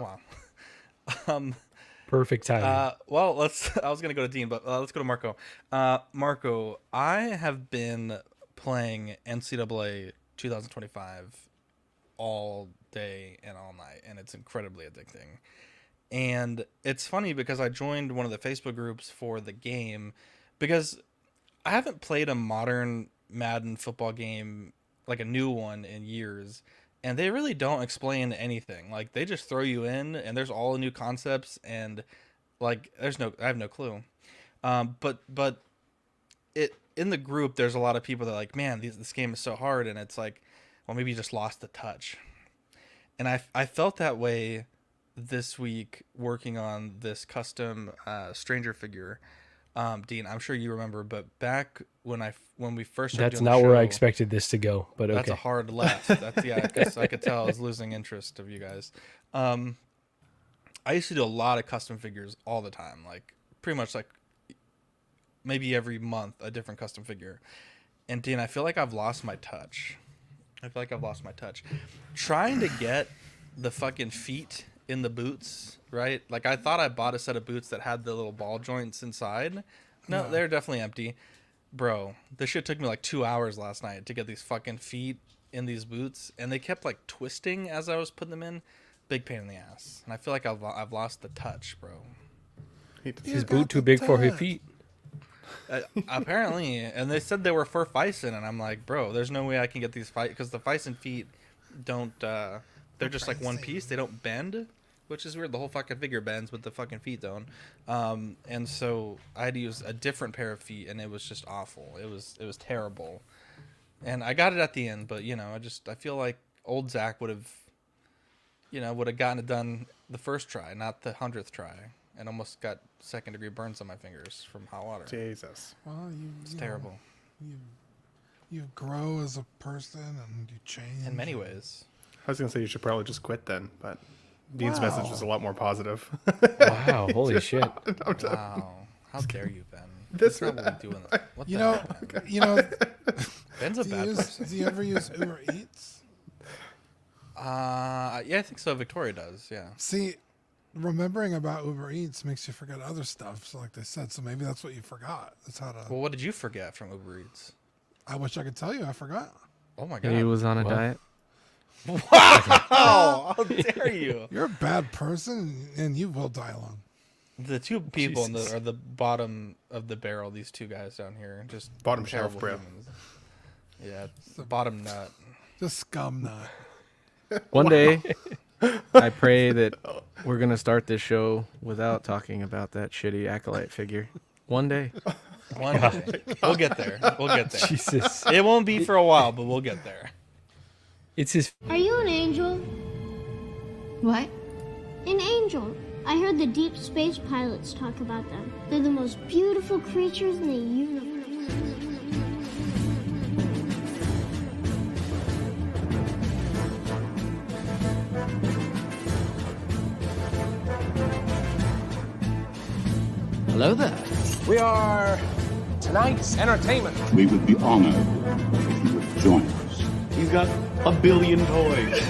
Wow. um, Perfect timing. well, I was gonna go to Dean, but let's go to Marco. Marco, I have been playing NCAA 2025 all day and all night, and it's incredibly addicting. And it's funny because I joined one of the Facebook groups for the game because I haven't played a modern Madden football game, like a new one, in years. And they really don't explain anything. Like they just throw you in, and there's all the new concepts, and like I have no clue. But it in the group, there's a lot of people that are like, man, this game is so hard, and it's like, well, maybe you just lost the touch. And I felt that way this week working on this custom Stranger figure. Dean, I'm sure you remember, but back when we first started That's doing the not where I show, expected this to go, but that's a okay. hard left. That's yeah, because I could tell I was losing interest of you guys. Um, I used to do a lot of custom figures all the time, like pretty much like maybe every month a different custom figure. And Dean, I feel like I've lost my touch. I feel like I've lost my touch. Trying to get the fucking feet in the boots, right? Like I thought I bought a set of boots that had the little ball joints inside. No, they're definitely empty. Bro, this shit took me like 2 hours last night to get these fucking feet in these boots, and they kept like twisting as I was putting them in. Big pain in the ass. And I feel like I've lost the touch, bro. Is his boot too big for his feet? Apparently, and they said they were for Fison, and I'm like, bro, there's no way I can get these because the Fison feet don't. They're just like one piece. They don't bend, which is weird. The whole fucking figure bends, but the fucking feet don't. And so I had to use a different pair of feet, and it was just awful. It was terrible. And I got it at the end, but I feel like old Zach would have gotten it done the first try, not the 100th try, and almost got second-degree burns on my fingers from hot water. Jesus. Well, It's terrible. You grow as a person and you change. In many ways. I was going to say you should probably just quit then, but Dean's message was a lot more positive. Wow, holy shit. Wow. How dare you, Ben? This That's not what we do. What You the know, hell, Ben? you know. Ben's a bad person. Do you ever use Uber Eats? Yeah, I think so. Victoria does, yeah. See, remembering about Uber Eats makes you forget other stuff. So, like they said, so maybe that's what you forgot. That's how to. Well, what did you forget from Uber Eats? I wish I could tell you. I forgot. Oh my god. He was on a diet. Wow! How dare you? You're a bad person, and you will die alone. The two people Jesus. are the bottom of the barrel. These two guys down here, just Bottom shelf, terrible bro. humans. Yeah, the bottom nut. Just scum nut. One day, I pray that we're gonna start this show without talking about that shitty acolyte figure. One day. One day. We'll get there. We'll get there. Jesus. It won't be for a while, but we'll get there. It's his. Are you an angel? What? An angel. I heard the deep space pilots talk about them. They're the most beautiful creatures in the universe. Hello there. We are tonight's entertainment. We would be honored if you would join us. He's got a billion toys.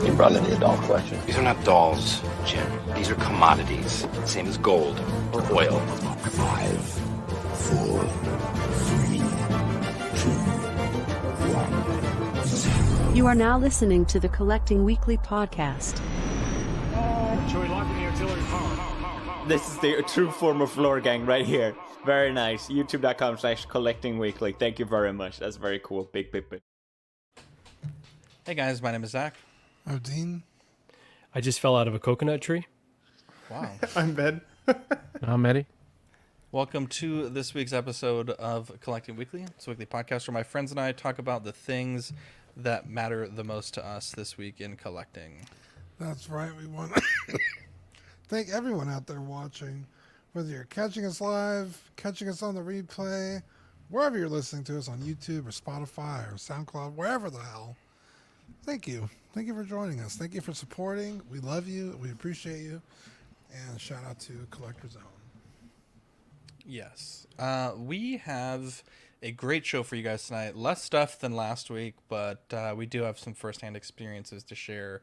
You brought in the adult collection. These are not dolls, Jim. These are commodities. Same as gold or oil. 5, 4, 3, 2, 1, 0. You are now listening to the Collecting Weekly podcast. Should we lock in the artillery power? This is the true form of floor gang right here. Very nice. YouTube.com/collectingweekly. Thank you very much. That's very cool. Big. Hey guys, my name is Zach. Oh, Dean. I just fell out of a coconut tree. Wow. I'm Ben. I'm Eddie. Welcome to this week's episode of Collecting Weekly. It's a weekly podcast where my friends and I talk about the things that matter the most to us this week in collecting. That's right. We want to thank everyone out there watching, whether you're catching us live, catching us on the replay, wherever you're listening to us on YouTube or Spotify or SoundCloud, wherever the hell. Thank you. Thank you for joining us. Thank you for supporting. We love you. We appreciate you. And shout out to Collector Zone. Yes. We have a great show for you guys tonight. Less stuff than last week, but we do have some firsthand experiences to share.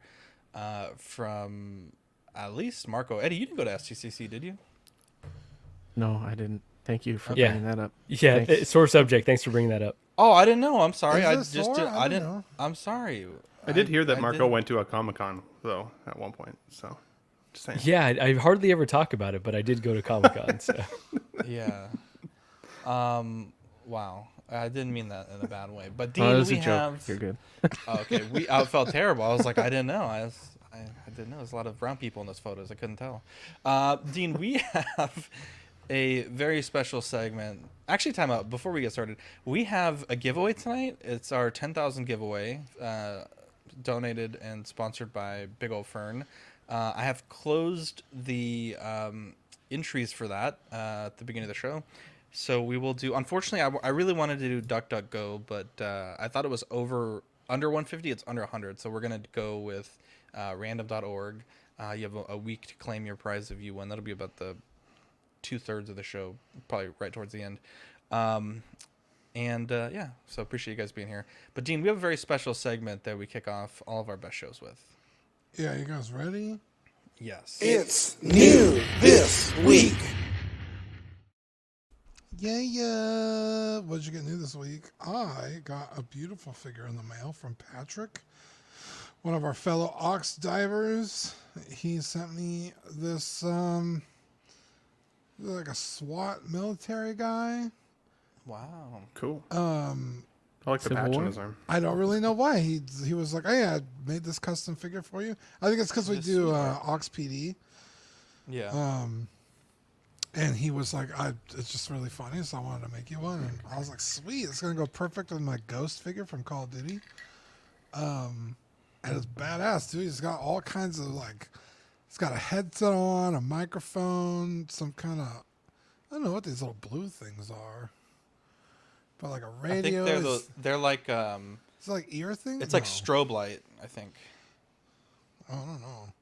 from at least Marco. Eddie, you didn't go to STCC, did you? No, I didn't. Thank you for Yeah. bringing that up. Yeah, sore subject. Thanks for bringing that up. Oh, I didn't know. I'm sorry. I Is it just sore? I I don't didn't. know. I'm sorry. I did hear that Marco didn't- went to a Comic-Con, though, at one point. So, just saying. Yeah, I hardly ever talk about it, but I did go to Comic-Con. So. Yeah. Wow. I didn't mean that in a bad way. But Oh, Dean, it was we a joke. have. You're good. Oh, okay. I felt terrible. I was like, I didn't know. I didn't know. There's a lot of brown people in those photos. I couldn't tell. Dean, we have a very special segment. Actually, time out. Before we get started, we have a giveaway tonight. It's our 10,000 giveaway, donated and sponsored by Big Ol' Fern. I have closed the entries for that at the beginning of the show. So we will do. Unfortunately, I really wanted to do DuckDuckGo, but I thought it was under 150. It's under 100. So we're gonna go with random.org. You have a week to claim your prize if you win. That'll be about the 2/3 of the show, probably right towards the end. Yeah, so appreciate you guys being here. But Dean, we have a very special segment that we kick off all of our best shows with. Yeah, you guys ready? Yes. It's new this week. Yeah. What'd you get new this week? I got a beautiful figure in the mail from Patrick, one of our fellow Ox divers. He sent me this, like a SWAT military guy. Wow. Cool. I like the patch on his arm. I don't really know why. He was like, hey, I made this custom figure for you. I think it's because we do Ox PD. Yeah. And he was like, it's just really funny, so I wanted to make you one. And I was like, sweet, it's going to go perfect with my Ghost figure from Call of Duty. And it's badass, dude. He's got all kinds of, like, he's got a headset on, a microphone, some kind of, I don't know what these little blue things are. But like a radio. I think they're like, it's like ear things? It's like strobe light, I think. I don't know.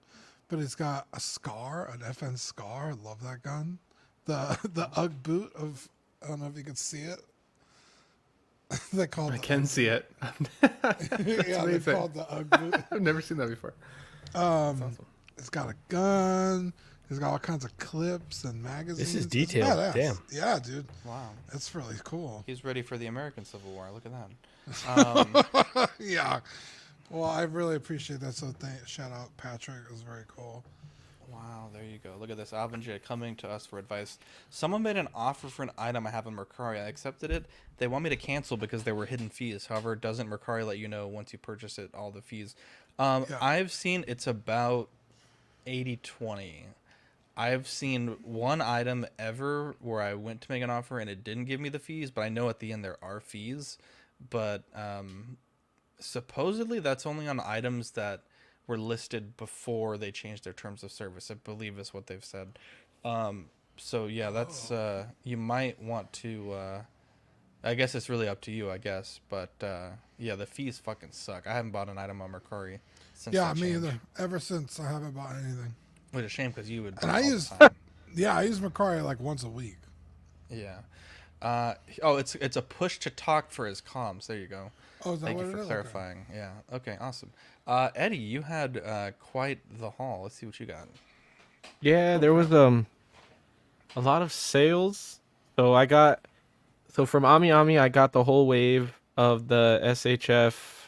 But it's got a Scar, an FN Scar. I love that gun. The UGG boot of, I don't know if you can see it. They call it. I can see it. Yeah, they call it the UGG boot. I've never seen that before. Awesome. It's got a gun. It's got all kinds of clips and magazines. This is detailed. Damn. Yeah, dude. Wow. That's really cool. He's ready for the American Civil War. Look at that. Yeah. Well, I really appreciate that. So shout out Patrick. It was very cool. Wow, there you go. Look at this. Alvin J coming to us for advice. Someone made an offer for an item I have on Mercari. I accepted it. They want me to cancel because there were hidden fees. However, doesn't Mercari let you know once you purchase it, all the fees? I've seen it's about 80-20. I've seen one item ever where I went to make an offer and it didn't give me the fees, but I know at the end there are fees. But supposedly that's only on items that were listed before they changed their terms of service, I believe is what they've said. So yeah, that's you might want to I guess it's really up to you, I guess, but yeah, the fees fucking suck. I haven't bought an item on Mercari since Yeah, that me changed. either. Ever since, I haven't bought anything. Which is a shame because you would. And I use, I use Mercari like once a week. Yeah. It's a push to talk for his comms. There you go. Oh, is that Thank what you it for is? clarifying. Okay. Yeah. Okay. Awesome. Eddie, you had quite the haul. Let's see what you got. Yeah, there was a lot of sales. So from Ami Ami, I got the whole wave of the SHF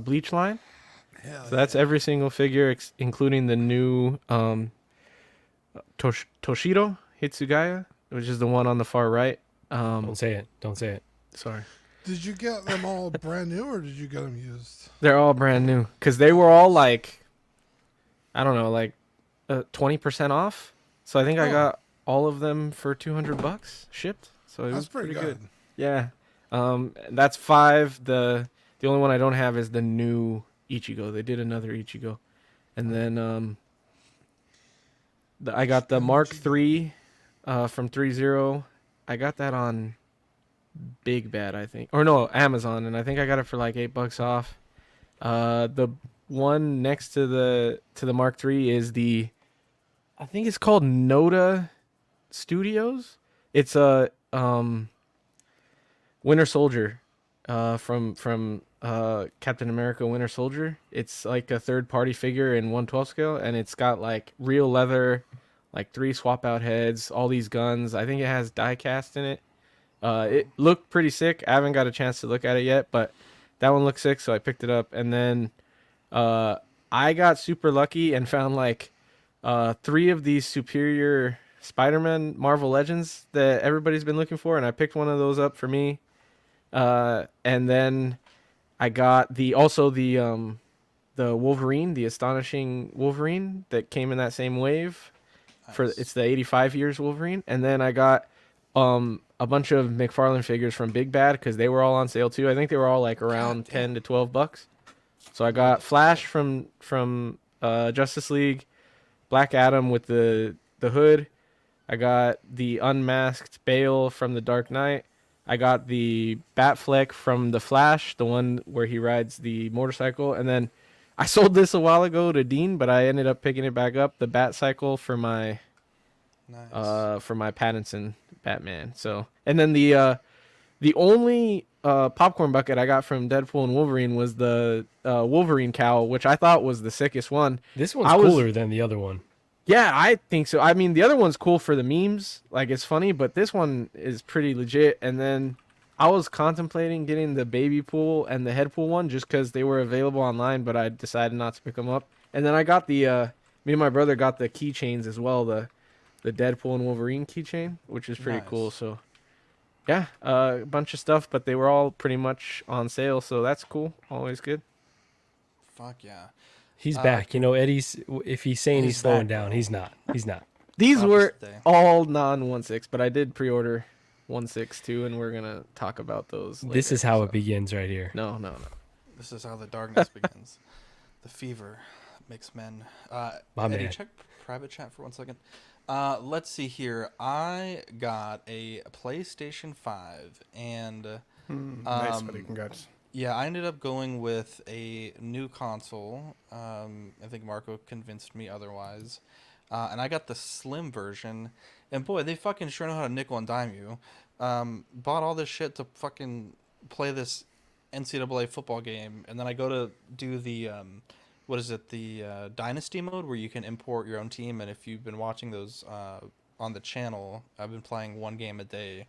bleach line. So that's every single figure, including the new Toshiro Hitsugaya, which is the one on the far right. Don't say it. Don't say it. Sorry. Did you get them all brand new or did you get them used? They're all brand new because they were all like, I don't know, like 20% off. So I think I got all of them for $200 shipped. So it was pretty good. Yeah. That's 5. The only one I don't have is the new Ichigo. They did another Ichigo. And then I got the Mark III from 3.0. I got that on Big Bad, I think. Or no, Amazon, and I think I got it for like $8 off. The one next to the Mark III is I think it's called Noda Studios. It's a Winter Soldier from Captain America Winter Soldier. It's like a third-party figure in 1/12 scale, and it's got like real leather, like 3 swap-out heads, all these guns. I think it has die-cast in it. It looked pretty sick. I haven't got a chance to look at it yet, but that one looked sick, so I picked it up. And then I got super lucky and found like 3 of these superior Spider-Man Marvel Legends that everybody's been looking for, and I picked one of those up for me. And then I got the Wolverine, the Astonishing Wolverine that came in that same wave. Nice. It's the 85 years Wolverine. And then I got a bunch of McFarlane figures from Big Bad because they were all on sale too. I think they were all like around 10 to 12 bucks. So I got Flash from Justice League, Black Adam with the hood. I got the unmasked Bale from The Dark Knight. I got the Batfleck from The Flash, the one where he rides the motorcycle. And then I sold this a while ago to Dean, but I ended up picking it back up, the Batcycle for my Pattinson Batman. So, and then the only popcorn bucket I got from Deadpool and Wolverine was the Wolverine cowl, which I thought was the sickest one. This one's cooler than the other one. Yeah, I think so. I mean, the other one's cool for the memes, like it's funny, but this one is pretty legit. And then I was contemplating getting the baby pool and the head pool one just because they were available online, but I decided not to pick them up. And then I got the me and my brother got the keychains as well, the Deadpool and Wolverine keychain, which is pretty cool. So yeah, a bunch of stuff, but they were all pretty much on sale, so that's cool. Always good. Fuck yeah. He's back. You know, Eddie's, if he's saying he's slowing down, he's not. He's not. These were all non-1/6, but I did pre-order 1/6 too, and we're going to talk about those later. This is how it begins right here. No. This is how the darkness begins. The fever makes men. Eddie, check private chat for 1 second. Let's see here. I got a PlayStation 5, and nice, buddy. Congrats. Yeah, I ended up going with a new console. I think Marco convinced me otherwise. And I got the slim version. And boy, they fucking sure know how to nickel and dime you. Bought all this shit to fucking play this NCAA football game. And then I go to do the, the Dynasty mode where you can import your own team. And if you've been watching those on the channel, I've been playing 1 game a day.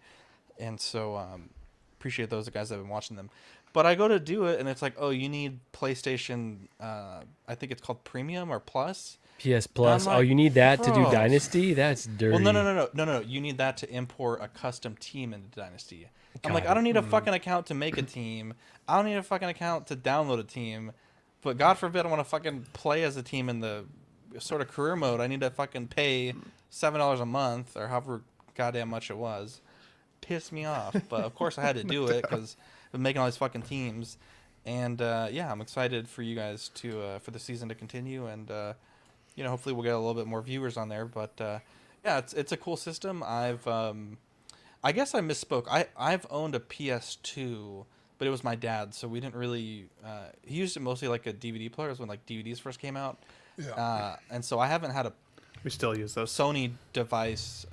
And so appreciate those guys that have been watching them. But I go to do it, and it's like, oh, you need PlayStation, I think it's called Premium or Plus. PS Plus. Like, you need that to do Dynasty? That's dirty. Well, no. You need that to import a custom team into Dynasty. I'm like, I don't need a fucking account to make a team. I don't need a fucking account to download a team. But God forbid I want to fucking play as a team in the sort of career mode. I need to fucking pay $7 a month or however goddamn much it was. Pissed me off. But, of course, I had to do it because been making all these fucking teams, and yeah, I'm excited for you guys to for the season to continue, and you know, hopefully we'll get a little bit more viewers on there. But yeah, it's a cool system. I guess I misspoke. I've owned a PS2, but it was my dad's, so we didn't really. He used it mostly like a DVD player when like DVDs first came out. Yeah. And so I haven't had a. We still use those Sony device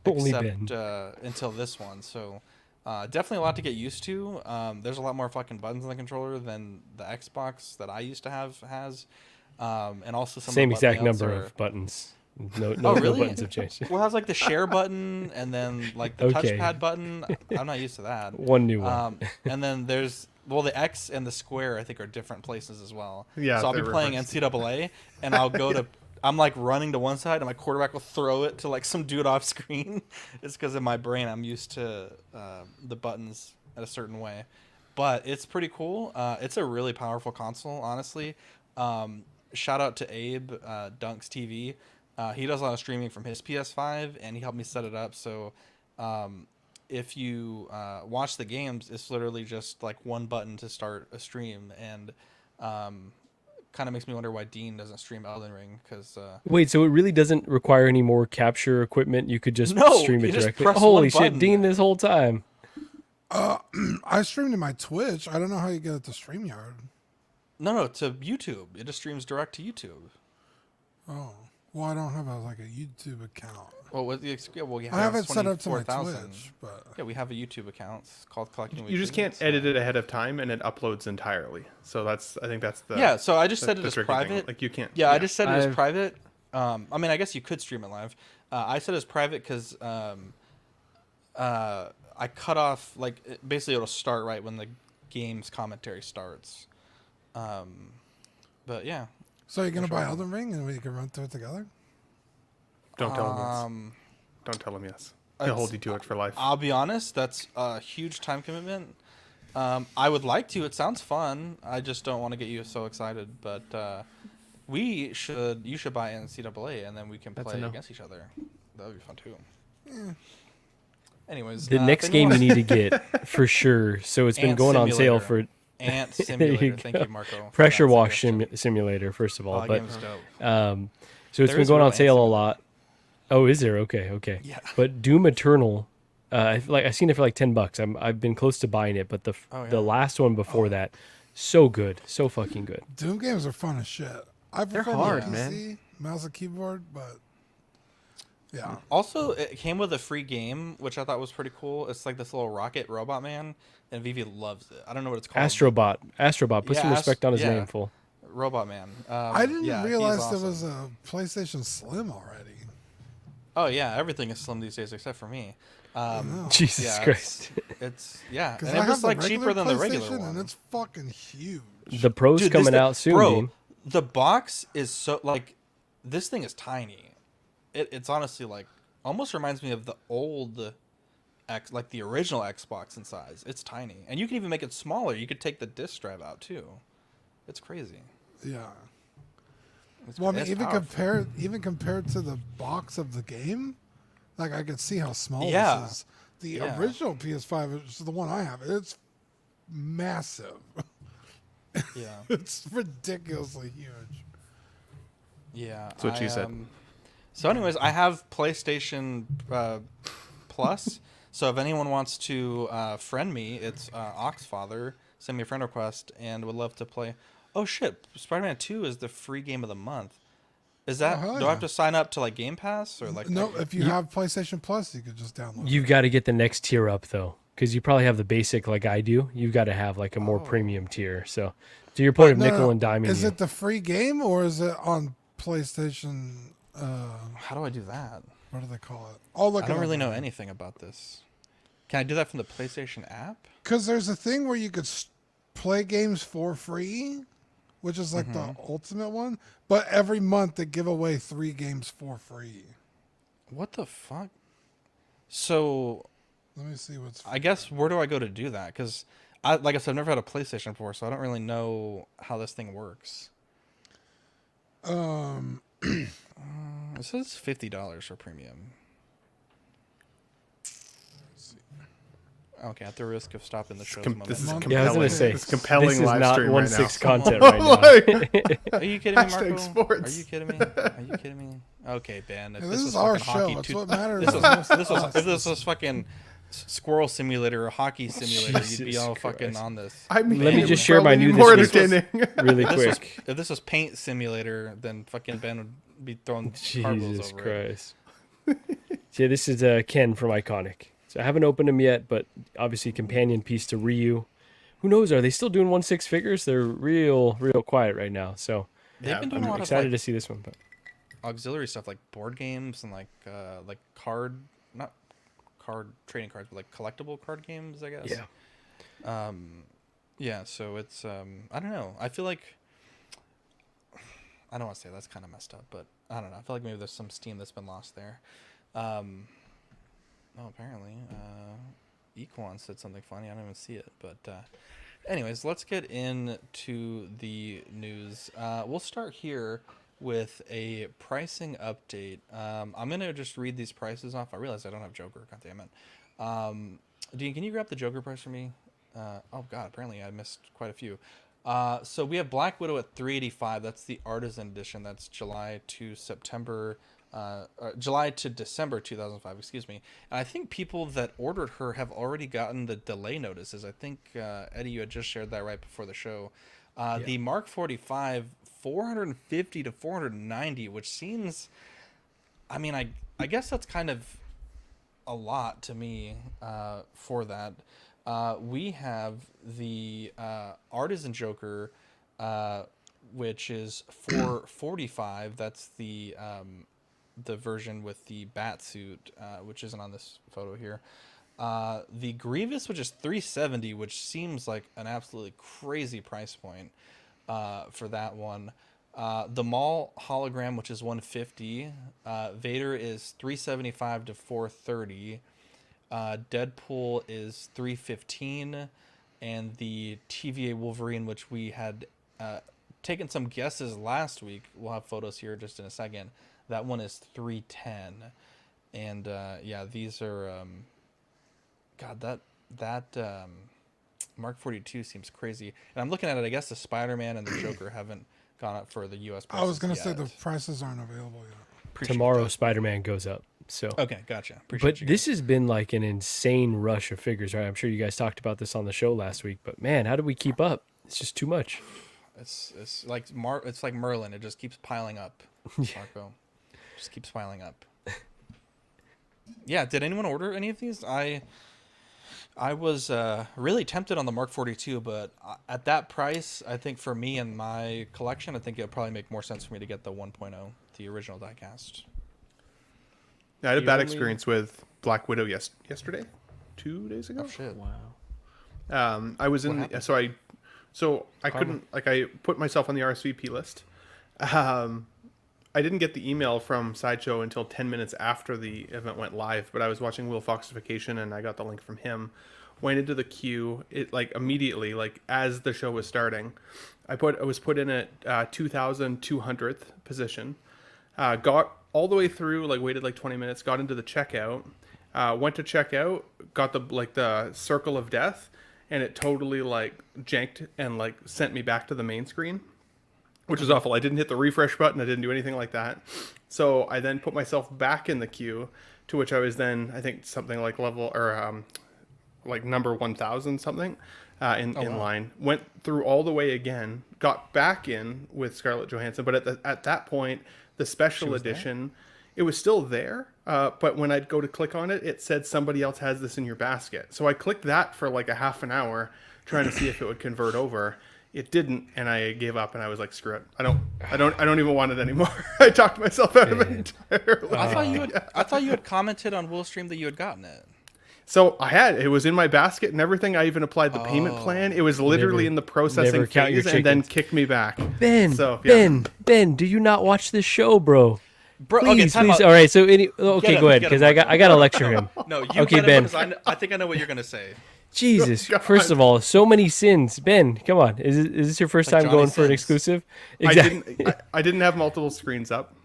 except until this one. So. Definitely a lot to get used to. There's a lot more fucking buttons on the controller than the Xbox that I used to have has, and also some same exact number of buttons. No really? Buttons have changed. Well, it has like the share button and then like the touchpad button. I'm not used to that. One new one. And then there's the X and the square I think are different places as well. Yeah. So I'll be playing NCAA and I'll go to. I'm like running to one side and my quarterback will throw it to like some dude off screen. It's because in my brain I'm used to the buttons at a certain way. But it's pretty cool. It's a really powerful console, honestly. Shout out to Abe, Dunks TV. He does a lot of streaming from his PS5 and he helped me set it up. So if you watch the games, it's literally just like one button to start a stream. And kind of makes me wonder why Dean doesn't stream Elden Ring because wait, so it really doesn't require any more capture equipment? You could just stream it directly. Holy shit, Dean, this whole time. I streamed to my Twitch. I don't know how you get it to StreamYard. No, to YouTube. It just streams direct to YouTube. Oh, Well, I don't have a YouTube account. Well, I have it set up to my Twitch, but yeah, we have a YouTube account called Collecting Weekly. You just can't edit it ahead of time, and it uploads entirely. So I think that's the yeah. So I just set it as private. Thing. Like you can't. Yeah, I just set it as private. I mean, I guess you could stream it live. I set it as private because I cut off basically it'll start right when the game's commentary starts. But yeah. So you're gonna buy Elden Ring and we can run through it together? Don't tell him yes. Don't tell him yes. He'll hold you to it for life. I'll be honest, that's a huge time commitment. I would like to. It sounds fun. I just don't want to get you so excited. But you should buy NCAA and then we can play against each other. That would be fun too. Yeah. Anyways, the next game you need to get for sure. So it's been going on sale for. Ant Simulator. Thank you, Marco. Pressure Wash Simulator, first of all. But so it's been going on sale a lot. Oh, is there? Okay. Yeah. But Doom Eternal, I've seen it for like $10. I've been close to buying it, but the last one before that, so good, so fucking good. Doom games are fun as shit. They're hard, man. Mouse and keyboard, but yeah. Also, it came with a free game, which I thought was pretty cool. It's like this little rocket robot man, and Vivi loves it. I don't know what it's called. Astrobot. Put some respect on his name, fool. Robot man. I didn't realize there was a PlayStation Slim already. Oh yeah, everything is slim these days except for me. Jesus Christ. It's and it was like cheaper than the regular one. And it's fucking huge. The Pro's coming out soon, bro. The box is so this thing is tiny. It's honestly almost reminds me of the old the original Xbox in size. It's tiny, and you can even make it smaller. You could take the disc drive out too. It's crazy. Yeah. Well, I mean, even compared to the box of the game, I could see how small this is. The original PS5, which is the one I have, it's massive. Yeah. It's ridiculously huge. Yeah. That's what she said. So anyways, I have PlayStation Plus. So if anyone wants to friend me, it's Oxfather. Send me a friend request and would love to play. Oh shit! Spider-Man 2 is the free game of the month. Is that? Do I have to sign up to Game Pass or No, if you have PlayStation Plus, you could just download. You've got to get the next tier up though, because you probably have the basic like I do. You've got to have a more premium tier. So, to your point of nickel and diming. Is it the free game or is it on PlayStation? How do I do that? What do they call it? I don't really know anything about this. Can I do that from the PlayStation app? Because there's a thing where you could play games for free, which is the ultimate one. But every month they give away 3 games for free. What the fuck? So, let me see what's. I guess where do I go to do that? Because I've never had a PlayStation before, so I don't really know how this thing works. It says $50 for premium. Okay, at the risk of stopping the show. This is compelling. Yeah, I was gonna say it's compelling this is live not stream 1/6 right now. content right now. Are you kidding me, Marco? Sports. Are you kidding me? Are you kidding me? Okay, Ben. If this is our show. That's what matters. If this was fucking Squirrel Simulator or Hockey Simulator, you'd be all fucking on this. Let me just share my new this really quick. If this was Paint Simulator, then fucking Ben would be throwing Jesus over Christ. Yeah, this is Ken from Iconic. So I haven't opened them yet, but obviously companion piece to Ryu. Who knows? Are they still doing 1/6 figures? They're real quiet right now. So they've been doing I'm a lot excited of to see this one. But auxiliary stuff like board games and not card trading cards, but collectible card games, I guess. Yeah. Yeah. So it's I don't know. I feel like I don't want to say that's kind of messed up, but I don't know. I feel like maybe there's some steam that's been lost there. Oh, apparently, Equan said something funny. I don't even see it, but anyways, let's get into the news. We'll start here with a pricing update. I'm gonna just read these prices off. I realize I don't have Joker. God damn it. Dean, can you grab the Joker price for me? Oh God, apparently I missed quite a few. So we have Black Widow at $385. That's the Artisan edition. That's July to December 2005, excuse me. And I think people that ordered her have already gotten the delay notices. I think, Eddie, you had just shared that right before the show. The Mark 45 450 to 490, which seems, I mean, I guess that's kind of a lot to me for that. We have the Artisan Joker, which is 445. That's the version with the bat suit, which isn't on this photo here. The Grievous, which is 370, which seems like an absolutely crazy price point for that one. The Maul hologram, which is 150. Vader is 375 to 430. Deadpool is 315, and the TVA Wolverine, which we had taken some guesses last week, we'll have photos here just in a second. That one is 310, and yeah, these are God, that Mark 42 seems crazy. And I'm looking at it. I guess the Spider-Man and the Joker haven't gone up for the U.S. prices. I was gonna yet. say the prices aren't available yet. Appreciate Tomorrow, that. Spider-Man goes up. So okay, gotcha. But this has been like an insane rush of figures, right? I'm sure you guys talked about this on the show last week, but man, how do we keep up? It's just too much. It's like it's like Merlin. It just keeps piling up. Marco, just keeps piling up. Yeah. Did anyone order any of these? I was really tempted on the Mark 42, but at that price, I think for me and my collection, I think it would probably make more sense for me to get the 1.0, the original diecast. Yeah, I had a bad experience with Black Widow yesterday, 2 days ago. Oh shit! Wow. I was in so I couldn't, like, I put myself on the RSVP list. I didn't get the email from Sideshow until 10 minutes after the event went live, but I was watching Will Foxification and I got the link from him. Went into the queue, it like immediately, like as the show was starting, I was put in at 2,200th position. Got all the way through, like waited like 20 minutes, got into the checkout, went to check out, got the circle of death, and it totally like janked and like sent me back to the main screen, which was awful. I didn't hit the refresh button. I didn't do anything like that. So I then put myself back in the queue, to which I was then, I think something like level or like number 1,000 something in line. Went through all the way again, got back in with Scarlett Johansson, but at that point, the special edition, it was still there. But when I'd go to click on it, it said somebody else has this in your basket. So I clicked that for like a half an hour, trying to see if it would convert over. It didn't, and I gave up, and I was like, "Screw it! I don't even want it anymore." I talked myself out of it entirely. I thought you had commented on Will's stream that you had gotten it. So it was in my basket and everything. I even applied the payment plan. It was literally in the processing phase, and then kicked me back. Ben, so, yeah. Ben, do you not watch this show, bro? Please, okay, please. All right, so go ahead, because I got to lecture him. No, you okay, Ben. I think I know what you're gonna say. Jesus, first of all, so many sins. Ben, come on. Is this your first time going for an exclusive? Exactly. I didn't have multiple screens up.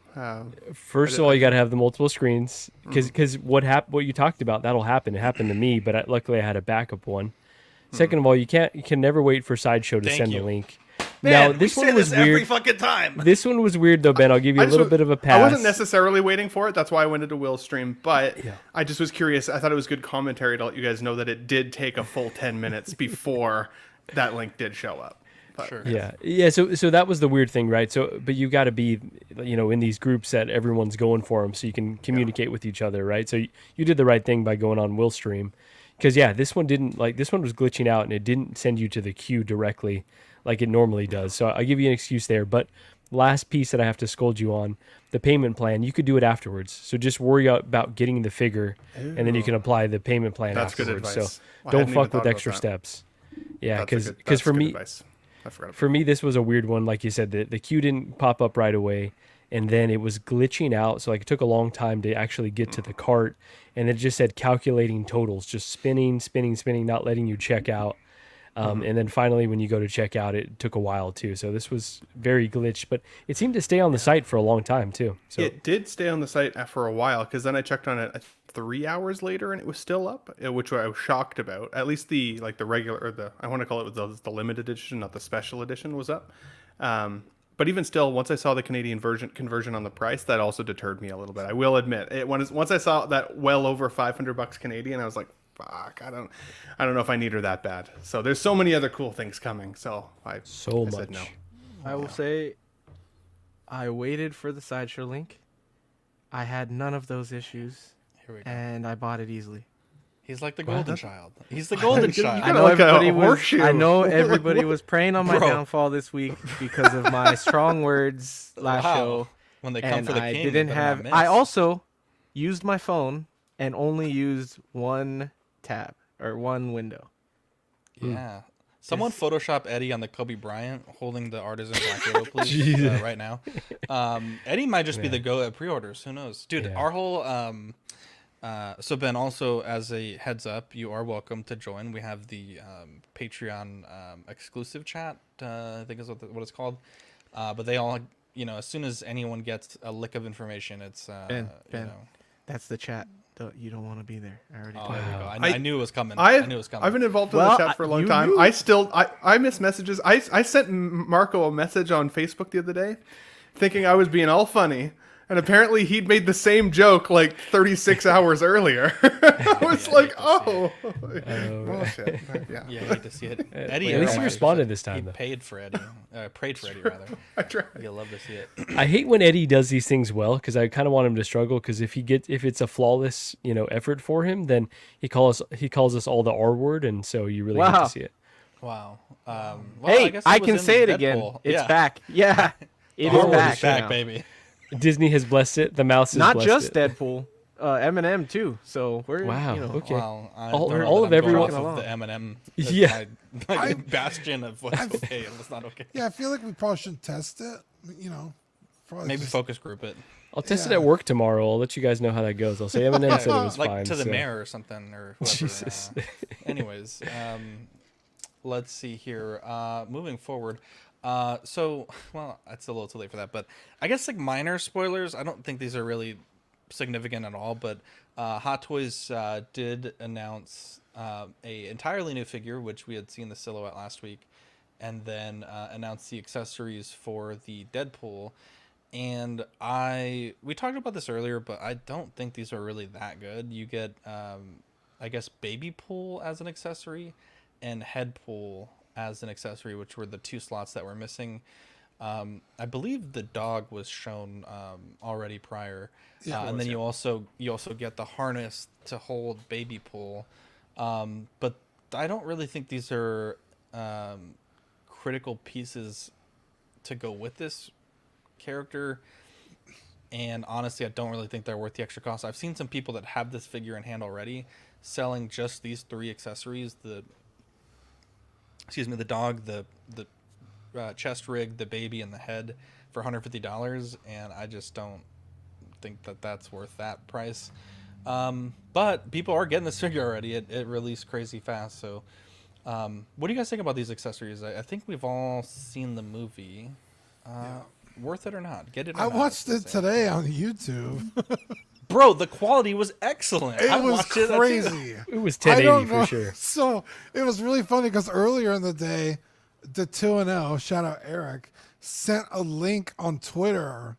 First of all, you got to have the multiple screens because what you talked about, that'll happen. It happened to me, but luckily I had a backup one. Second of all, you can never wait for Sideshow to send the link. Man, now this one was weird. Every fucking time. This one was weird though, Ben. I'll give you a little bit of a pass. I wasn't necessarily waiting for it. That's why I went into Will's stream. But I just was curious. I thought it was good commentary to let you guys know that it did take a full 10 minutes before that link did show up. But, sure. Yeah. So that was the weird thing, right? So, but you got to be, in these groups that everyone's going for them, so you can communicate with each other, right? So you did the right thing by going on Will's stream, because this one was glitching out and it didn't send you to the queue directly like it normally does. So I'll give you an excuse there. But last piece that I have to scold you on, the payment plan, you could do it afterwards. So just worry about getting the figure, and then you can apply the payment plan That's afterwards. good advice. So don't fuck with extra steps. Yeah, because for me, this was a weird one. Like you said, the queue didn't pop up right away, and then it was glitching out. So like it took a long time to actually get to the cart, and it just said calculating totals, just spinning, not letting you check out. And then finally, when you go to check out, it took a while too. So this was very glitched, but it seemed to stay on the site for a long time too. So it did stay on the site for a while, because then I checked on it 3 hours later and it was still up, which I was shocked about. At least the regular, or I want to call it the limited edition, not the special edition, was up. But even still, once I saw the Canadian conversion on the price, that also deterred me a little bit. I will admit, once I saw that well over $500 Canadian, I was like, fuck, I don't know if I need her that bad. So there's so many other cool things coming. So I said no. I will say, I waited for the Sideshow link. I had none of those issues. Here we go. And I bought it easily. He's like the golden child. He's the golden child. I know everybody was preying on my downfall this week because of my strong words last show. When they come for the king, I didn't have. I also used my phone and only used one tab or one window. Yeah. Someone Photoshop Eddie on the Kobe Bryant holding the Artisan Black Widow, please, right now. Eddie might just be the go at pre-orders. Who knows? Dude, our whole... so Ben, also as a heads up, you are welcome to join. We have the Patreon exclusive chat, I think is what it's called. But they all, as soon as anyone gets a lick of information, it's Ben, that's the chat. You don't want to be there. I already. I knew it was coming. I knew it was coming. I've been involved in the chat for a long time. I miss messages. I sent Marco a message on Facebook the other day, thinking I was being all funny. And apparently he'd made the same joke like 36 hours earlier. I was bullshit. Yeah, I hate to see it. Eddie, at least he responded this time. He paid for Eddie. Prayed for Eddie, rather. I tried. You'll love to see it. I hate when Eddie does these things well because I kind of want him to struggle. Because if it's a flawless, effort for him, then he calls us all the R word, and so you really hate to see it. Wow. Hey, I can say it again. It's back. Yeah, it is back, baby. Disney has blessed it. The mouse has not blessed just it. Deadpool, M&M too. So we're okay. Well, all of everyone of the M&M. Yeah, my bastion of what's okay and what's not okay. Yeah, I feel like we probably shouldn't test it. Maybe focus group it. I'll test it at work tomorrow. I'll let you guys know how that goes. I'll say M&M said it was like fine. to the mayor or something or whoever. Jesus. Anyways, let's see here. Moving forward. It's a little too late for that, but I guess like minor spoilers. I don't think these are really significant at all, but Hot Toys did announce a entirely new figure, which we had seen the silhouette last week, and then announced the accessories for the Deadpool. And we talked about this earlier, but I don't think these are really that good. You get, I guess, Baby Pool as an accessory and Head Pool as an accessory, which were the two slots that were missing. I believe the dog was shown already prior, and then you also get the harness to hold Baby Pool. But I don't really think these are critical pieces to go with this character. And honestly, I don't really think they're worth the extra cost. I've seen some people that have this figure in hand already selling just these three accessories: the dog, the chest rig, the baby, and the head for $150, and I just don't think that that's worth that price. But people are getting this figure already. It released crazy fast. So what do you guys think about these accessories? I think we've all seen the movie. Worth it or not? Get it or I not, watched it today on YouTube. Bro, the quality was excellent. It was crazy. It was 1080 for sure. So it was really funny because earlier in the day, the 2-0, shout out Eric, sent a link on Twitter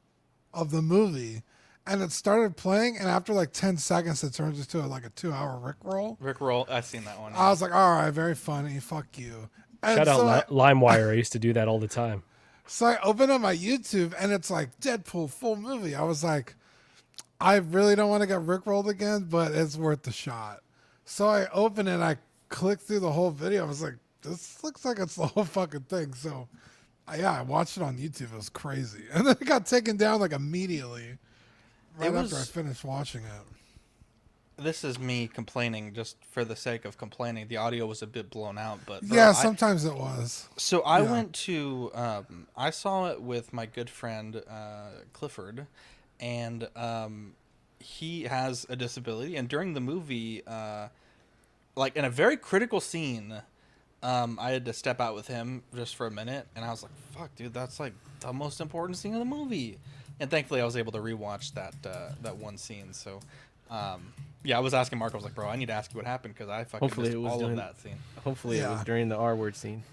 of the movie, and it started playing, and after like 10 seconds, it turns into like a 2-hour Rickroll. Rickroll, I've seen that one. I was like, all right, very funny. Fuck you. And shout out LimeWire. I used to do that all the time. So I opened up my YouTube, and it's like Deadpool full movie. I was like, I really don't want to get Rickrolled again, but it's worth the shot. So I opened it, and I clicked through the whole video. I was like, this looks like it's the whole fucking thing. So, I watched it on YouTube. It was crazy. And then it got taken down like immediately after I finished watching it. This is me complaining just for the sake of complaining. The audio was a bit blown out, but yeah, sometimes it was. So I went to, I saw it with my good friend Clifford, and he has a disability. And during the movie, like in a very critical scene, I had to step out with him just for a minute, and I was like, "Fuck, dude, that's like the most important scene of the movie." And thankfully, I was able to rewatch that one scene. So. I was asking Mark. I was like, "Bro, I need to ask you what happened because I fucking missed all of that scene." Hopefully, it was during the R word scene.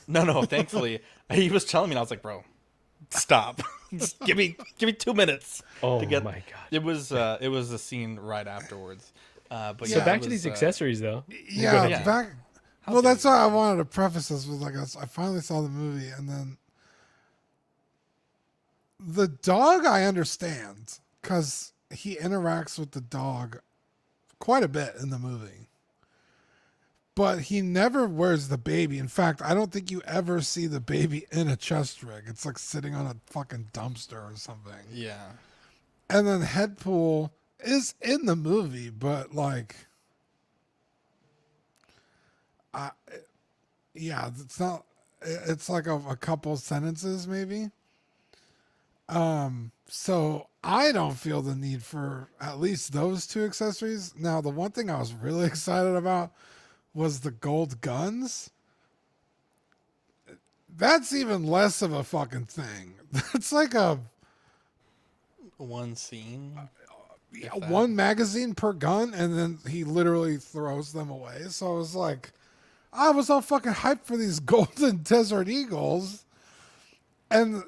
No. Thankfully, he was telling me, and I was like, "Bro, stop! Just give me 2 minutes." Oh my god! It was a scene right afterwards. But so back to these accessories, though. Back. Well, that's why I wanted to preface this with like I finally saw the movie, and then The dog I understand because he interacts with the dog quite a bit in the movie. But he never wears the baby. In fact, I don't think you ever see the baby in a chest rig. It's like sitting on a fucking dumpster or something. Yeah. And then Headpool is in the movie, but like, yeah, it's not. It's like a couple sentences maybe. So I don't feel the need for at least those two accessories. Now, the one thing I was really excited about was the gold guns. That's even less of a fucking thing. That's like a one scene, one magazine per gun, and then he literally throws them away. So I was like, I was all fucking hyped for these golden Desert Eagles, and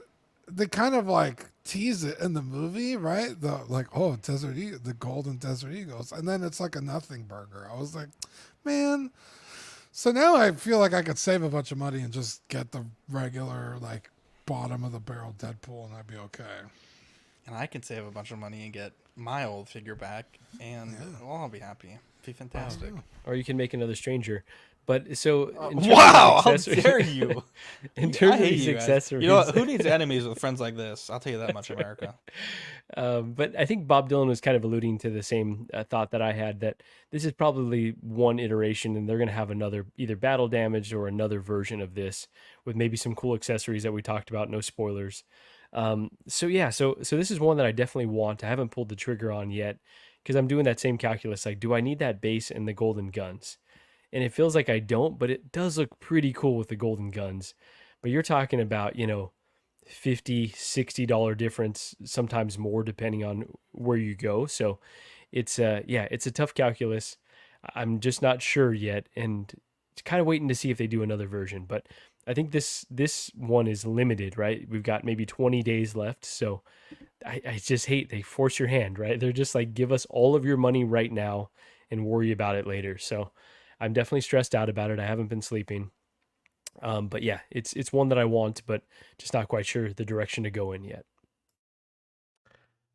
they kind of like tease it in the movie, right? The like, oh, the golden Desert Eagles, and then it's like a nothing burger. I was like, man. So now I feel like I could save a bunch of money and just get the regular like bottom of the barrel Deadpool, and I'd be okay. And I can save a bunch of money and get my old figure back, and well, I'll be happy. Be fantastic. Or you can make another stranger. But so, wow, how dare you? In terms of hate these you guys. accessories, You know what? Who needs enemies with friends like this? I'll tell you that much, America. But I think Bob Dylan was kind of alluding to the same thought that I had, that this is probably one iteration, and they're going to have another either battle damaged or another version of this with maybe some cool accessories that we talked about. No spoilers. So this is one that I definitely want. I haven't pulled the trigger on yet because I'm doing that same calculus. Like, do I need that base and the golden guns? And it feels like I don't, but it does look pretty cool with the golden guns. But you're talking about, $50, $60 difference, sometimes more depending on where you go. So it's a tough calculus. I'm just not sure yet, and kind of waiting to see if they do another version. But I think this one is limited, right? We've got maybe 20 days left. So I just hate they force your hand, right? They're just like, give us all of your money right now and worry about it later. So I'm definitely stressed out about it. I haven't been sleeping. But yeah, it's one that I want, but just not quite sure the direction to go in yet.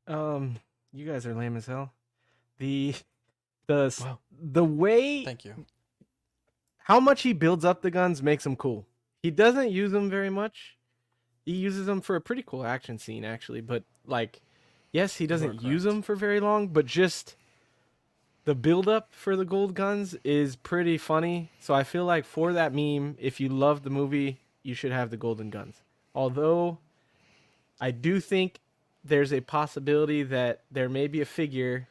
You guys are lame as hell. The way, thank you. How much he builds up the guns makes them cool. He doesn't use them very much. He uses them for a pretty cool action scene, actually. But like, yes, he doesn't use them for very long, but just the build-up for the gold guns is pretty funny. So I feel like for that meme, if you love the movie, you should have the golden guns. Although, I do think there's a possibility that there may be a figure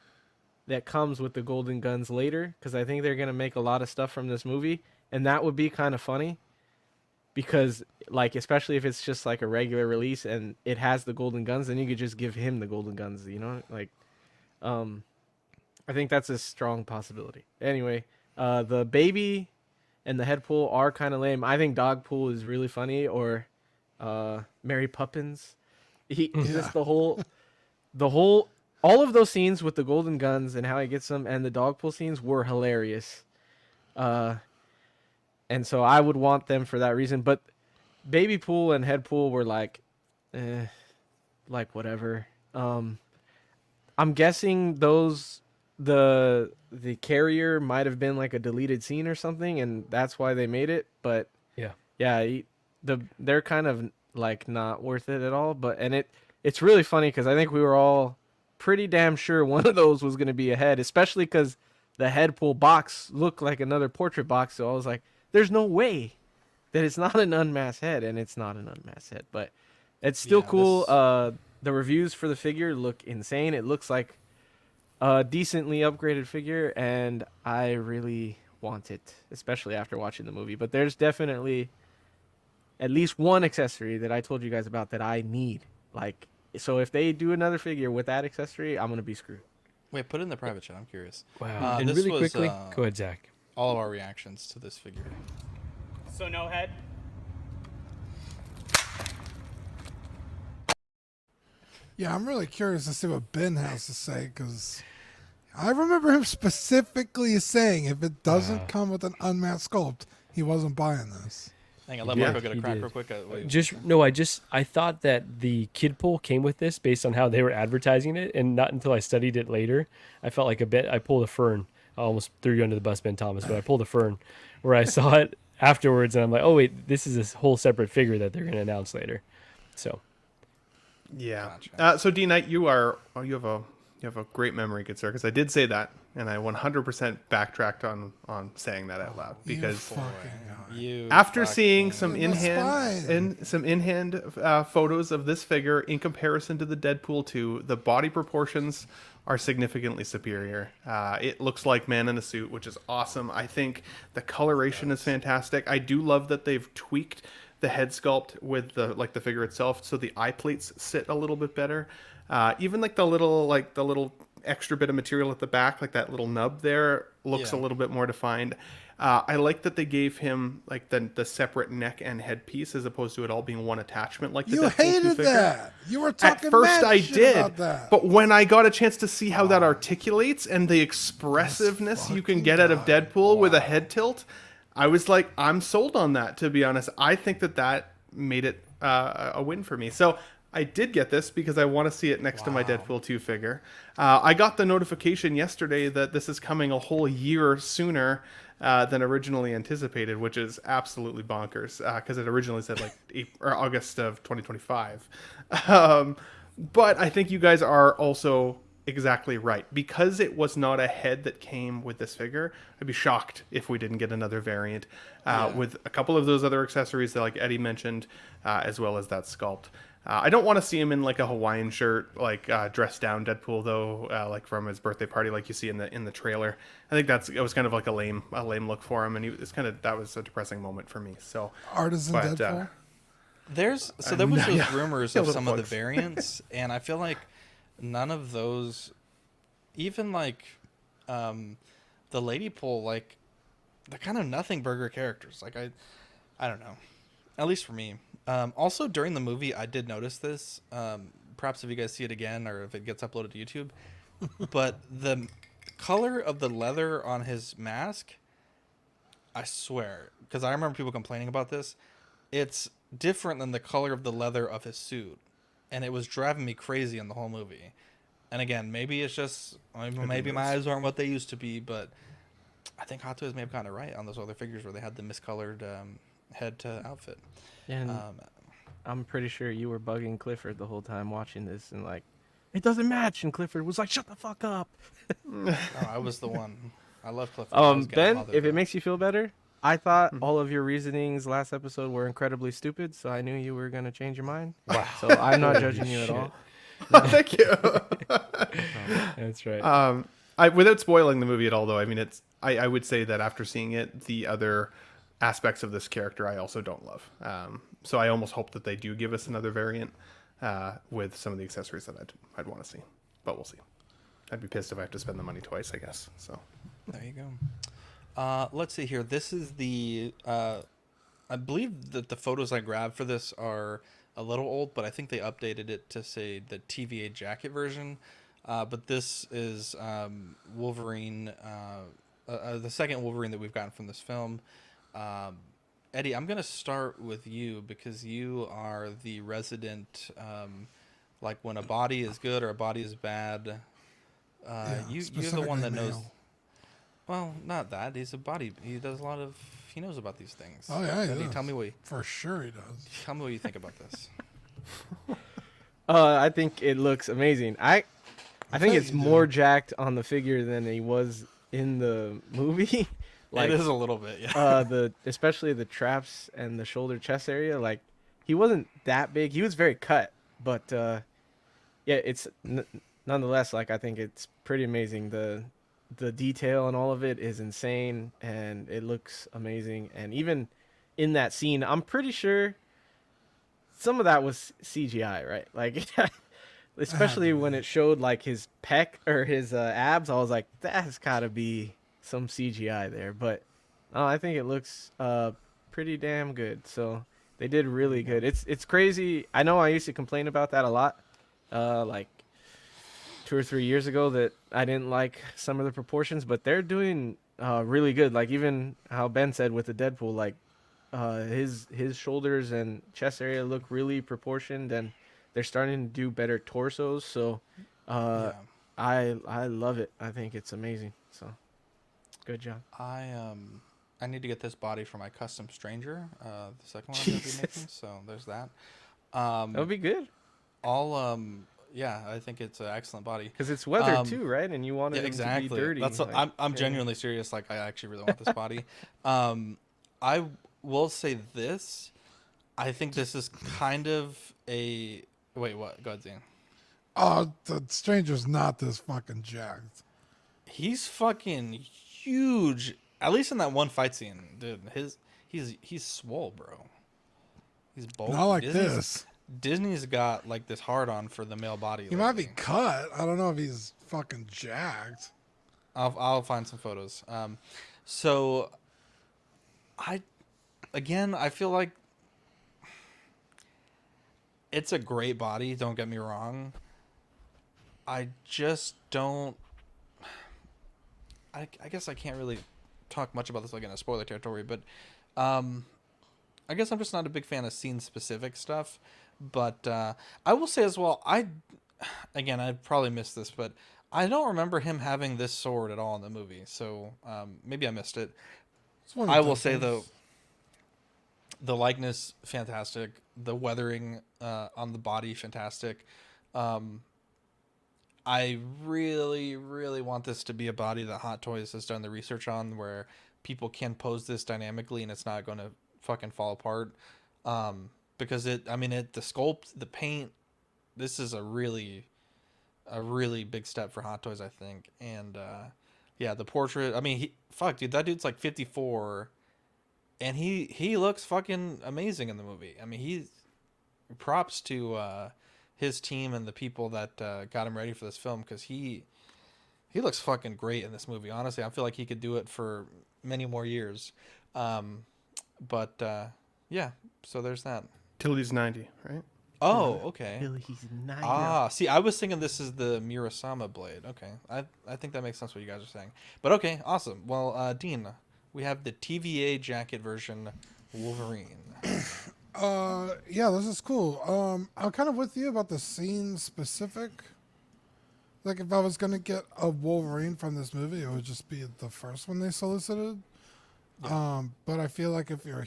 that comes with the golden guns later, because I think they're going to make a lot of stuff from this movie, and that would be kind of funny. Because, like, especially if it's just like a regular release and it has the golden guns, then you could just give him the golden guns, Like, I think that's a strong possibility. Anyway, the baby and the Headpool are kind of lame. I think Dogpool is really funny, or Mary Poppins. Just all of those scenes with the golden guns and how he gets them, and the Dogpool scenes were hilarious. And so I would want them for that reason. But Baby Pool and Headpool were like whatever. I'm guessing the carrier might have been like a deleted scene or something, and that's why they made it. But they're kind of like not worth it at all. But it's really funny because I think we were all pretty damn sure one of those was going to be a head, especially because the Headpool box looked like another portrait box. So I was like, there's no way that it's not an unmasked head, and it's not an unmasked head. But it's still cool. The reviews for the figure look insane. It looks like a decently upgraded figure, and I really want it, especially after watching the movie. But there's definitely at least one accessory that I told you guys about that I need. Like, so if they do another figure with that accessory, I'm going to be screwed. Wait, put it in the private chat. I'm curious. Wow. And really quickly, go ahead, Zach. All of our reactions to this figure. So no head? Yeah, I'm really curious to see what Ben has to say, because I remember him specifically saying if it doesn't come with an unmasked sculpt, he wasn't buying this. Hang on, let Yeah, Marco get a he crack did. real quick. I thought that the kid pull came with this based on how they were advertising it, and not until I studied it later, I felt like I pulled a Fern. I almost threw you under the bus, Ben Thomas, but I pulled a Fern where I saw it afterwards, and I'm like, oh wait, this is a whole separate figure that they're going to announce later. So, yeah. Gotcha. So D Knight, you have a great memory, good sir, because I did say that, and I 100% backtracked on saying that out loud because after seeing some in hand photos of this figure in comparison to the Deadpool 2, the body proportions are significantly superior. It looks like man in a suit, which is awesome. I think the coloration is fantastic. I do love that they've tweaked the head sculpt with the figure itself, so the eye plates sit a little bit better. Even the little extra bit of material at the back, like that little nub there, looks a little bit more defined. I like that they gave him like the separate neck and headpiece as opposed to it all being one attachment. Like you hated that. You were talking at first. I did, about that. but when I got a chance to see how that articulates and the expressiveness you can get out of Deadpool with a head tilt, I was like, I'm sold on that. To be honest, I think that made it a win for me. So I did get this because I want to see it next to my Deadpool 2 figure. I got the notification yesterday that this is coming a whole year sooner than originally anticipated, which is absolutely bonkers because it originally said August of 2025. But I think you guys are also exactly right. Because it was not a head that came with this figure, I'd be shocked if we didn't get another variant with a couple of those other accessories that like Eddie mentioned, as well as that sculpt. I don't want to see him in like a Hawaiian shirt, like dressed down Deadpool though, like from his birthday party, like you see in the trailer. I think it was kind of like a lame look for him, and that was a depressing moment for me. So Artisan Deadpool. There was those rumors of some of the variants, and I feel like none of those, even like the Ladypool, like they're kind of nothing burger characters. Like I don't know, at least for me. Also, during the movie, I did notice this. Perhaps if you guys see it again or if it gets uploaded to YouTube. But the color of the leather on his mask, I swear, because I remember people complaining about this, it's different than the color of the leather of his suit. And it was driving me crazy in the whole movie. And again, maybe it's just, maybe my eyes aren't what they used to be, but I think Hot Toys may have gotten it right on those other figures where they had the miscolored head to outfit. And I'm pretty sure you were bugging Clifford the whole time watching this and like, it doesn't match. And Clifford was like, shut the fuck up. Oh, I was the one. I love Clifford. Ben, if it makes you feel better, I thought all of your reasonings last episode were incredibly stupid, so I knew you were going to change your mind. Wow. So I'm not judging you at all. Thank you. That's right. Without spoiling the movie at all, though, I mean, I would say that after seeing it, the other aspects of this character I also don't love. So I almost hope that they do give us another variant with some of the accessories that I'd want to see. But we'll see. I'd be pissed if I have to spend the money twice, I guess. So there you go. Let's see here. This is the I believe that the photos I grabbed for this are a little old, but I think they updated it to say the TVA jacket version. But this is Wolverine, the second Wolverine that we've gotten from this film. Eddie, I'm going to start with you because you are the resident, like when a body is good or a body is bad. You're the one that knows. Well, not that. He's a body. He does a lot of. He knows about these things. Oh yeah, he does. Tell me what. For sure, he does. Tell me what you think about this. I think it looks amazing. I think it's more jacked on the figure than he was in the movie. Like, it is a little bit, yeah. Especially the traps and the shoulder chest area. Like, he wasn't that big. He was very cut, but yeah, it's nonetheless. Like, I think it's pretty amazing. The detail and all of it is insane, and it looks amazing. And even in that scene, I'm pretty sure some of that was CGI, right? Like, especially when it showed like his pec or his abs, I was like, that's got to be some CGI there. But I think it looks pretty damn good. So they did really good. It's crazy. I know I used to complain about that a lot, like 2 or 3 years ago, that I didn't like some of the proportions, but they're doing really good. Like even how Ben said with the Deadpool, like his shoulders and chest area look really proportioned, and they're starting to do better torsos. So I love it. I think it's amazing. So good job. I need to get this body for my custom stranger, the second one I'm gonna be making. So there's that. That would be good. Yeah, I think it's an excellent body because it's weathered too, right? And you want it to be dirty. That's like, I'm genuinely serious. Like I actually really want this body. I will say this. I think this is kind of a wait. What? Go ahead, Zane. Oh, the stranger's not this fucking jacked. He's fucking huge. At least in that one fight scene, dude. He's swole, bro. He's bulky. Not like this. Disney's got like this hard on for the male body. He might be cut. I don't know if he's fucking jacked. I'll find some photos. So I feel like it's a great body, don't get me wrong. I just don't I guess I can't really talk much about this like in a spoiler territory, but I guess I'm just not a big fan of scene specific stuff. But I will say as well, I probably missed this, but I don't remember him having this sword at all in the movie. So maybe I missed it. I will say though, the likeness fantastic, the weathering on the body fantastic. I really, really want this to be a body that Hot Toys has done the research on, where people can pose this dynamically and it's not going to fucking fall apart. Because the sculpt, the paint, this is a really big step for Hot Toys, I think. And the portrait. I mean, dude, that dude's like 54, and he looks fucking amazing in the movie. I mean, props to his team and the people that got him ready for this film, because he looks fucking great in this movie. Honestly, I feel like he could do it for many more years. So there's that. Till he's 90, right? Oh, okay. Till he's 90. See, I was thinking this is the Murasama blade. Okay, I think that makes sense what you guys are saying. But okay, awesome. Well, Dean, we have the TVA jacket version Wolverine. Yeah, this is cool. I'm kind of with you about the scene specific. Like, if I was going to get a Wolverine from this movie, it would just be the first one they solicited. Yeah. But I feel like if you're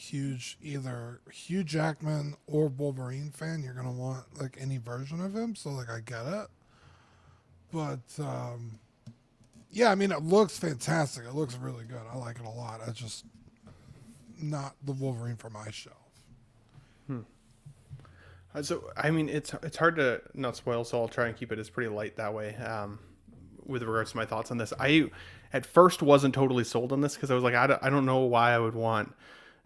either Hugh Jackman or Wolverine fan, you're going to want, like, any version of him. So, like, I get it. But, yeah, I mean, it looks fantastic. It looks really good. I like it a lot. It's just not the Wolverine for my shelf. So, I mean, it's hard to not spoil, so I'll try and keep it as pretty light that way. With regards to my thoughts on this, I at first wasn't totally sold on this, because I was like, I don't know why I would want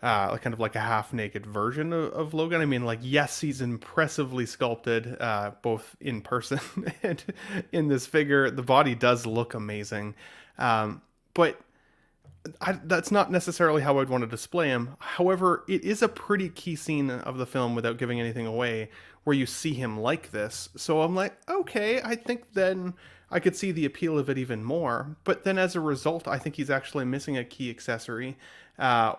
kind of like a half naked version of Logan. I mean, like, yes, he's impressively sculpted, both in person and in this figure. The body does look amazing, but that's not necessarily how I'd want to display him. However, it is a pretty key scene of the film, without giving anything away, where you see him like this. So I'm like, okay, I think then I could see the appeal of it even more. But then as a result, I think he's actually missing a key accessory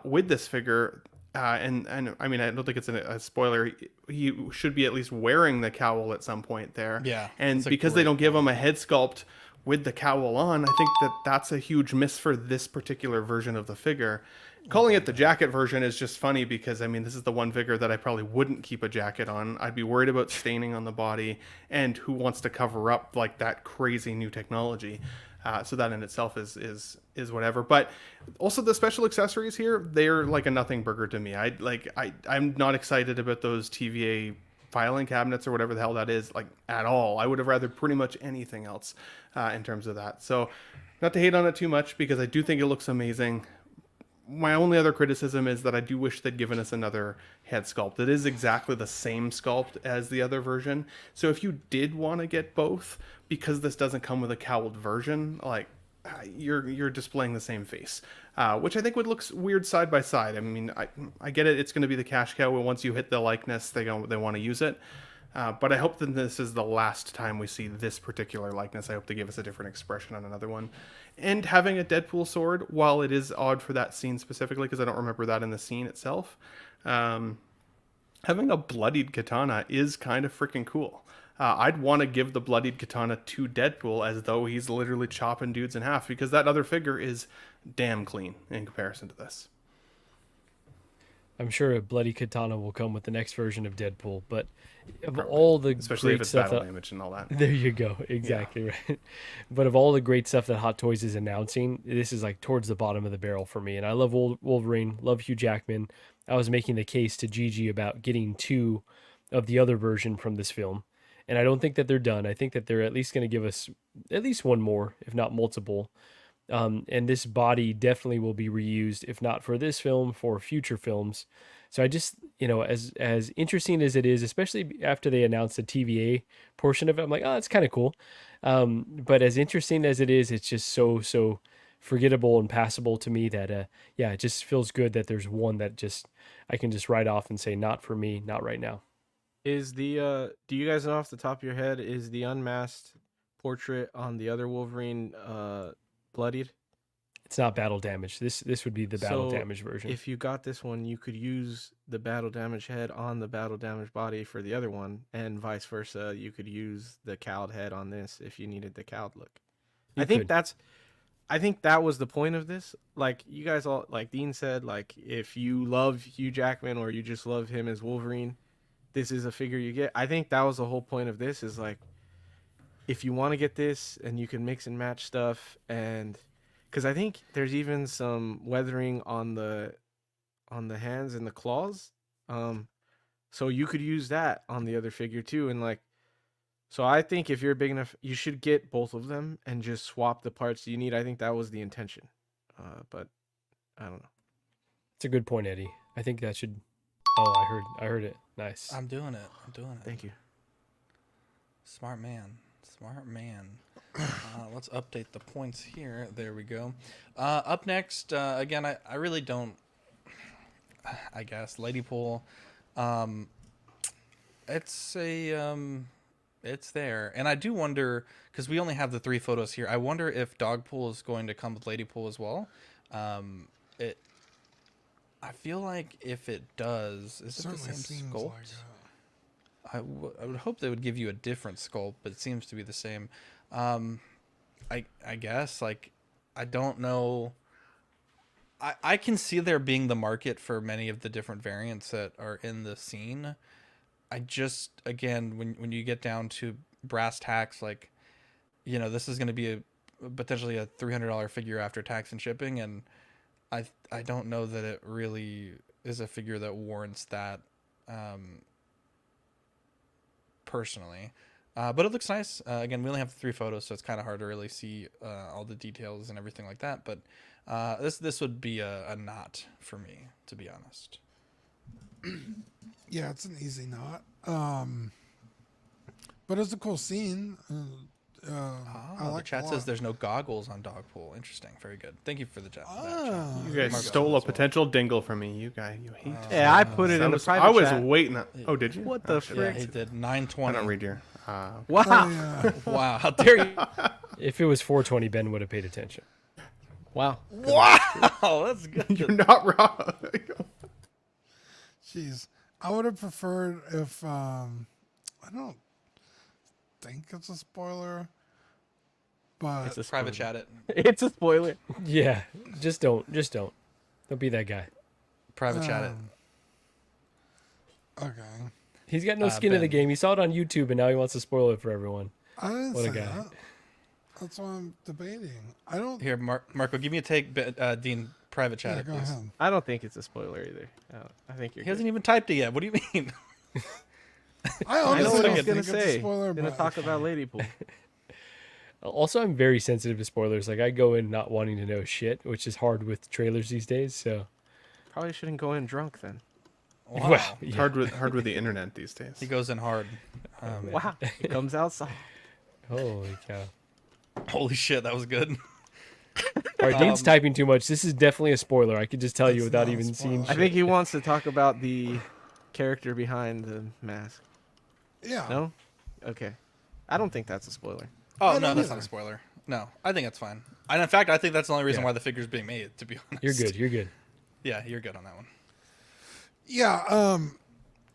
with this figure. And I mean, I don't think it's a spoiler. He should be at least wearing the cowl at some point there. Yeah. And because they don't give him a head sculpt with the cowl on, I think that's a huge miss for this particular version of the figure. Calling it the jacket version is just funny, because I mean, this is the one figure that I probably wouldn't keep a jacket on. I'd be worried about staining on the body, and who wants to cover up like that crazy new technology? So that in itself is whatever. But also the special accessories here, they're like a nothing burger to me. I'm not excited about those TVA filing cabinets or whatever the hell that is, like, at all. I would have rather pretty much anything else in terms of that. So not to hate on it too much, because I do think it looks amazing. My only other criticism is that I do wish they'd given us another head sculpt. It is exactly the same sculpt as the other version. So if you did want to get both, because this doesn't come with a cowled version, like, you're displaying the same face, which I think would look weird side by side. I mean, I get it. It's going to be the cash cow. Once you hit the likeness, they want to use it. But I hope that this is the last time we see this particular likeness. I hope they give us a different expression on another one. And having a Deadpool sword, while it is odd for that scene specifically, because I don't remember that in the scene itself, having a bloodied katana is kind of freaking cool. I'd want to give the bloodied katana to Deadpool as though he's literally chopping dudes in half, because that other figure is damn clean in comparison to this. I'm sure a bloody katana will come with the next version of Deadpool, but of all the especially great if it's stuff battle damage and all that. There you go, exactly right. But of all the great stuff that Hot Toys is announcing, this is like towards the bottom of the barrel for me. And I love Wolverine, love Hugh Jackman. I was making the case to Gigi about getting 2 of the other version from this film, and I don't think that they're done. I think that they're at least going to give us at least one more, if not multiple. And this body definitely will be reused, if not for this film, for future films. So I just, as interesting as it is, especially after they announced the TVA portion of it, I'm like, oh, that's kind of cool. But as interesting as it is, it's just so forgettable and passable to me that, it just feels good that there's one that just I can just write off and say, not for me, not right now. Is the do you guys know off the top of your head, is the unmasked portrait on the other Wolverine bloodied? It's not battle damage. This would be the battle damage version. If you got this one, you could use the battle damage head on the battle damage body for the other one, and vice versa. You could use the cowled head on this if you needed the cowled look. I think that was the point of this. Like you guys all, like Dean said, like if you love Hugh Jackman or you just love him as Wolverine, this is a figure you get. I think that was the whole point of this, is like, if you want to get this and you can mix and match stuff, and because I think there's even some weathering on the hands and the claws, so you could use that on the other figure too. And like, so I think if you're big enough, you should get both of them and just swap the parts you need. I think that was the intention, but I don't know. It's a good point, Eddie. I think that should. Oh, I heard it. Nice. I'm doing it. Thank you. Smart man. Let's update the points here. There we go. Up next, again, I really don't. I guess Ladypool. It's there, and I do wonder, because we only have the 3 photos here. I wonder if Dogpool is going to come with Ladypool as well. I feel like if it does, is it the same sculpt? I would hope they would give you a different sculpt, but it seems to be the same. I guess, like, I don't know. I can see there being the market for many of the different variants that are in the scene. I just, again, when you get down to brass tacks, like, this is going to be potentially a $300 figure after tax and shipping, and I don't know that it really is a figure that warrants that, personally. But it looks nice. Again, we only have 3 photos, so it's kind of hard to really see all the details and everything like that. But this would be a not for me, to be honest. Yeah, it's an easy not. But it's a cool scene. I like the chat says there's no goggles on Dogpool. Interesting. Very good. Thank you for the chat. You guys stole a potential dingle from me. You hate. Yeah, I put it in the private chat. I was waiting. Oh, did you? What the frick? Yeah, he did. 920. I don't read your. Wow. Wow. How dare you? If it was 420, Ben would have paid attention. Wow. Wow. That's good. You're not wrong. Jeez. I would have preferred if I don't think it's a spoiler, but it's a private chat it. It's a spoiler. Yeah, just don't don't be that guy. Private chat it. Okay. He's got no skin in the game. He saw it on YouTube, and now he wants to spoil it for everyone. I didn't what say a guy. that. That's why I'm debating. I don't. Here, Marco, give me a take. Dean, private chat Yeah, it, go please. ahead. I don't think it's a spoiler either. I think you're. He hasn't even typed it yet. What do you mean? I know honestly what don't he's think gonna it's say. a spoiler, Gonna but talk about Ladypool. Also, I'm very sensitive to spoilers. Like, I go in not wanting to know shit, which is hard with trailers these days. So probably shouldn't go in drunk then. Wow. Well, It's hard with the internet these days. He goes in hard. Wow. It comes outside. Holy cow. Holy shit, that was good. All right, Dean's typing too much. This is definitely a spoiler. I could just tell you without even seeing shit. I think he wants to talk about the character behind the mask. Yeah. No? Okay. I don't think that's a spoiler. Oh, no, that's not a spoiler. No, I think that's fine. And in fact, I think that's the only reason why the figure's being made, to be honest. You're good. You're good. Yeah, you're good on that one. Yeah.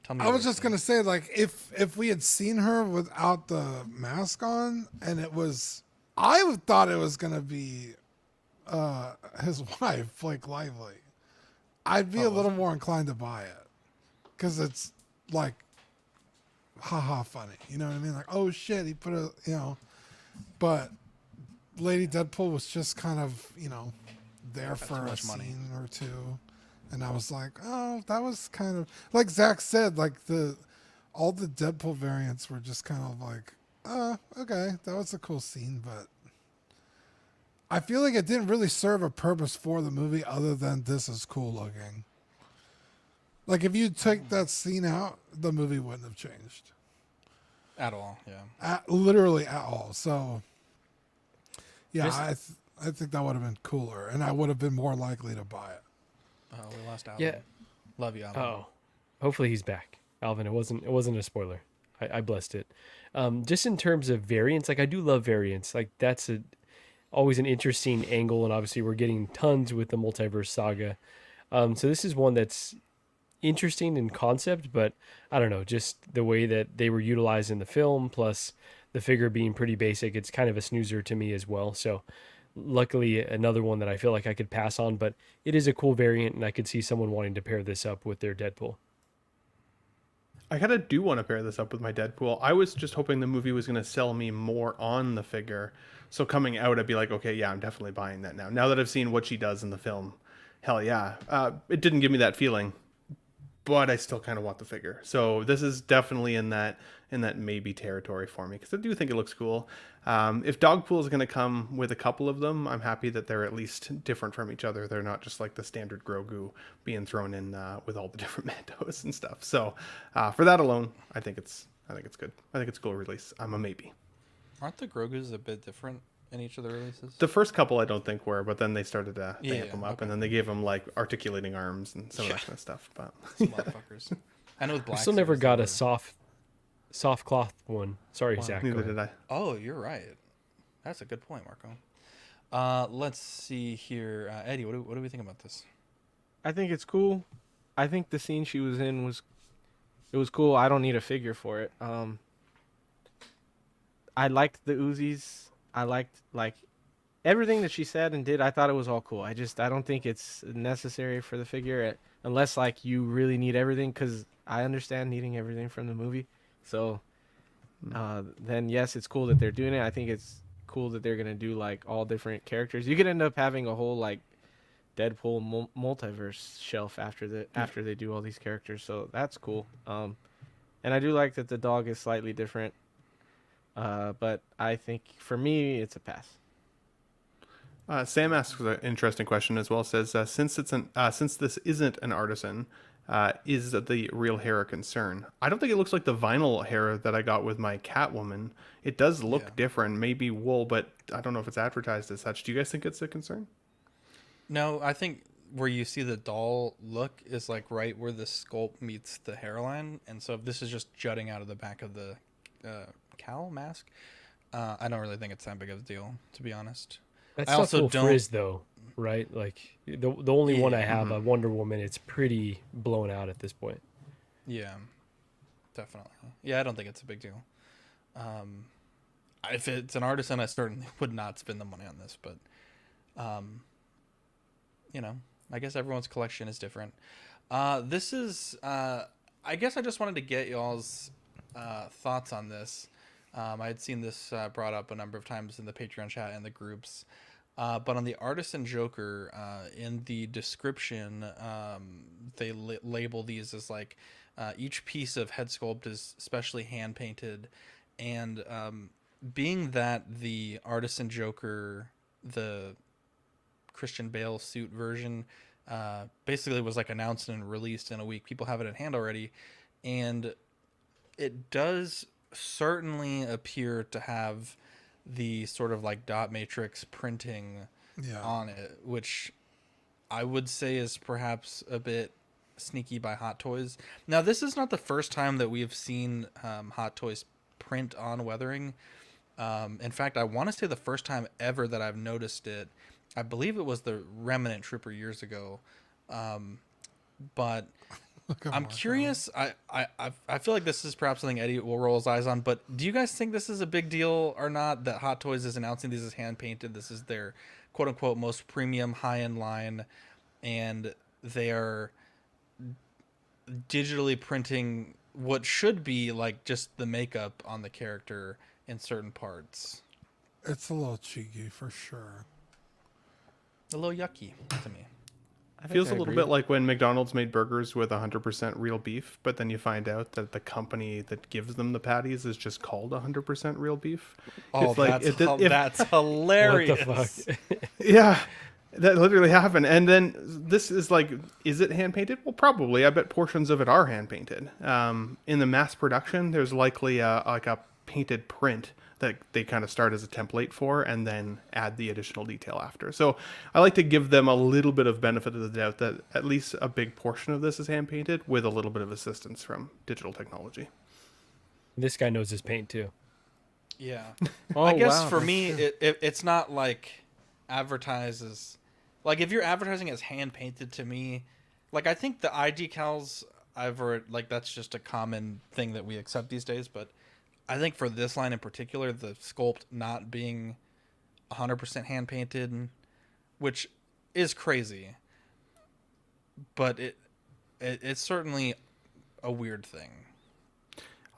Tell me I was just gonna say, like, if we had seen her without the mask on, and it was, I thought it was gonna be his wife, Blake Lively, I'd be a little more inclined to buy it, because it's like, haha, funny. You know what I mean? Like, oh shit, he put a, you know, but Lady Deadpool was just kind of, you know, there for a scene or two. And I was like, oh, that was kind of, like Zach said, like all the Deadpool variants were just kind of like, okay, that was a cool scene, but I feel like it didn't really serve a purpose for the movie other than this is cool looking. Like if you take that scene out, the movie wouldn't have changed. At all, yeah. Literally at all. So, yeah, I think that would have been cooler, and I would have been more likely to buy it. Oh, we lost Alvin. Yeah. Love you, Alvin. Oh, hopefully he's back. Alvin, it wasn't a spoiler. I blessed it. Just in terms of variants, like I do love variants. Like that's always an interesting angle, and obviously we're getting tons with the multiverse saga. So this is one that's interesting in concept, but I don't know, just the way that they were utilized in the film, plus the figure being pretty basic, it's kind of a snoozer to me as well. So luckily another one that I feel like I could pass on, but it is a cool variant, and I could see someone wanting to pair this up with their Deadpool. I kind of do want to pair this up with my Deadpool. I was just hoping the movie was going to sell me more on the figure. So coming out, I'd be like, okay, yeah, I'm definitely buying that now. Now that I've seen what she does in the film, hell yeah. It didn't give me that feeling, but I still kind of want the figure. So this is definitely in that maybe territory for me, because I do think it looks cool. If Dogpool is going to come with a couple of them, I'm happy that they're at least different from each other. They're not just like the standard Grogu being thrown in with all the different Mandos and stuff. So for that alone, I think it's good. I think it's a cool release. I'm a maybe. Aren't the Grogus a bit different in each of the releases? The first couple I don't think were, but then they started to amp them up, okay. and then they gave them like articulating arms and some of that kind of stuff. But some motherfuckers. I know with Black. I still never got a soft cloth one. Sorry, Zach. Neither did I. Oh, you're right. That's a good point, Marco. Let's see here, Eddie. What do we think about this? I think it's cool. I think the scene she was in was cool. I don't need a figure for it. I liked the Uzis. I liked like everything that she said and did. I thought it was all cool. I don't think it's necessary for the figure unless like you really need everything, because I understand needing everything from the movie. So then yes, it's cool that they're doing it. I think it's cool that they're gonna do like all different characters. You could end up having a whole like Deadpool multiverse shelf after they do all these characters. So that's cool. And I do like that the dog is slightly different. But I think for me, it's a pass. Sam asks an interesting question as well. Says since this isn't an artisan, is the real hair a concern? I don't think it looks like the vinyl hair that I got with my Catwoman. It does look different, maybe wool, but I don't know if it's advertised as such. Do you guys think it's a concern? No, I think where you see the doll look is like right where the sculpt meets the hairline, and so if this is just jutting out of the back of the cowl mask, I don't really think it's that big of a deal, to be honest. That's I also don't frizz though, right? Like the only one I have, a Wonder Woman, it's pretty blown out at this point. Yeah, definitely. Yeah, I don't think it's a big deal. If it's an artisan, I certainly would not spend the money on this, but you know, I guess everyone's collection is different. This is I guess I just wanted to get y'all's thoughts on this. I had seen this brought up a number of times in the Patreon chat and the groups. But on the Artisan Joker, in the description, they label these as like each piece of head sculpt is specially hand painted. And being that the Artisan Joker, the Christian Bale suit version, basically was like announced and released in a week, people have it in hand already. And it does certainly appear to have the sort of like dot matrix printing on it, which I would say is perhaps a bit sneaky by Hot Toys. Now, this is not the first time that we have seen Hot Toys print on weathering. In fact, I want to say the first time ever that I've noticed it, I believe it was the Remnant Trooper years ago. But I'm curious. I feel like this is perhaps something Eddie will roll his eyes on. But do you guys think this is a big deal or not? That Hot Toys is announcing these as hand painted. This is their quote unquote most premium high end line, and they are digitally printing what should be like just the makeup on the character in certain parts. It's a little cheeky for sure. A little yucky to me. Feels a little bit like when McDonald's made burgers with 100% real beef, but then you find out that the company that gives them the patties is just called 100% real beef. Oh, that's hilarious. What the fuck? Yeah, that literally happened. And then this is like, is it hand painted? Well, probably. I bet portions of it are hand painted. In the mass production, there's likely a painted print that they kind of start as a template for and then add the additional detail after. So I like to give them a little bit of benefit of the doubt that at least a big portion of this is hand painted with a little bit of assistance from digital technology. This guy knows his paint too. Yeah. I guess for me, it's not like advertises. Like if you're advertising as hand painted to me, like I think the eye decals, like that's just a common thing that we accept these days, but I think for this line in particular, the sculpt not being 100% hand painted, which is crazy, but it's certainly a weird thing.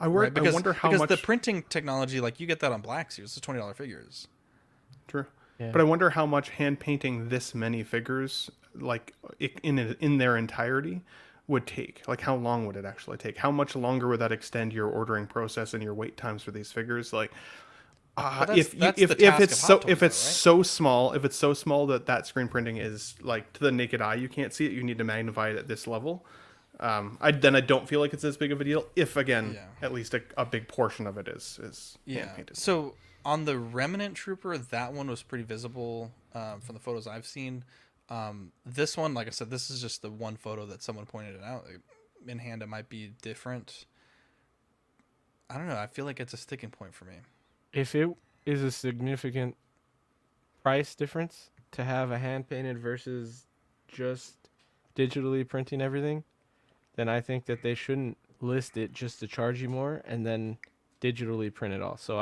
I wonder how much the printing technology, like you get that on Black Series, it's $20 figures. True, yeah. But I wonder how much hand painting this many figures, like in their entirety, would take. Like how long would it actually take? How much longer would that extend your ordering process and your wait times for these figures? Like if it's so small that screen printing is like to the naked eye you can't see it, you need to magnify it at this level. I don't feel like it's as big of a deal if again at least a big portion of it is hand painted. So on the Remnant Trooper, that one was pretty visible from the photos I've seen. This one, like I said, this is just the one photo that someone pointed it out. In hand, it might be different. I don't know. I feel like it's a sticking point for me. If it is a significant price difference to have a hand painted versus just digitally printing everything, then I think that they shouldn't list it just to charge you more and then digitally print it all. So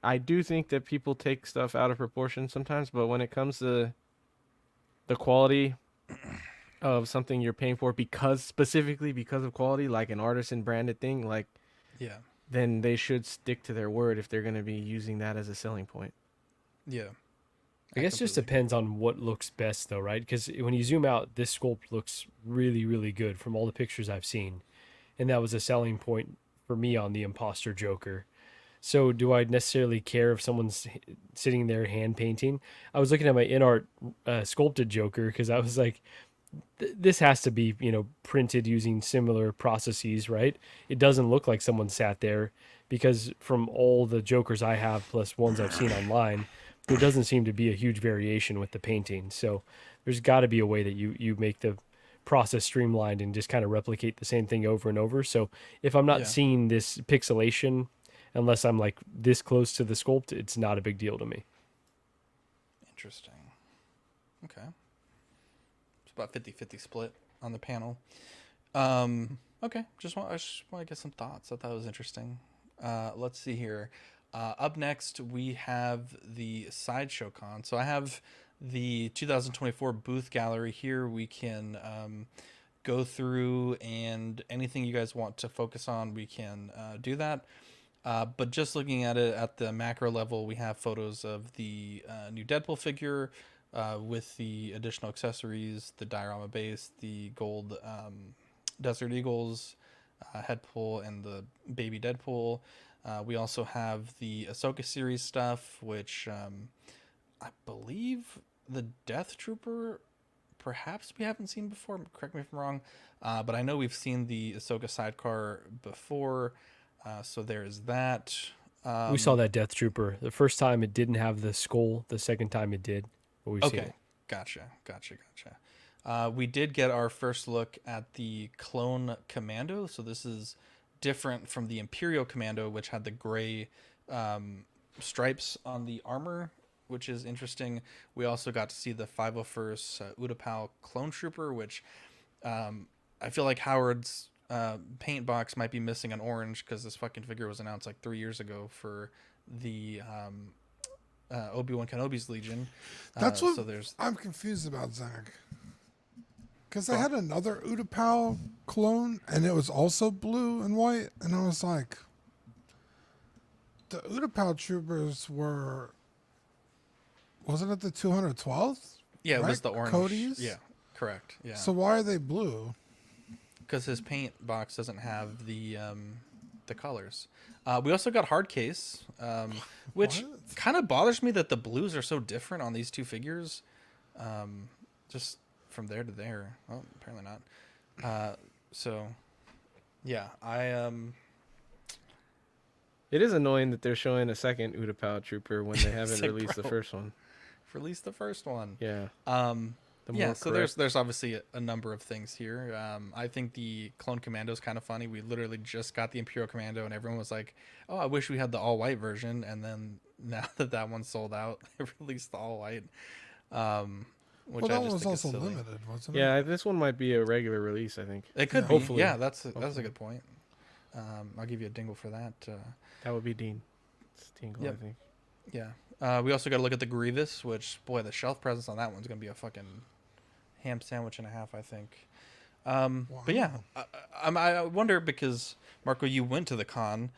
I do think that people take stuff out of proportion sometimes, but when it comes to the quality of something you're paying for specifically because of quality, like an Artisan branded thing, like then they should stick to their word if they're going to be using that as a selling point. Yeah. I guess it just depends on what looks best though, right? Because when you zoom out, this sculpt looks really, really good from all the pictures I've seen. And that was a selling point for me on the Imposter Joker. So do I necessarily care if someone's sitting there hand painting? I was looking at my InArt sculpted Joker because I was like, this has to be, printed using similar processes, right? It doesn't look like someone sat there because from all the Jokers I have plus ones I've seen online, there doesn't seem to be a huge variation with the painting. So there's got to be a way that you make the process streamlined and just kind of replicate the same thing over and over. So if I'm not seeing this pixelation, unless I'm like this close to the sculpt, it's not a big deal to me. Interesting. Okay. It's about 50-50 split on the panel. Okay. I just want to get some thoughts. I thought it was interesting. Let's see here. Up next, we have the Sideshow Con. So I have the 2024 booth gallery here. We can go through, and anything you guys want to focus on, we can do that. But just looking at it at the macro level, we have photos of the new Deadpool figure with the additional accessories, the diorama base, the gold Desert Eagles head pull, and the baby Deadpool. We also have the Ahsoka series stuff, which I believe the Death Trooper, perhaps we haven't seen before. Correct me if I'm wrong. But I know we've seen the Ahsoka sidecar before. So there's that. We saw that Death Trooper. The first time it didn't have the skull. The second time it did. But we've seen it. Gotcha. We did get our first look at the Clone Commando. So this is different from the Imperial Commando, which had the gray stripes on the armor, which is interesting. We also got to see the 501st Utapau Clone Trooper, which I feel like Howard's paint box might be missing an orange because this fucking figure was announced like 3 years ago for the Obi-Wan Kenobi's Legion. That's what so there's... I'm confused about, Zach. Because they had another Utapau clone, and it was also blue and white, and I was like, the Utapau troopers were, wasn't it the 212th? Yeah, it right? was the orange. Cody's? Yeah, correct. Yeah. So why are they blue? Because his paint box doesn't have the colors. We also got hard case, which kind of bothers me that the blues are so different on these two figures. Just from there to there. Well, apparently not. So, yeah, It is annoying that they're showing a second Utapau trooper when they haven't like, released the bro, first one. Release the first one. Yeah. Yeah, so there's obviously a number of things here. I think the Clone Commando is kind of funny. We literally just got the Imperial Commando, and everyone was like, "Oh, I wish we had the all-white version." And then now that one's sold out, they released the all-white. Which that I one just was think also is silly. limited, wasn't it? Yeah, this one might be a regular release, I think. It could be. Hopefully. Yeah, that's a good point. I'll give you a dingle for that. That would be Dean. It's Dingle, Yep. I think. Yeah. We also got to look at the Grievous, which, boy, the shelf presence on that one's going to be a fucking ham sandwich and a half, I think. But yeah, I wonder because, Marco, you went to the con,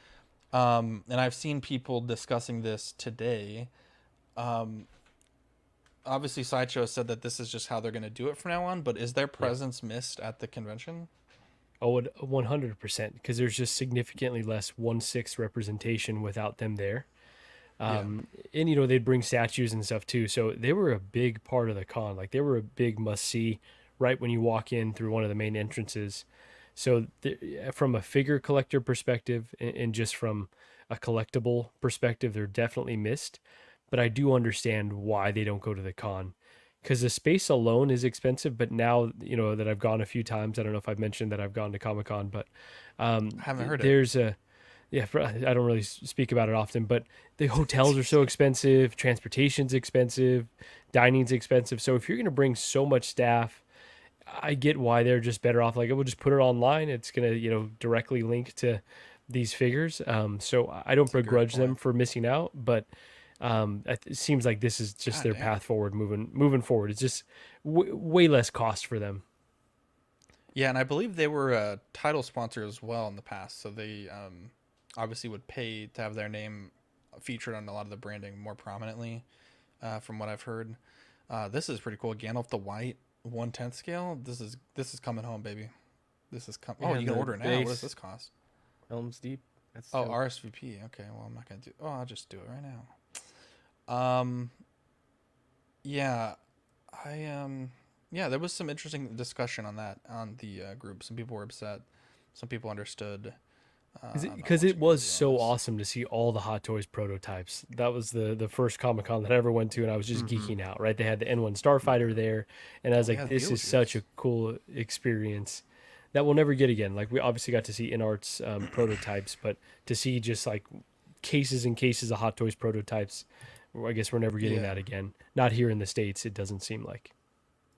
and I've seen people discussing this today. Obviously, Sideshow said that this is just how they're going to do it from now on, but is their presence missed at the convention? Oh, 100%, because there's just significantly less 1/6 representation without them there. And, you know, they'd bring statues and stuff too. So they were a big part of the con. Like, they were a big must-see right when you walk in through one of the main entrances. So from a figure collector perspective and just from a collectible perspective, they're definitely missed. But I do understand why they don't go to the con. Because the space alone is expensive, but now, you know, that I've gone a few times, I don't know if I've mentioned that I've gone to Comic-Con, but haven't heard there's a... Yeah, I don't really speak about it often, but the hotels are so expensive, transportation's expensive, dining's expensive. So if you're going to bring so much staff, I get why they're just better off. Like, we'll just put it online. It's going to, you know, directly link to these figures. So I don't begrudge them for missing out, but it seems like this is just their path forward, moving forward. It's just way less cost for them. Yeah, and I believe they were a title sponsor as well in the past, so they obviously would pay to have their name featured on a lot of the branding more prominently, from what I've heard. This is pretty cool. Gandalf the White 1/10 scale. This is coming home, baby. This is coming. Oh, you can order it now. What does this cost? Elms Deep. That's RSVP. Okay, well, I'm not gonna do. Oh, I'll just do it right now. Yeah, yeah, there was some interesting discussion on that on the group. Some people were upset. Some people understood. Because it was so awesome to see all the Hot Toys prototypes. That was the first Comic-Con that I ever went to, and I was just geeking out, right? They had the N1 Starfighter there, and I was like, this is such a cool experience that we'll never get again. Like, we obviously got to see InArt's prototypes, but to see just, like, cases and cases of Hot Toys prototypes, I guess we're never getting that again. Not here in the States, it doesn't seem like.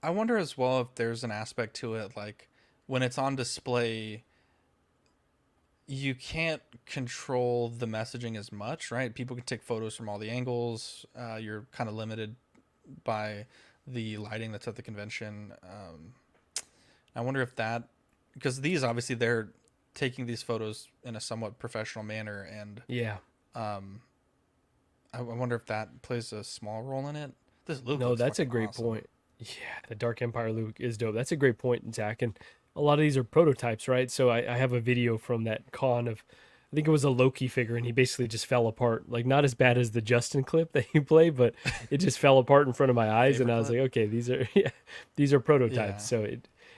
I wonder as well if there's an aspect to it, like, when it's on display, you can't control the messaging as much, right? People can take photos from all the angles. You're kind of limited by the lighting that's at the convention. I wonder if that, because these obviously they're taking these photos in a somewhat professional manner, and I wonder if that plays a small role in it. This Luke, no, that's a great point. Yeah, the Dark Empire Luke is dope. That's a great point, Zach. And a lot of these are prototypes, right? So I have a video from that con of, I think it was a Loki figure, and he basically just fell apart. Like, not as bad as the Justin clip that you play, but it just fell apart in front of my eyes. And I was like, okay, these are prototypes. So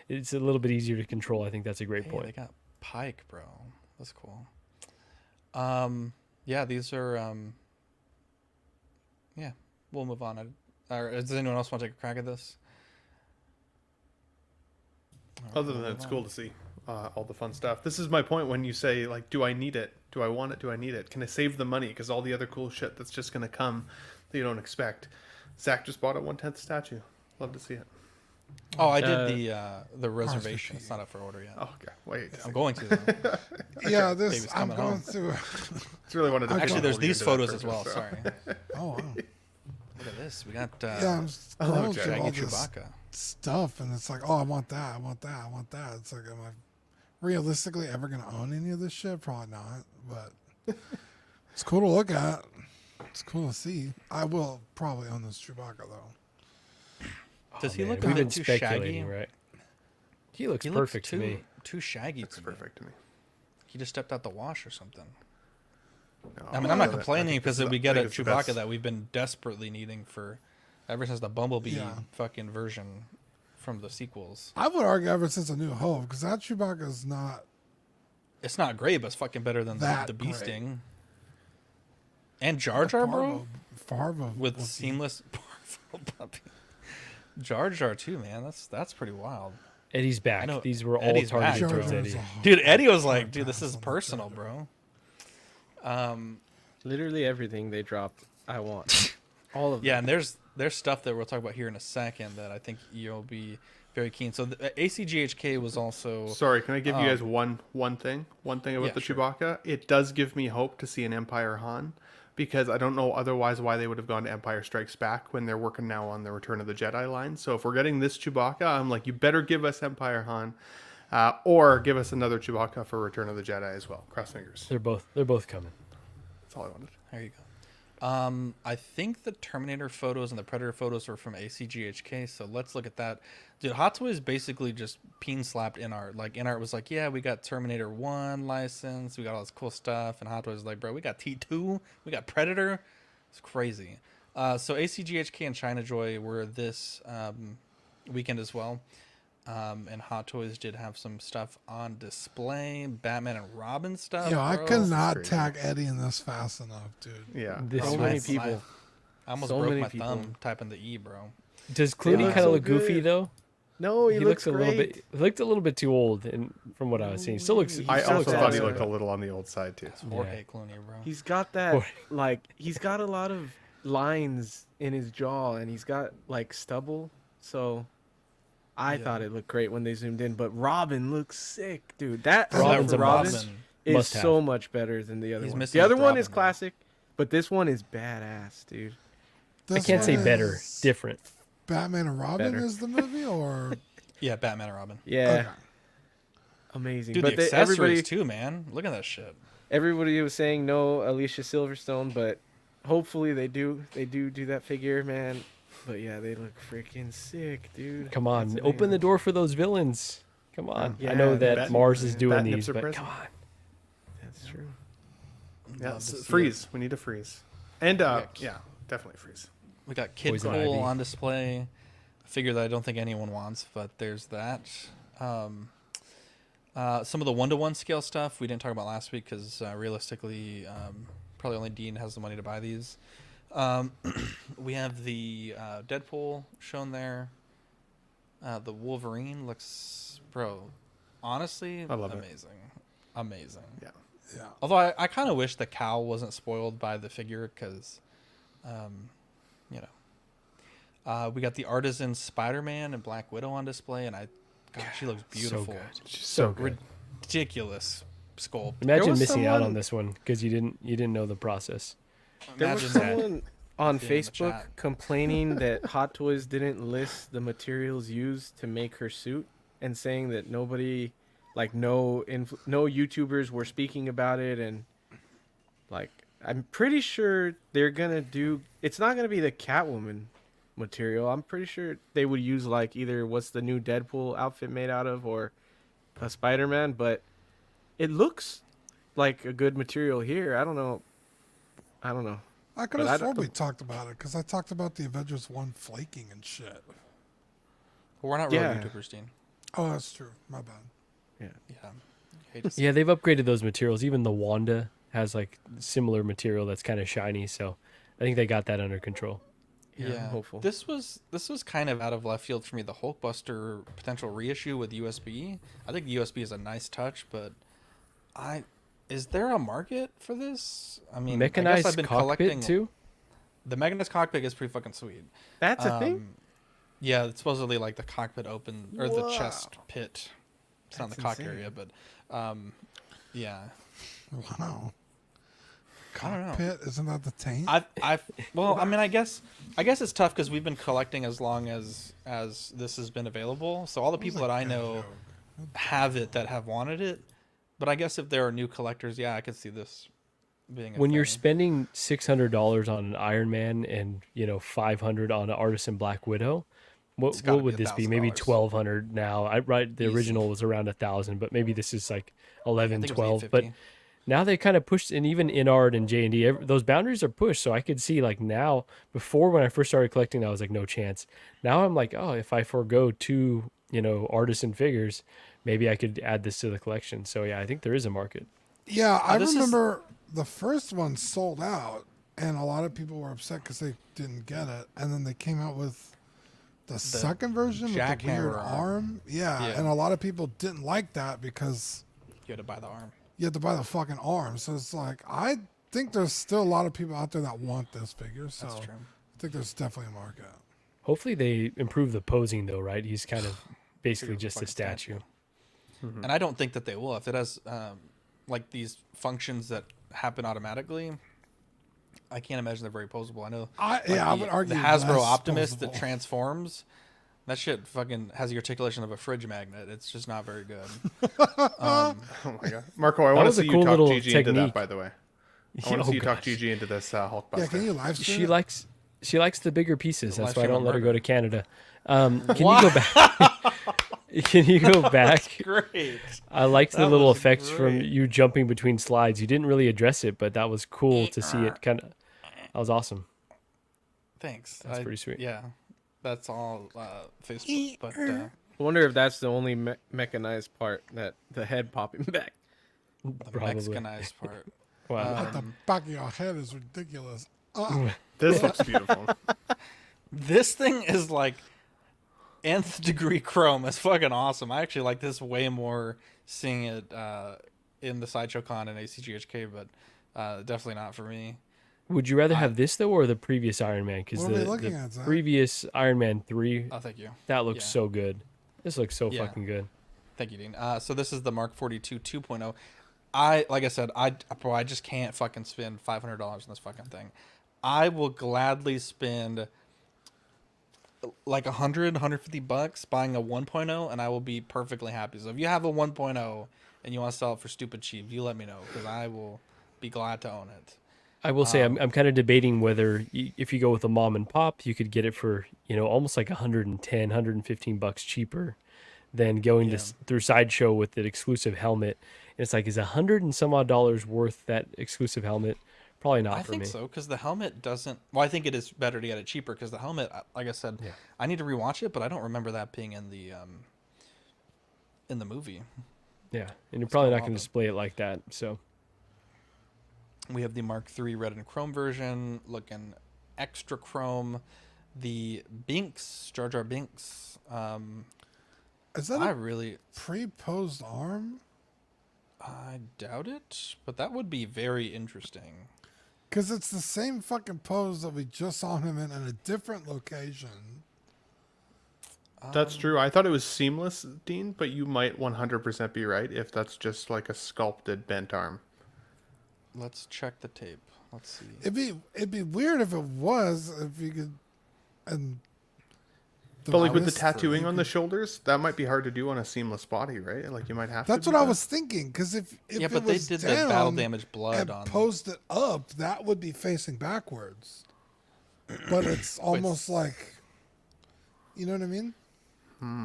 it's a little bit easier to control. I think that's a great point. They got Pike, bro. That's cool. Yeah, these are yeah, we'll move on. Or does anyone else want to take a crack at this? Other than that, it's cool to see all the fun stuff. This is my point when you say, like, do I need it? Do I want it? Do I need it? Can I save the money? Because all the other cool shit that's just going to come that you don't expect. Zach just bought a 1/10 statue. Love to see it. Oh, I did the reservation. It's not up for order yet. Oh, okay. Wait. I'm going to. Though. Yeah, Baby's I'm coming going home. to. It's really wanted to. Actually, there's these into that photos as purpose, well. so. Sorry. Oh, wow. Look at this. We got Yeah, I'm scrolling through Shaggy all this Chewbacca. stuff, and it's like, oh, I want that, I want that, I want that. It's like, am I realistically ever going to own any of this shit? Probably not, but it's cool to look at. It's cool to see. I will probably own this Chewbacca, though. Does he look a We've bit been too speculating, shaggy? right? He looks perfect to me. Too shaggy. Looks perfect to me. He just stepped out the wash or something. No, I mean, I'm not I complaining think because this is we the- get I a think it's the Chewbacca best. that we've been desperately needing for ever since the Bumblebee fucking version from the sequels. I would argue ever since A New Hope, because that Chewbacca is not. It's not great, but it's fucking better than That the Bee great. Sting. And Jar Jar, bro, Farva with seamless Farva puppy. Jar Jar too, man. That's pretty wild. Eddie's back. I know These were all Eddie's targeted back, towards bro. Eddie. Dude, Eddie was like, dude, this is personal, bro. Literally everything they dropped, I want. All of them. Yeah, and there's stuff that we'll talk about here in a second that I think you'll be very keen. So the ACGHK was also. Sorry, can I give you guys one thing? One thing about yeah, the sure. Chewbacca? It does give me hope to see an Empire Han, because I don't know otherwise why they would have gone to Empire Strikes Back when they're working now on the Return of the Jedi line. So if we're getting this Chewbacca, I'm like, you better give us Empire Han, or give us another Chewbacca for Return of the Jedi as well. Cross fingers. They're both coming. That's all I wanted. There you go. I think the Terminator photos and the Predator photos are from ACGHK, so let's look at that. Dude, Hot Toys basically just peen slapped InArt. Like, InArt was like, yeah, we got Terminator 1 license, we got all this cool stuff, and Hot Toys was like, bro, we got T2, we got Predator. It's crazy. So ACGHK and China Joy were this weekend as well. And Hot Toys did have some stuff on display, Batman and Robin stuff. Yo, I bro. could not tag Eddie in this fast enough, dude. Yeah. So many people. I almost So broke many my people. thumb typing the E, bro. Does Clooney looks kind of so look goofy good. though? No, he looks a little great. bit. He looked a little bit too old, and from what I was seeing, still looks. I still also looks thought he awesome. looked a little on the old side too. Jorge Clooney, bro. He's got that, like, he's got a lot of lines in his jaw, and he's got, like, stubble, so I thought it looked great when they zoomed in, but Robin looks sick, dude. That Robin's Robin a Robin must. is Must have. so much better than the other He's one. missing The other his one Robin, is bro. classic, but this one is badass, dude. I This can't say one better, is different. Batman and Robin Better. is the movie, or Yeah, Batman and Robin. Yeah. Okay. Amazing. Dude, but the accessories everybody, too, man. Look at that shit. everybody was saying no Alicia Silverstone, but hopefully they do that figure, man. But yeah, they look freaking sick, dude. Come on, That's open the amazing. door for those villains. Come on. Yeah, I know that bat- Mars is doing bat these, nips are but present. come on. That's true. Yeah, Love to see freeze. We need a freeze. And Yeah. yeah, definitely freeze. We got Kid Poison Cool Ivy. on display. A figure that I don't think anyone wants, but there's that. Some of the 1-to-1 scale stuff we didn't talk about last week because realistically, probably only Dean has the money to buy these. We have the Deadpool shown there. The Wolverine looks, bro, honestly, I love it. amazing. Yeah. yeah. Although I kind of wish the cow wasn't spoiled by the figure because, you know, we got the Artisan Spider-Man and Black Widow on display, and she looks beautiful. good. She's So good. Ridiculous sculpt. Imagine was missing out someone- on this one because you didn't know the process. There was Imagine that. someone on being in the Facebook chat. complaining that Hot Toys didn't list the materials used to make her suit, and saying that nobody, like no YouTubers were speaking about it, and like I'm pretty sure they're gonna do. It's not gonna be the Catwoman material. I'm pretty sure they would use like either what's the new Deadpool outfit made out of or a Spider-Man, but it looks like a good material here. I don't know. I could But I have don't- sworn we talked about it because I talked about the Avengers 1 flaking and shit. But we're not real Yeah. YouTubers, Dean. Oh, that's true. My bad. Yeah. Hate to see Yeah, they've upgraded those materials. Even the Wanda has like similar material that's kind of shiny, so I think they got that under control. I'm hopeful. This was kind of out of left field for me. The Hulkbuster potential reissue with USB. I think the USB is a nice touch, but is there a market for this? I mean, mechanized I guess I've been collecting too. The mechanized cockpit is pretty fucking sweet. That's a thing. Yeah, it's supposedly like the cockpit open or the chest pit. It's not the cock area, but yeah. Wow. I don't know. Cockpit, isn't that the taint? Well, I mean, I guess it's tough because we've been collecting as long as this has been available. So all the people that I know have it that have wanted it. But I guess if there are new collectors, yeah, I could see this being a when thing. you're spending $600 on an Iron Man and $500 on an Artisan Black Widow, what would this be? Maybe $1,200 now. The original was around $1,000, but maybe this is like 11, 12. But now they kind of pushed, and even InArt and J&D, those boundaries are pushed. So I could see like now, before when I first started collecting, I was like, no chance. Now I'm like, oh, if I forego 2, Artisan figures, maybe I could add this to the collection. So yeah, I think there is a market. Yeah, I remember the first one sold out, and a lot of people were upset because they didn't get it. And then they came out with the second version with the weird arm. Yeah, and a lot of people didn't like that because you had to buy the arm. You had to buy the fucking arm. So it's like, I think there's still a lot of people out there that want this figure. So That's true. I think there's definitely a market. Hopefully they improve the posing though, right? He's kind of basically just a statue. Mm-hmm. And I don't think that they will. If it has like these functions that happen automatically, I can't imagine they're very posable. I know. I would argue the Hasbro less Optimus posable. that transforms. That shit fucking has the articulation of a fridge magnet. It's just not very good. Oh my god, Marco, I want to see you talk GG into that. By the way, I want to see you talk GG into this Hulkbuster. Yeah, can you live stream? She likes the bigger pieces. That's why I don't let her go to Canada. Can you go back? Great. I liked the little effects from you jumping between slides. You didn't really address it, but that was cool to see it. That was awesome. Thanks. That's pretty sweet. Yeah, that's all Facebook. But I wonder if that's the only mechanized part, that the head popping back. The Mexicanized part. Wow. The back of your head is ridiculous. This looks beautiful. This thing is like nth degree chrome. It's fucking awesome. I actually like this way more seeing it in the Sideshow Con and ACGHK, but definitely not for me. Would you rather have this though, or the previous Iron Man? Because the previous Iron Man 3, oh, thank you. That looks so good. This looks so fucking good. Thank you, Dean. So this is the Mark 42 2.0. Like I said, I just can't fucking spend $500 on this fucking thing. I will gladly spend like $100-$150 buying a 1.0, and I will be perfectly happy. So if you have a 1.0 and you want to sell it for stupid cheap, you let me know, because I will be glad to own it. I will say I'm kind of debating whether if you go with a mom and pop, you could get it for almost like $115 cheaper than going through Sideshow with the exclusive helmet. And it's like, is $100 and some odd worth that exclusive helmet? Probably not for me. I think so, because the helmet doesn't. Well, I think it is better to get it cheaper, because the helmet, like I said, I need to rewatch it, but I don't remember that being in the movie. Yeah, and you're probably not going to display it like that. So we have the Mark III red and chrome version, looking extra chrome. The Binks, Jar Jar Binks. Is that a pre-posed arm? I doubt it, but that would be very interesting. Because it's the same fucking pose that we just saw him in a different location. That's true. I thought it was seamless, Dean, but you might 100% be right if that's just like a sculpted bent arm. Let's check the tape. Let's see. It'd be weird if it was, if you could. But like with the tattooing on the shoulders, that might be hard to do on a seamless body, right? Like you might have to. That's what I was thinking. Because if it but was they did down the battle damage blood and on posed it up, that would be facing backwards. But it's almost like, you know what I mean?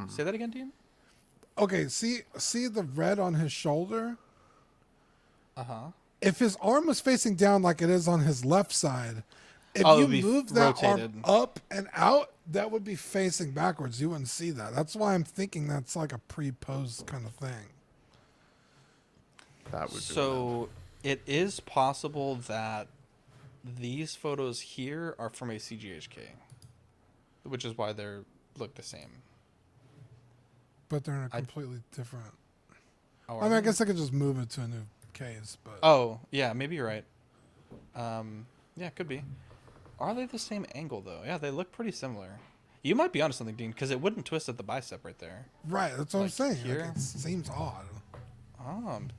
Say that again, Dean. Okay, see the red on his shoulder. Uh-huh. If his arm was facing down like it is on his left side, if you move that arm up and out, that would be facing backwards. You wouldn't see that. That's why I'm thinking that's like a pre-posed kind of thing. That would. So it is possible that these photos here are from ACGHK. which is why they look the same. But they're in a completely different. Oh, I mean, I guess I could just move it to a new case, but. Oh yeah, maybe you're right. Yeah, it could be. Are they the same angle though? Yeah, they look pretty similar. You might be onto something, Dean, because it wouldn't twist at the bicep right there. Right, that's what I'm saying. Here? Like, it seems odd.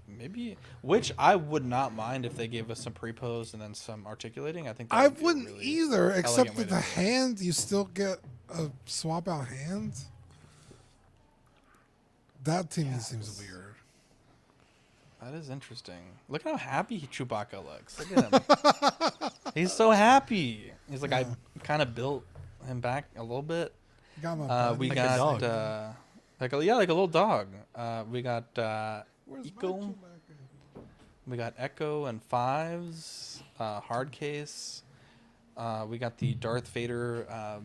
Maybe. Which I would not mind if they gave us some pre-pose and then some articulating. I think that I would be wouldn't really either, except that way the to do it. hand, you still get a swap out hand. That to me seems weird. That is interesting. Look how happy Chewbacca looks. Look at him. He's so happy. He's like, I kind of built him back a little bit. Got my we Like got a dog. like a little dog. We got Where's my Eco. Chewbacca? We got Echo and Fives, hard case. We got the Darth Vader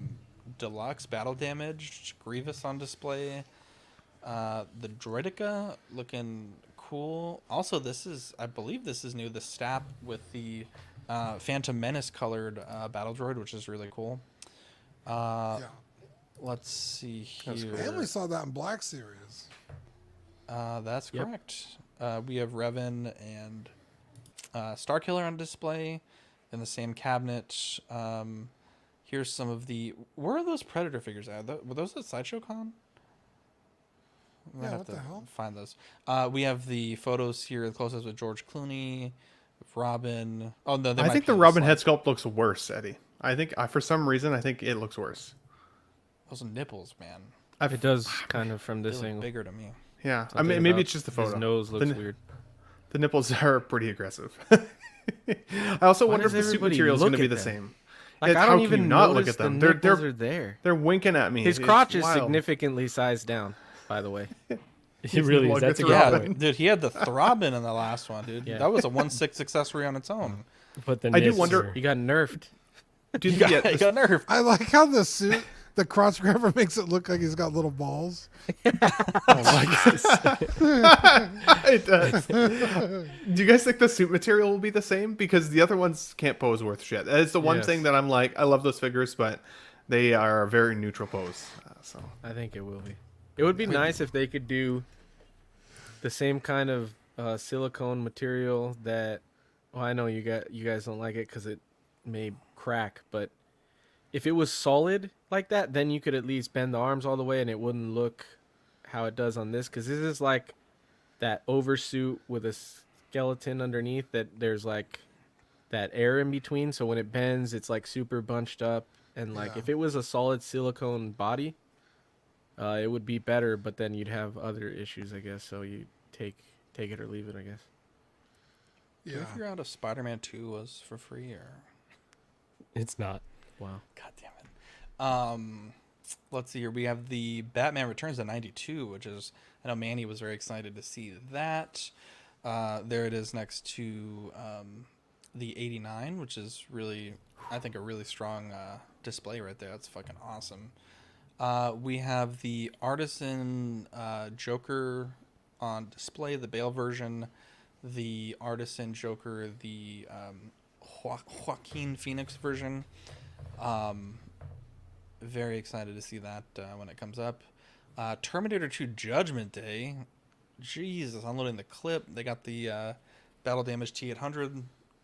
deluxe battle damaged Grievous on display. The Droideka looking cool. Also, I believe this is new. The Stap with the Phantom Menace colored battle droid, which is really cool. Let's see here. I only saw that in Black Series. That's correct. We have Revan and Starkiller on display in the same cabinet. Here's some of the... Where are those Predator figures at? Were those at Sideshow Con? Yeah, what the hell? Find those. We have the photos here, the close-ups with George Clooney, Robin. Oh, no, I think the Robin head sculpt looks worse, Eddie. I think, for some reason, I think it looks worse. Those nipples, man. It does kind of from They this look angle. bigger to me. Yeah, I mean, maybe it's just the photo. His nose looks weird. The nipples are pretty aggressive. I also wonder if the suit material is going to be the same. Like, I how don't can even you not notice look at them. the nipples They're are there. They're winking at me. His It's crotch is wild. significantly sized down, by the way. He really is. That's a good Yeah, point. dude, he had the throbbing in the last one, dude. Yeah. That was a 1/6 accessory on its own. But the I do nips wonder- He got nerfed. Do you He think got nerfed. I like how the suit, the crotch grabber makes it look like he's got little balls. it does. Do you guys think the suit material will be the same? Because the other ones can't pose worth shit. It's the one thing that I'm like, I love those figures, but they are a very neutral pose. So I think it will be. It would be nice if they could do the same kind of silicone material that. Well, I know you guys don't like it because it may crack, but if it was solid like that, then you could at least bend the arms all the way and it wouldn't look how it does on this. Because this is like that oversuit with a skeleton underneath that there's like that air in between. So when it bends, it's like super bunched up. And like if it was a solid silicone body, it would be better. But then you'd have other issues, I guess. So you take it or leave it, I guess. Did we figure out if Spider-Man 2 was for free or... It's not. Wow. God damn it. Let's see here. We have the Batman Returns at 92, which is... I know Manny was very excited to see that. There it is next to the 89, which is really, I think, a really strong display right there. That's fucking awesome. We have the Artisan Joker on display, the Bale version. The Artisan Joker, the Joaquin Phoenix version. Very excited to see that when it comes up. Terminator 2 Judgment Day. Jesus, unloading the clip. They got the battle damage T-800,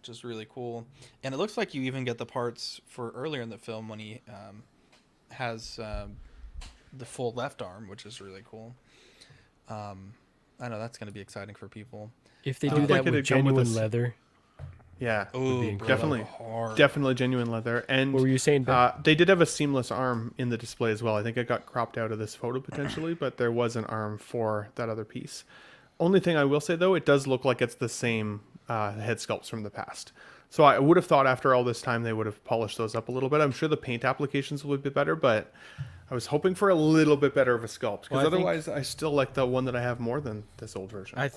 which is really cool. And it looks like you even get the parts for earlier in the film when he has the full left arm, which is really cool. I know that's going to be exciting for people. If they do that with genuine leather. Yeah, Ooh, definitely genuine leather. And what were you saying, Ben? they did have a seamless arm in the display as well. I think it got cropped out of this photo potentially, but there was an arm for that other piece. Only thing I will say though, it does look like it's the same head sculpts from the past. So I would have thought after all this time they would have polished those up a little bit. I'm sure the paint applications would be better, but I was hoping for a little bit better of a sculpt because otherwise I still like the one that I have more than this old version. I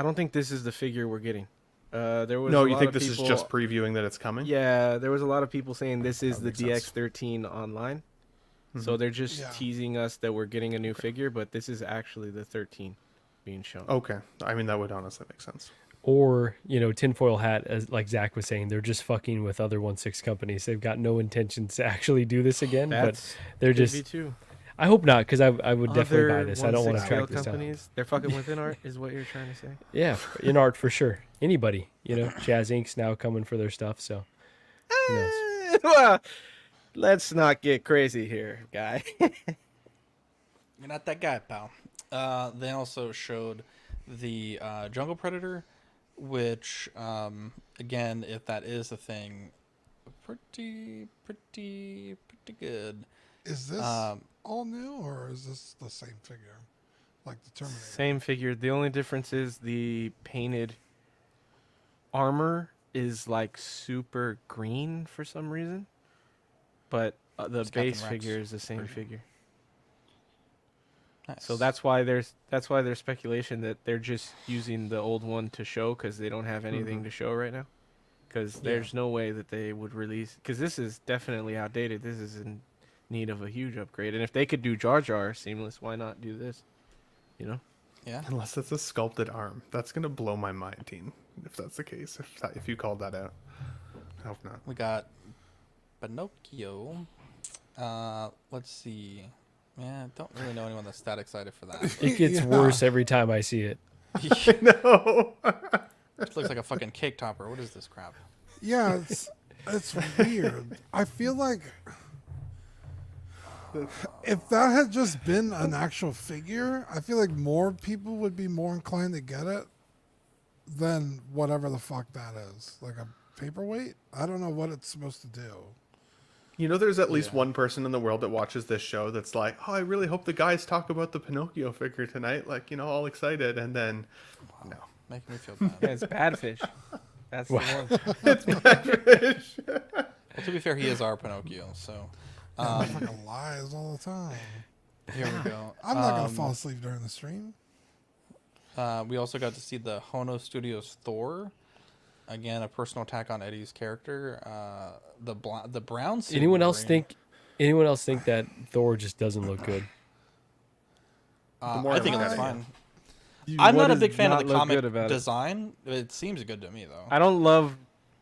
don't think this is the figure we're getting. There was no, you think this is just previewing that it's coming? Yeah, there was a lot of people saying this is the DX13 online. Mm-hmm. So they're just teasing us that we're getting a new figure, but this is actually the 13 being shown. Okay. I mean, that would honestly make sense. or tinfoil hat, as like Zach was saying, they're just fucking with other 1/6 companies. They've got no intentions to actually do this again, but they're just. Too. I hope not, because I would definitely buy this. I don't want to scale track this companies. down. They're fucking with InArt, is what you're trying to say? Yeah, InArt for sure. Anybody, Jazz Inc.'s now coming for their stuff, so who knows? Well, let's not get crazy here, guy. You're not that guy, pal. They also showed the Jungle Predator, which, again, if that is a thing, pretty good. Is this all new, or is this the same figure, like the Terminator? Same figure. The only difference is the painted armor is like super green for some reason, but the base figure is the same figure. Nice. So that's why there's speculation that they're just using the old one to show, because they don't have anything to show right now. Because there's no way that they would release, because this is definitely outdated. This is in need of a huge upgrade, and if they could do Jar Jar seamless, why not do this? Yeah. Unless it's a sculpted arm, that's gonna blow my mind, Teen. If that's the case, if you called that out, I hope not. We got Pinocchio. Let's see. Yeah, I don't really know anyone that's that excited for that. It gets worse every time I see it. I know. It looks like a fucking cake topper. What is this crap? Yeah, it's weird. I feel like if that had just been an actual figure, I feel like more people would be more inclined to get it than whatever the fuck that is. Like a paperweight? I don't know what it's supposed to do. There's at least one person in the world that watches this show that's like, oh, I really hope the guys talk about the Pinocchio figure tonight. Like, all excited. And then, no. Make me feel bad. Yeah, it's Badfish. That's the one. It's Badfish. Well, to be fair, he is our Pinocchio, so. Fucking lies all the time. Here we go. I'm not going to fall asleep during the stream. We also got to see the Hono Studios Thor. Again, a personal attack on Eddie's character. The brown suit. Anyone else think that Thor just doesn't look good? I think that's fine. I'm not a big fan of the comic design. It seems good to me, though. I don't love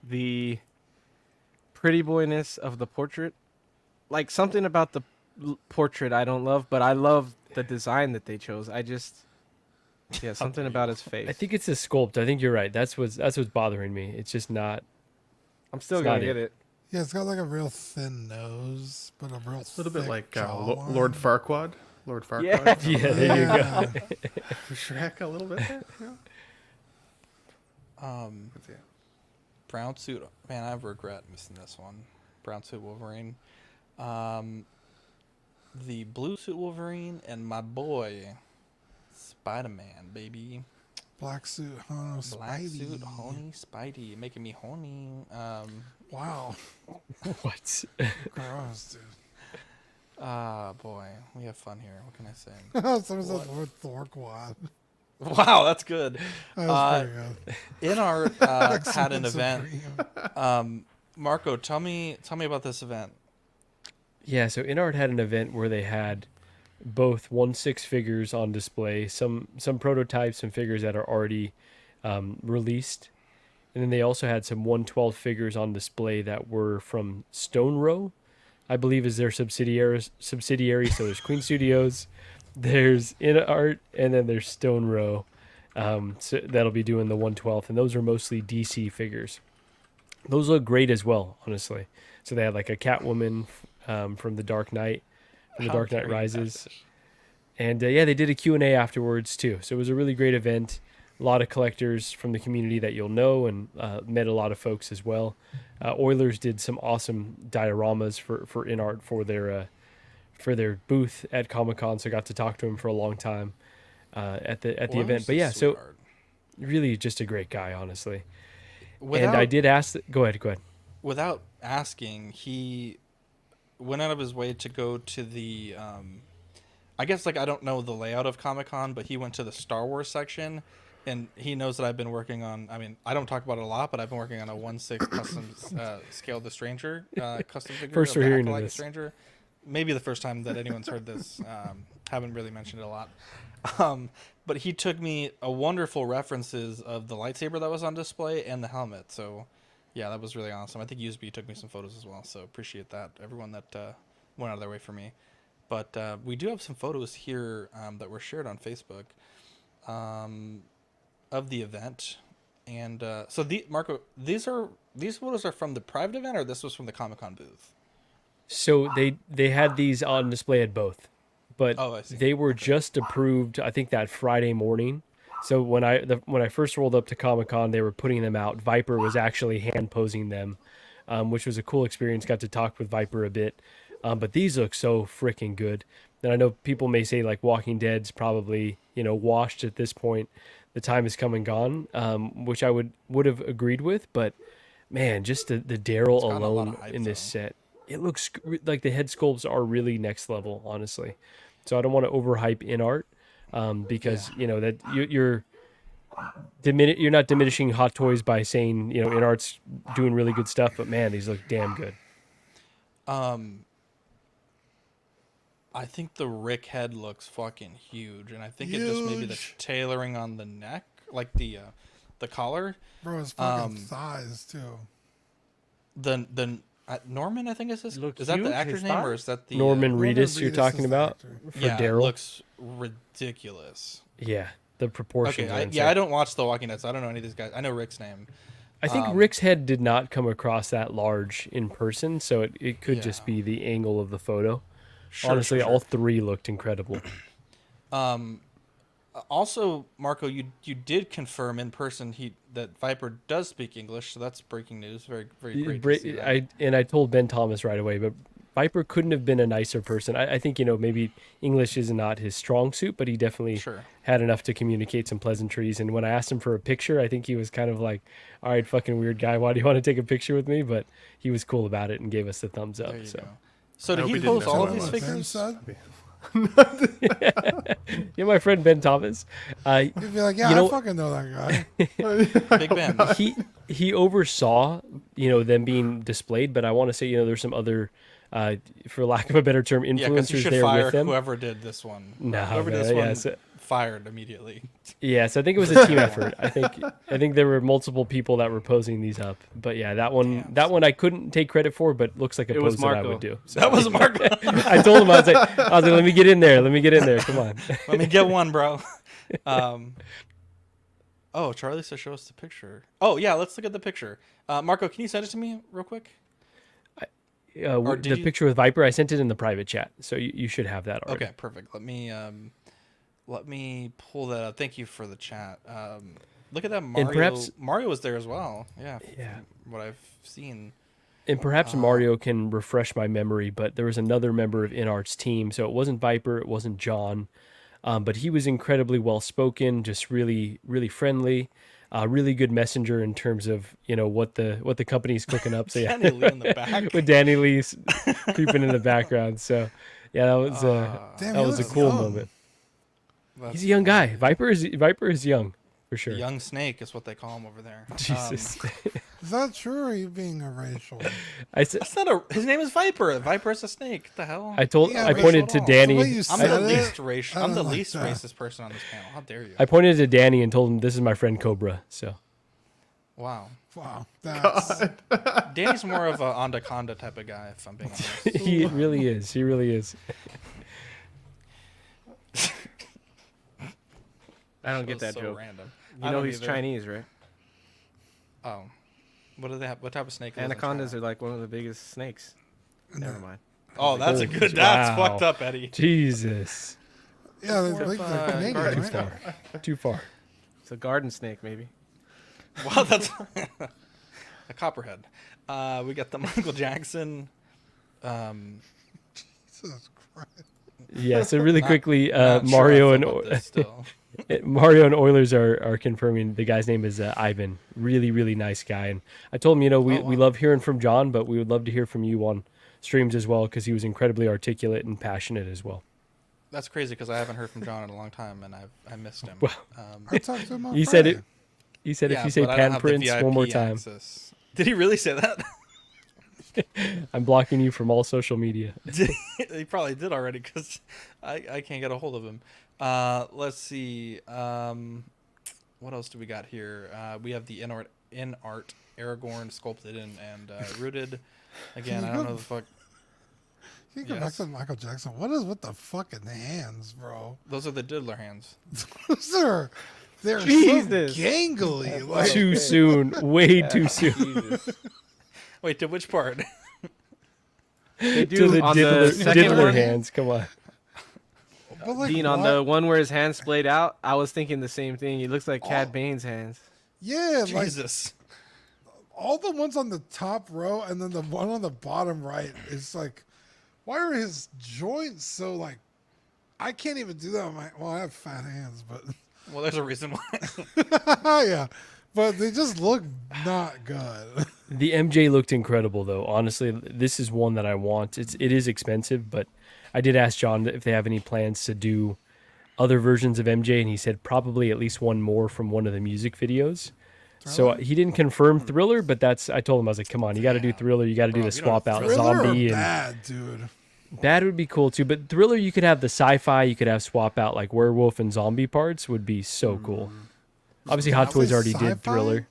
the pretty boyness of the portrait. Like, something about the portrait I don't love, but I love the design that they chose. Something about his face. I think it's a sculpt. I think you're right. That's what's bothering me. It's just not. I'm still gonna get it. Yeah, it's got like a real thin nose, but a real little bit like jawline. Lord Farquaad. Lord Farquaad. Yeah, there you go. Shrek a little bit. Brown suit. Man, I regret missing this one. Brown suit Wolverine. The blue suit Wolverine and my boy Spider-Man, baby. Black suit Hono Spidey. Black suit Honey Spidey, making me horny. Wow. What? Gross, dude. Boy, we have fun here. What can I say? Someone said Lord Thorquad. Wow, that's good. That was pretty good. InArt had an event. Marco, tell me about this event. Yeah, so InArt had an event where they had both 1/6 figures on display, some prototypes, some figures that are already released, and then they also had some 1/12 figures on display that were from Stone Row, I believe is their subsidiary. So there's Queen Studios, there's InArt, and then there's Stone Row. So that'll be doing the 1/12, and those are mostly DC figures. Those look great as well, honestly. So they had like a Catwoman from The Dark Knight, from The Dark Knight Rises. And they did a Q&A afterwards too. So it was a really great event. A lot of collectors from the community that you'll know, and met a lot of folks as well. Oilers did some awesome dioramas for InArt for their booth at Comic-Con, so I got to talk to him for a long time at the event. But yeah, so really just a great guy, honestly. And I did ask... Go ahead. Without asking, he went out of his way to go to the... I guess, I don't know the layout of Comic-Con, but he went to the Star Wars section, and he knows that I've been working on... I mean, I don't talk about it a lot, but I've been working on a 1/6 custom Scale the Stranger custom figure. First we're hearing of this. Stranger. Maybe the first time that anyone's heard this. Haven't really mentioned it a lot. But he took me a wonderful references of the lightsaber that was on display and the helmet. So, yeah, that was really awesome. I think USB took me some photos as well. So appreciate that. Everyone that went out of their way for me. But we do have some photos here that were shared on Facebook of the event. And so, Marco, these photos are from the private event, or this was from the Comic-Con booth? So they had these on display at both, but I see. they were just approved, I think, that Friday morning. So when I first rolled up to Comic-Con, they were putting them out. Viper was actually hand posing them, which was a cool experience. Got to talk with Viper a bit. But these look so freaking good. And I know people may say like Walking Dead's probably, washed at this point. The time has come and gone, which I would have agreed with. But man, just the Daryl alone in this set, it looks like the head sculpts are really next level, honestly. So I don't want to overhype InArt because that you're not diminishing Hot Toys by saying InArt's doing really good stuff, but man, these look damn good. I think the Rick head looks fucking huge, and I think it just maybe the tailoring on the neck, like the collar. Bro, his fucking thighs too. The Norman, I think is his. Is that the actor's name, or is that the Norman Reedus you're talking about for Daryl? It looks ridiculous. Yeah, the proportions. Okay, I don't watch The Walking Dead, so I don't know any of these guys. I know Rick's name. I think Rick's head did not come across that large in person, so it could just be the angle of the photo. Honestly, all three looked incredible. Also, Marco, you did confirm in person that Viper does speak English, so that's breaking news. Very, very great to see that. I told Ben Thomas right away, but Viper couldn't have been a nicer person. I think maybe English is not his strong suit, but he definitely had enough to communicate some pleasantries. And when I asked him for a picture, I think he was kind of like, "All right, fucking weird guy, why do you want to take a picture with me?" But he was cool about it and gave us the thumbs up. So did he post all of these figures? Yeah, my friend Ben Thomas. You'd be like, I fucking know that guy. Big Ben. He oversaw, them being displayed, but I want to say, there's some other, for lack of a better term, influencers there with them. Whoever did this one. No, whoever did this one fired immediately. Yes, I think it was a team effort. I think there were multiple people that were posing these up. But yeah, that one I couldn't take credit for, but looks like a pose that I would do. So, that was Marco. I told him I was like, let me get in there. Come on. Let me get one, bro. Oh, Charlie says show us the picture. Oh yeah, let's look at the picture. Marco, can you send it to me real quick? The picture with Viper, I sent it in the private chat, so you should have that already. Okay, perfect. Let me pull that up. Thank you for the chat. Look at that. Mario was there as well. Yeah. What I've seen. And perhaps Mario can refresh my memory, but there was another member of InArt's team. So it wasn't Viper, it wasn't John, but he was incredibly well spoken, just really, really friendly, really good messenger in terms of what the company's cooking up. So yeah, Danny Lee in the back. With Danny Lee creeping in the background. So yeah, that was a cool moment. He's a young guy. Viper is young, for sure. Young Snake is what they call him over there. Jesus. Is that true, or are you being a racial? That's not his name is Viper. Viper is a snake. What the hell? I pointed to Danny. I'm the least racial. I'm the least racist person on this panel. How dare you? I pointed to Danny and told him this is my friend Cobra. So. Wow. Danny's more of a Anaconda type of guy, if I'm being honest. He really is. I don't get that joke. Random. He's Chinese, right? Oh, what do they have? What type of snake? Anacondas are like one of the biggest snakes. Never mind. Oh, that's a good. That's fucked up, Eddie. Jesus. Yeah, they're Canadian, Too far. It's a garden snake, maybe. Well, that's a copperhead. We got the Michael Jackson. Jesus Christ. Yeah, so really quickly, Mario and Oilers are confirming the guy's name is Ivan. Really, really nice guy. And I told him, we love hearing from John, but we would love to hear from you on streams as well, because he was incredibly articulate and passionate as well. That's crazy, because I haven't heard from John in a long time, and I missed him. Well, I talked to him on he Friday. said it. He said if you say Pan Prince one more time. Did he really say that? I'm blocking you from all social media. He probably did already because I can't get a hold of him. Let's see. What else do we got here? We have the InArt Aragorn sculpted and rooted. Again, I don't know the fuck. Can you go back to Michael Jackson? What is with the fucking hands, bro? Those are the diddler hands. They're so gangly. Like, too soon. Way too soon. Wait, to which part? They do to the on diddler, the second diddler one, hands. Come on. but like, Dean, on the one where his hands splayed out, I was thinking the same thing. It looks like Cad Bane's hands. Yeah, Jesus. Like all the ones on the top row and then the one on the bottom right is like, why are his joints so like? I can't even do that. Well, I have fat hands, but Well, there's a reason why. yeah, but they just look not good. The MJ looked incredible, though. Honestly, this is one that I want. It is expensive, but I did ask John if they have any plans to do other versions of MJ, and he said probably at least one more from one of the music videos. So he didn't confirm Thriller, but I told him, I was like, come on, you got to do Thriller. You got to do the swap out zombie. And bad, dude. Bad would be cool too, but Thriller, you could have the sci-fi, you could have swap out like werewolf and zombie parts would be so cool. Obviously, Hot Toys already did Thriller.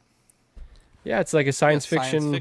Yeah, it's like a science fiction.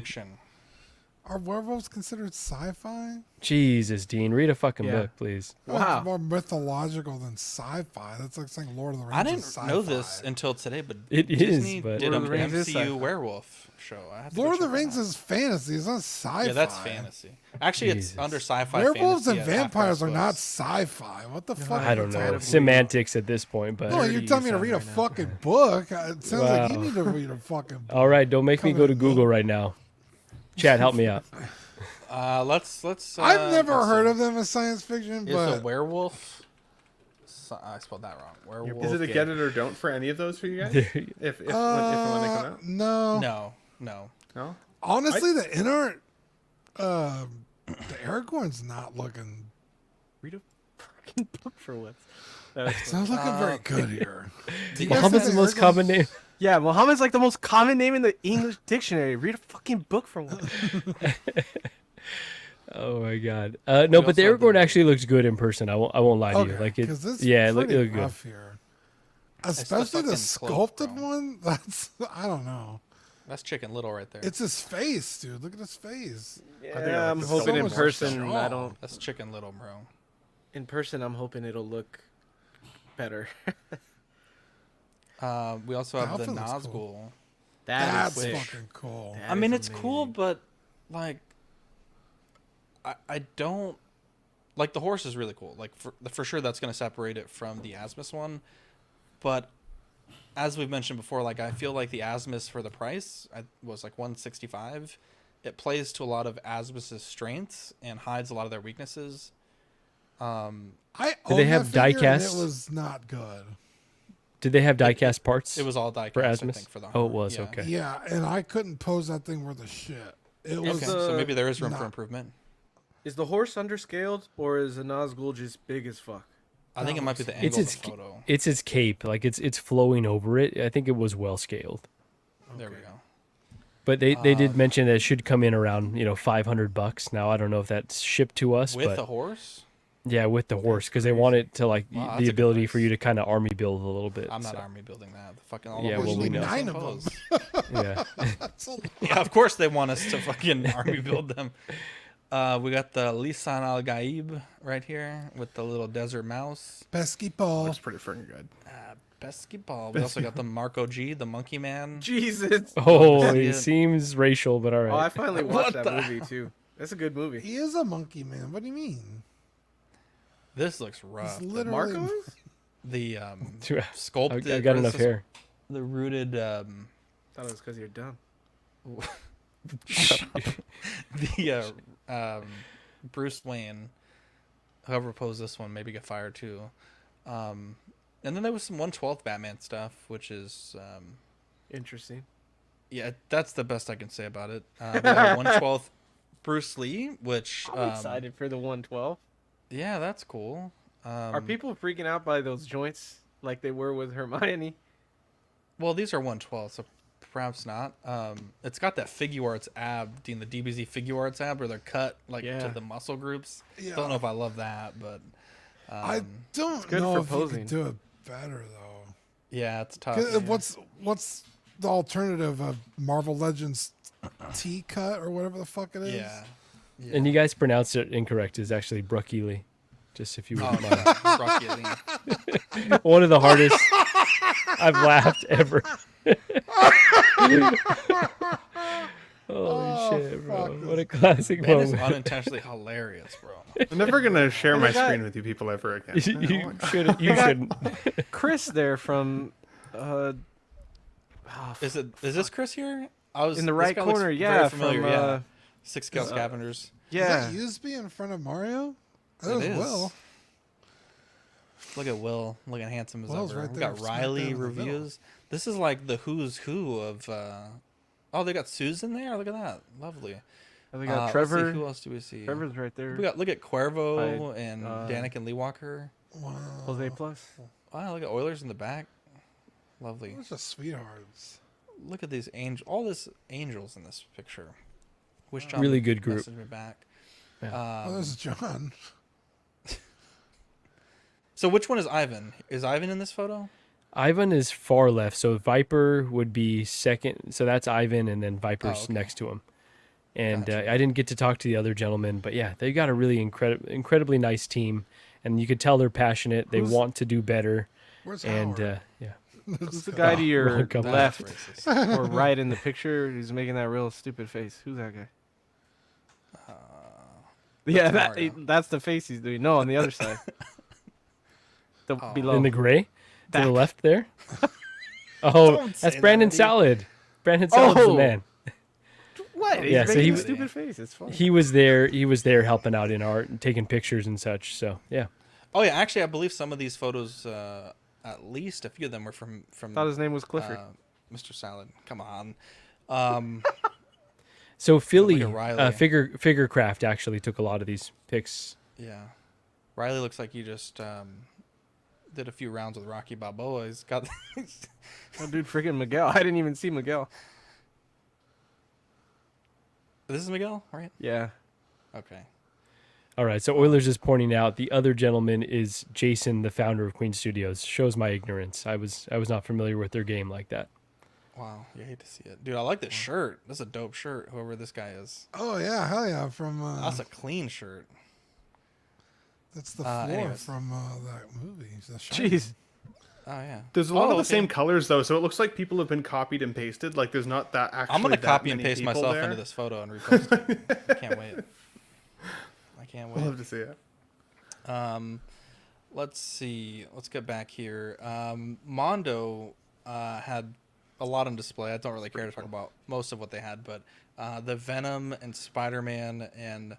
Are werewolves considered sci-fi? Jesus, Dean, read a fucking book, please. Wow, it's more mythological than sci-fi. That's like saying Lord of the Rings. I didn't know this until today, but Disney did an MCU werewolf show. Lord of the Rings is fantasy. It's not sci-fi. Yeah, that's fantasy. Actually, it's under sci-fi. Werewolves and vampires are not sci-fi. What the fuck? I don't know. Semantics at this point, but no, you're telling me to read a fucking book. It sounds like you need to read a fucking book. All right, don't make me go to Google right now. Chad, help me out. Let's. I've never heard of them as science fiction, but it's a werewolf. I spelled that wrong. Werewolf. Is it a get it or don't for any of those for you guys? if when they come out? No. Honestly, the InArt, the Aragorn's not looking. Read a fucking book for once. It's not looking very good here. Muhammad's the most common name. Yeah, Muhammad's like the most common name in the English dictionary. Read a fucking book for once. Oh my god. No, but the Aragorn actually looks good in person. I won't lie to you. Like it looked good. Here. Especially the sculpted one. That's I don't know. That's Chicken Little right there. It's his face, dude. Look at his face. Yeah, I'm hoping in person I don't. That's Chicken Little, bro. In person, I'm hoping it'll look better. We also have the Nazgul. Cool. That's fucking cool. I mean, it's cool, but like, I don't like the horse is really cool. Like for sure, that's gonna separate it from the Asmus one. But as we've mentioned before, like I feel like the Asmus for the price was like $165. It plays to a lot of Asmus's strengths and hides a lot of their weaknesses. Did they have die-cast? It was not good. Did they have die-cast parts? It was all die-cast, for I Asmus. think, for the it was okay. Yeah, and I couldn't pose that thing worth a shit. It was so maybe there is room for improvement. Is the horse underscaled or is the Nazgul just big as fuck? I think it might be the angle of the photo. It's its cape, like it's flowing over it. I think it was well scaled. There we go. But they did mention that it should come in around $500. Now I don't know if that's shipped to us. With but the horse? Yeah, with the horse, because they want it to like the ability for you to kind of army build a little bit. I'm not army building that. The fucking all yeah, well we know. 9 of them. Yeah. Yeah, of course they want us to fucking army build them. We got the Lisan Al Gaib right here with the little desert mouse. Pesky Paul. Looks pretty freaking good. Pesky Paul. We also got the Marco G, the Monkey Man. Jesus. Oh, he seems racial, but all right. Oh, I finally watched that movie too. That's a good movie. He is a monkey man. What do you mean? This looks rough. Literally the sculpted. I got enough hair. The rooted. Thought it was because you're dumb. The Bruce Wayne, whoever posed this one, maybe get fired too. And then there was some 1/12 Batman stuff, which is interesting. Yeah, that's the best I can say about it. We have 1/12 Bruce Lee, which I'm excited for the 1/12. Yeah, that's cool. Are people freaking out by those joints like they were with Hermione? Well, these are 1/12, so perhaps not. It's got that Figuarts ab, Dean, the DBZ Figuarts ab, where they're cut like to the muscle groups. Yeah. Don't know if I love that, but I don't know if you could do it better though. Yeah, it's tough. What's the alternative of Marvel Legends T cut or whatever the fuck it is? Yeah. And you guys pronounced it incorrect. It's actually Brookily. Just if you would mind. One of the hardest I've laughed ever. Holy shit, bro. What a classic Ben moment. is unintentionally hilarious, bro. I'm never going to share my screen with you people ever again. You shouldn't. Chris there from... is this Chris here? I was in the right corner, very familiar, from yeah. Six Scale Scavengers. Yeah. Is that Usby in front of Mario? That It was is. Will. Look at Will, looking handsome as Will's ever. right We there, got smack Riley dab in the middle. reviews. This is like the who's who of. Oh, they got Susan there. Look at that, lovely. And we got Let's Trevor. see, who else do we see? Trevor's right there. We got look at Cuervo and Danik and Lee Walker. Wow. Jose Plus. Wow, look at Oilers in the back. Lovely. Those are sweethearts. Look at these angels in this picture. Wish John Really would good group. message me back. Oh, this is John. So which one is Ivan? Is Ivan in this photo? Ivan is far left, so Viper would be second. So that's Ivan, and then Viper's okay. next to him. And I didn't get to talk to the other gentleman, but yeah, they got a really incredibly nice team, and you could tell they're passionate. They want to do better. Where's and Howard? yeah, Who's the guy to your couple. left or right in the picture who's making that real stupid face? Who's that guy? Yeah, that's the face he's doing. No, on the other side. Below. In the gray, to the left there. Oh, that's Brandon Salad. Brandon Salad's the man. What? He's Yeah, so making he a stupid face. It's funny. He was there helping out InArt and taking pictures and such. So yeah. Oh yeah, actually, I believe some of these photos, at least a few of them were from. Thought his name was Clifford. Mr. Salad. Come on. So Philly, Riley. Figurecraft actually took a lot of these pics. Yeah, Riley looks like he just did a few rounds with Rocky Balboa. He's got. Oh, dude, freaking Miguel! I didn't even see Miguel. This is Miguel, right? Yeah. Okay. All right, so Oilers is pointing out the other gentleman is Jason, the founder of Queen Studios. Shows my ignorance. I was not familiar with their game like that. Wow, you hate to see it, dude. I like this shirt. This is a dope shirt. Whoever this guy is. Oh yeah, hell yeah! From that's a clean shirt. That's the floor anyways. from that movie. The Shining. Jeez. Oh yeah. There's a lot of the same colors though, so it looks like people have been copied and pasted. Like there's not that actually. I'm gonna that copy and many paste people myself there. into this photo and repost it. I can't wait. I can't wait. I'd love to see it. Let's see. Let's get back here. Mondo had a lot on display. I don't really care to talk about most of what they had, but the Venom and Spider-Man and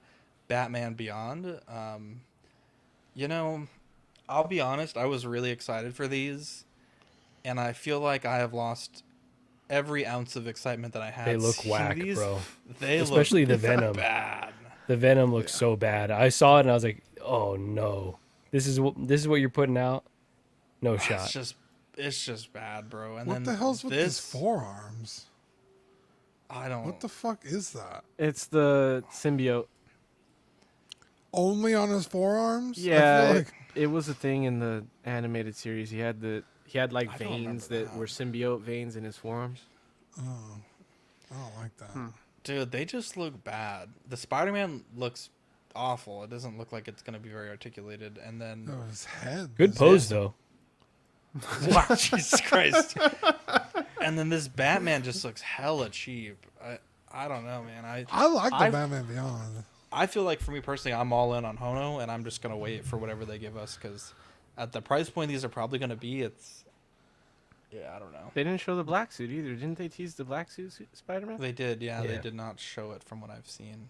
Batman Beyond. You know, I'll be honest, I was really excited for these, and I feel like I have lost every ounce of excitement that I had. They look seeing whack, these. bro. They Especially look the Venom. bad. The Venom looks so bad. I saw it and I was like, "Oh no, this is what you're putting out." No shot. It's just bad, bro. And what then the hell's with this these forearms? I don't. What the fuck is that? It's the symbiote. Only on his forearms? Yeah, I feel like... it was a thing in the animated series. He had like veins that were symbiote veins in his forearms. Oh, I don't like that. Dude, they just look bad. The Spider-Man looks awful. It doesn't look like it's going to be very articulated. And then Oh, his head. Good pose though. wow, Jesus Christ. And then this Batman just looks hella cheap. I don't know, man. I like the Batman Beyond. I feel like for me personally, I'm all in on Hono, and I'm just going to wait for whatever they give us, because at the price point these are probably going to be, yeah, I don't know. They didn't show the black suit either. Didn't they tease the black suit Spider-Man? They did, yeah. They did not show it from what I've seen.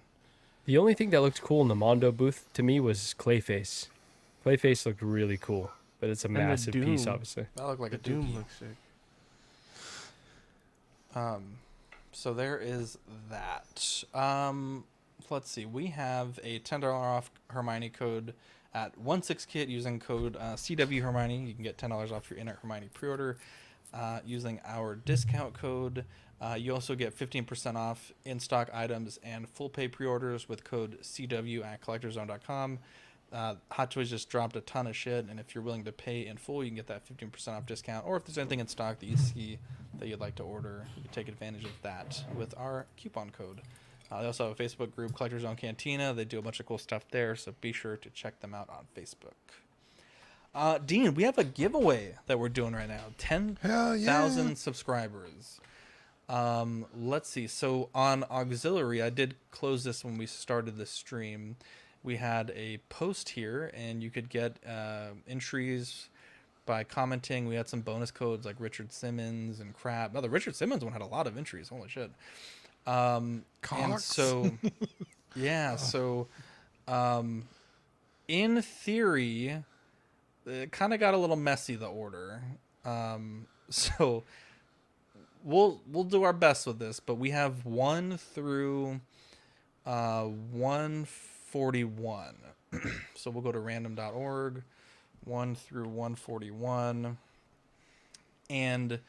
The only thing that looked cool in the Mondo booth to me was Clayface. Clayface looked really cool, but it's a massive piece, obviously. That looked like a Doom dookie. looks sick. So there is that. Let's see. We have a $10 off Hermione code at 16kit using code CW Hermione. You can get $10 off your InArt Hermione pre-order using our discount code. You also get 15% off in-stock items and full-pay pre-orders with code CW at collectorzone.com. Hot Toys just dropped a ton of shit, and if you're willing to pay in full, you can get that 15% off discount. Or if there's anything in stock that you see that you'd like to order, you can take advantage of that with our coupon code. They also have a Facebook group, Collector Zone Cantina. They do a bunch of cool stuff there, so be sure to check them out on Facebook. Dean, we have a giveaway that we're doing right now. 10,000 subscribers. Let's see. So on Auxiliary, I did close this when we started the stream. We had a post here, and you could get entries by commenting. We had some bonus codes like Richard Simmons and Crab. Oh, the Richard Simmons one had a lot of entries. Holy shit. And so, yeah, so in theory, it kind of got a little messy, the order. So we'll do our best with this, but we have 1 through 141. So we'll go to random.org, 1 through 141. And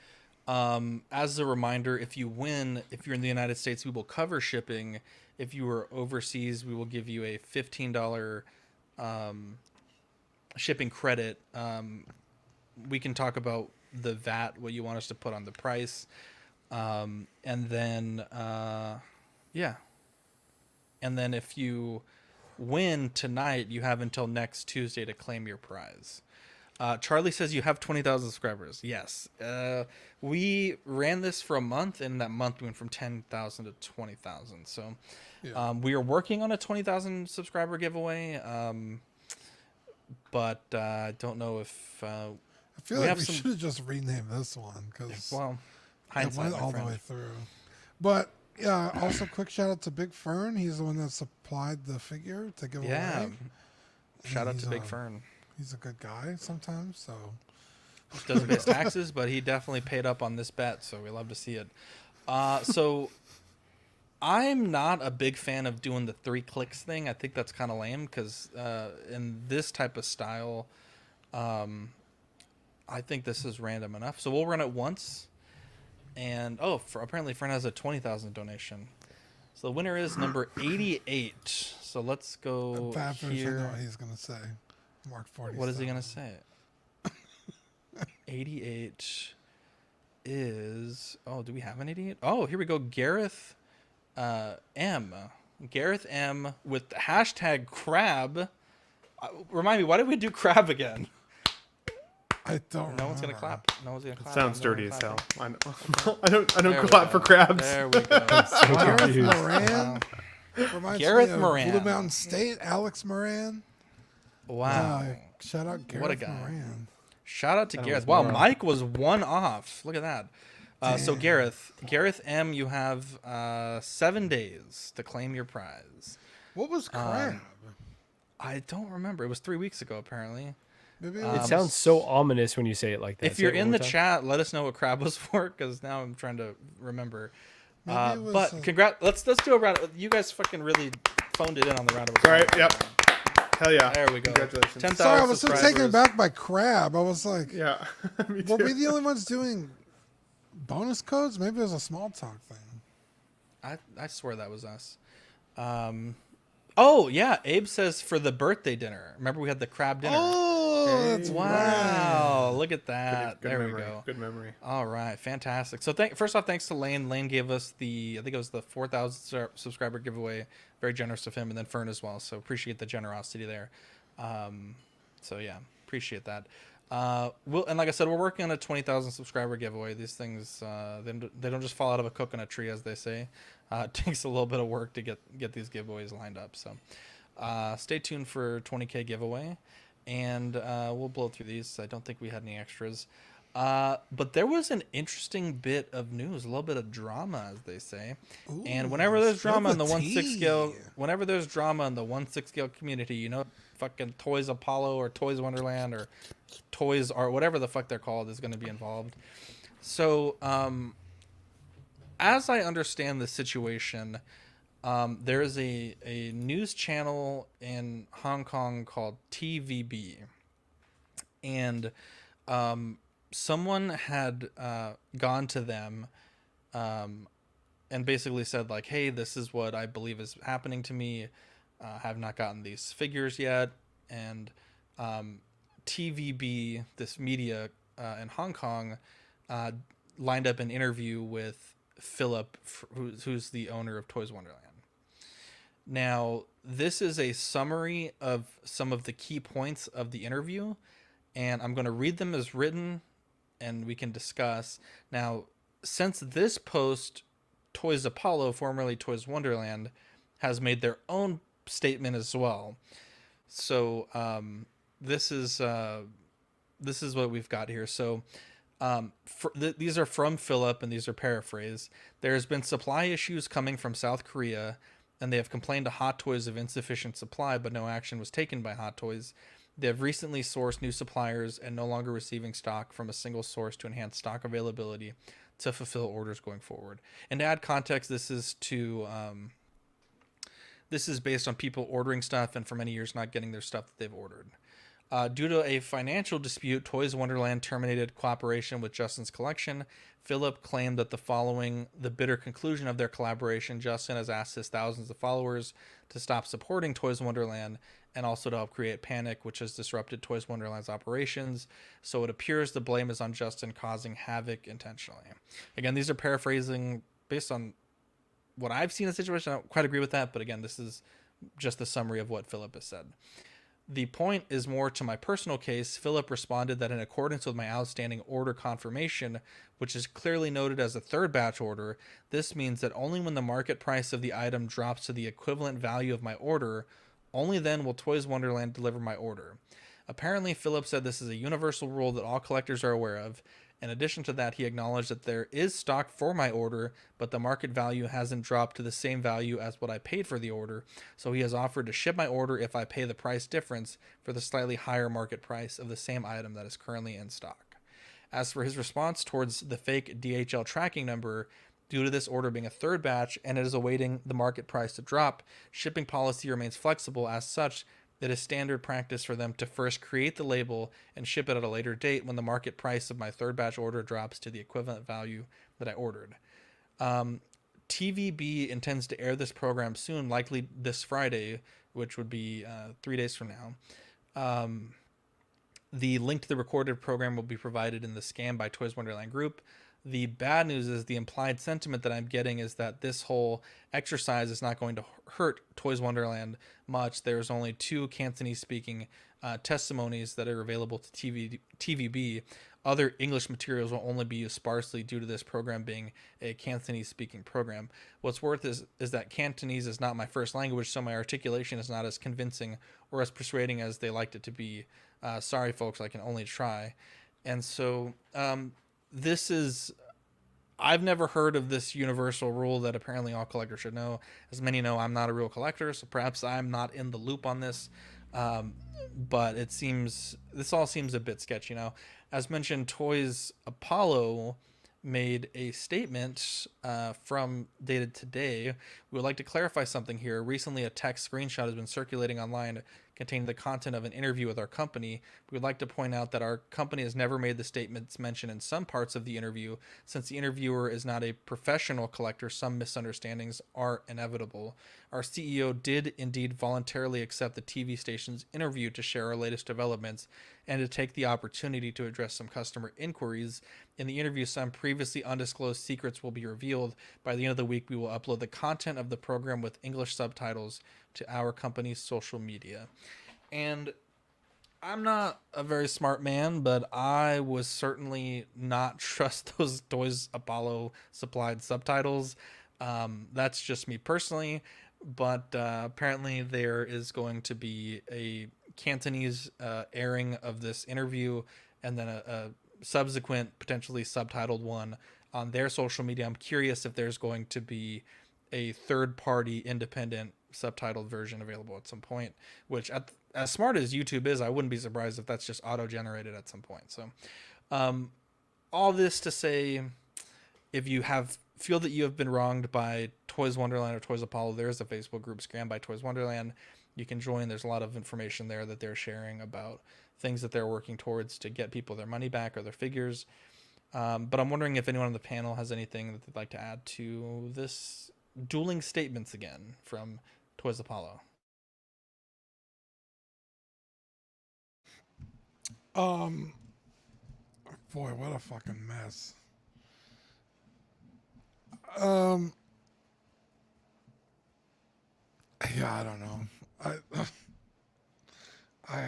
as a reminder, if you win, if you're in the United States, we will cover shipping. If you are overseas, we will give you a $15 shipping credit. We can talk about the VAT, what you want us to put on the price. And then, yeah. And then if you win tonight, you have until next Tuesday to claim your prize. Charlie says you have 20,000 subscribers. Yes. We ran this for a month, and that month we went from 10,000 to 20,000. So we are working on a 20,000 subscriber giveaway. But I don't know if... I feel like we should have just renamed this one, because it went all the way through. But also quick shout out to Big Fern. He's the one that supplied the figure to give away. Shout out to Big Fern. He's a good guy sometimes, so doesn't pay his taxes, but he definitely paid up on this bet, so we love to see it. So I'm not a big fan of doing the 3 clicks thing. I think that's kind of lame, because in this type of style, I think this is random enough. So we'll run it once, and apparently Fern has a 20,000 donation. So the winner is number 88. So let's go here. I know what he's gonna say. Mark 47. What is he gonna say? 88 is... Oh, do we have an 88? Oh, here we go. Gareth M. Gareth M with the hashtag crab. Remind me, why did we do crab again? I don't know. No one's gonna clap. No one's gonna clap. Sounds dirty as hell. I don't clap for crabs. There we go. Gareth Moran. Reminds Gareth me of Moran. Blue Mountain State. Alex Moran. Wow. Shout out Gareth What a guy. Moran. Shout out to Gareth. Wow, Mike was 1 off. Look at that. So Gareth M, you have 7 days to claim your prize. What was crab? I don't remember. It was 3 weeks ago, apparently. Maybe it sounds so ominous when you say it like that. If you're in the chat, let us know what crab was for, because now I'm trying to remember. But congrats. Let's do a round. You guys fucking really phoned it in on the round of applause. All right. Yep. Hell yeah. There we go. Congratulations. 10,000 Sorry, I was so subscribers. taken aback by crab. I was like, yeah. Me too. were we the only ones doing bonus codes? Maybe it was a small talk thing. I swear that was us. Oh yeah, Abe says for the birthday dinner. Remember we had the crab dinner. Oh, that's wow! right. Look at that. Good there memory. we go. Good memory. All right, fantastic. So first off, thanks to Lane. Lane gave us I think it was the 4,000 subscriber giveaway. Very generous of him, and then Fern as well. So appreciate the generosity there. So yeah, appreciate that. And like I said, we're working on a 20,000 subscriber giveaway. These things they don't just fall out of a coconut tree, as they say. It takes a little bit of work to get these giveaways lined up. So stay tuned for 20K giveaway, and we'll blow through these. I don't think we had any extras. But there was an interesting bit of news, a little bit of drama, as they say. Ooh, and whenever there's drama in the 1/6 scale, whenever there's drama in the 1/6 scale community, you know, fucking Toys Apollo or Toys Wonderland or Toys or whatever the fuck they're called is going to be involved. So, as I understand the situation, there is a news channel in Hong Kong called TVB, and someone had gone to them and basically said like, hey, this is what I believe is happening to me. Have not gotten these figures yet. And TVB, this media in Hong Kong, lined up an interview with Philip, who's the owner of Toys Wonderland. Now, this is a summary of some of the key points of the interview, and I'm going to read them as written, and we can discuss. Now, since this post, Toys Apollo, formerly Toys Wonderland, has made their own statement as well. So this is what we've got here. So these are from Philip, and these are paraphrased. There has been supply issues coming from South Korea, and they have complained to Hot Toys of insufficient supply, but no action was taken by Hot Toys. They have recently sourced new suppliers and no longer receiving stock from a single source to enhance stock availability to fulfill orders going forward. And to add context, this is based on people ordering stuff and for many years not getting their stuff that they've ordered. Due to a financial dispute, Toys Wonderland terminated cooperation with Justin's collection. Philip claimed that following the bitter conclusion of their collaboration, Justin has asked his thousands of followers to stop supporting Toys Wonderland and also to help create panic, which has disrupted Toys Wonderland's operations. So it appears the blame is on Justin causing havoc intentionally. Again, these are paraphrasing based on what I've seen in the situation. I don't quite agree with that, but again, this is just the summary of what Philip has said. The point is more to my personal case. Philip responded that in accordance with my outstanding order confirmation, which is clearly noted as a third batch order, this means that only when the market price of the item drops to the equivalent value of my order, only then will Toys Wonderland deliver my order. Apparently, Philip said this is a universal rule that all collectors are aware of. In addition to that, he acknowledged that there is stock for my order, but the market value hasn't dropped to the same value as what I paid for the order, so he has offered to ship my order if I pay the price difference for the slightly higher market price of the same item that is currently in stock. As for his response towards the fake DHL tracking number, due to this order being a third batch and it is awaiting the market price to drop, shipping policy remains flexible. As such, it is standard practice for them to first create the label and ship it at a later date when the market price of my third batch order drops to the equivalent value that I ordered. TVB intends to air this program soon, likely this Friday, which would be 3 days from now. The link to the recorded program will be provided in the Scam by Toys Wonderland group. The bad news is the implied sentiment that I'm getting is that this whole exercise is not going to hurt Toys Wonderland much. There's only 2 Cantonese-speaking testimonies that are available to TVB. Other English materials will only be used sparsely due to this program being a Cantonese-speaking program. What's worth is that Cantonese is not my first language, so my articulation is not as convincing or as persuading as they liked it to be. Sorry, folks, I can only try. And so I've never heard of this universal rule that apparently all collectors should know. As many know, I'm not a real collector, so perhaps I'm not in the loop on this. But this all seems a bit sketchy. As mentioned, Toys Apollo made a statement dated today. We would like to clarify something here. Recently, a text screenshot has been circulating online containing the content of an interview with our company. We would like to point out that our company has never made the statements mentioned in some parts of the interview. Since the interviewer is not a professional collector, some misunderstandings are inevitable. Our CEO did indeed voluntarily accept the TV station's interview to share our latest developments and to take the opportunity to address some customer inquiries. In the interview, some previously undisclosed secrets will be revealed. By the end of the week, we will upload the content of the program with English subtitles to our company's social media. And I'm not a very smart man, but I was certainly not trust those Toys Apollo supplied subtitles. That's just me personally, but apparently there is going to be a Cantonese airing of this interview and then a subsequent potentially subtitled one on their social media. I'm curious if there's going to be a third-party independent subtitled version available at some point, which as smart as YouTube is, I wouldn't be surprised if that's just auto-generated at some point. So all this to say, if you feel that you have been wronged by Toys Wonderland or Toys Apollo, there is a Facebook group, Scam by Toys Wonderland. You can join. There's a lot of information there that they're sharing about things that they're working towards to get people their money back or their figures. But I'm wondering if anyone on the panel has anything that they'd like to add to this dueling statements again from Toys Apollo. Boy, what a fucking mess. Yeah, I don't know. I don't know. I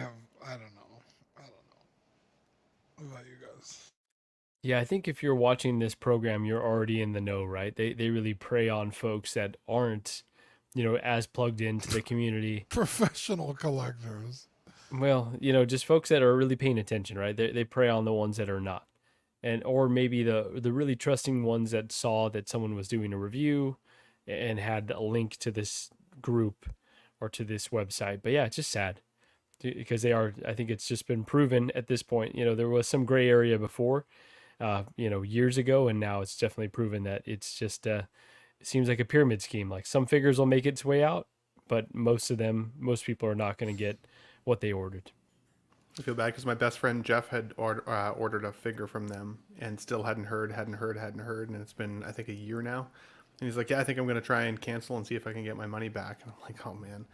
don't know. What about you guys? Yeah, I think if you're watching this program, you're already in the know, right? They really prey on folks that aren't, as plugged into the community. Professional collectors. Well, just folks that are really paying attention, right? They prey on the ones that are not. Or maybe the really trusting ones that saw that someone was doing a review and had a link to this group or to this website. But yeah, it's just sad because I think it's just been proven at this point. There was some gray area before, years ago, and now it's definitely proven that it's just, it seems like a pyramid scheme. Like some figures will make its way out, but most people are not going to get what they ordered. I feel bad because my best friend Jeff had ordered a figure from them and still hadn't heard, and it's been, I think, a year now. And he's like, yeah, I think I'm going to try and cancel and see if I can get my money back. And I'm like, oh man,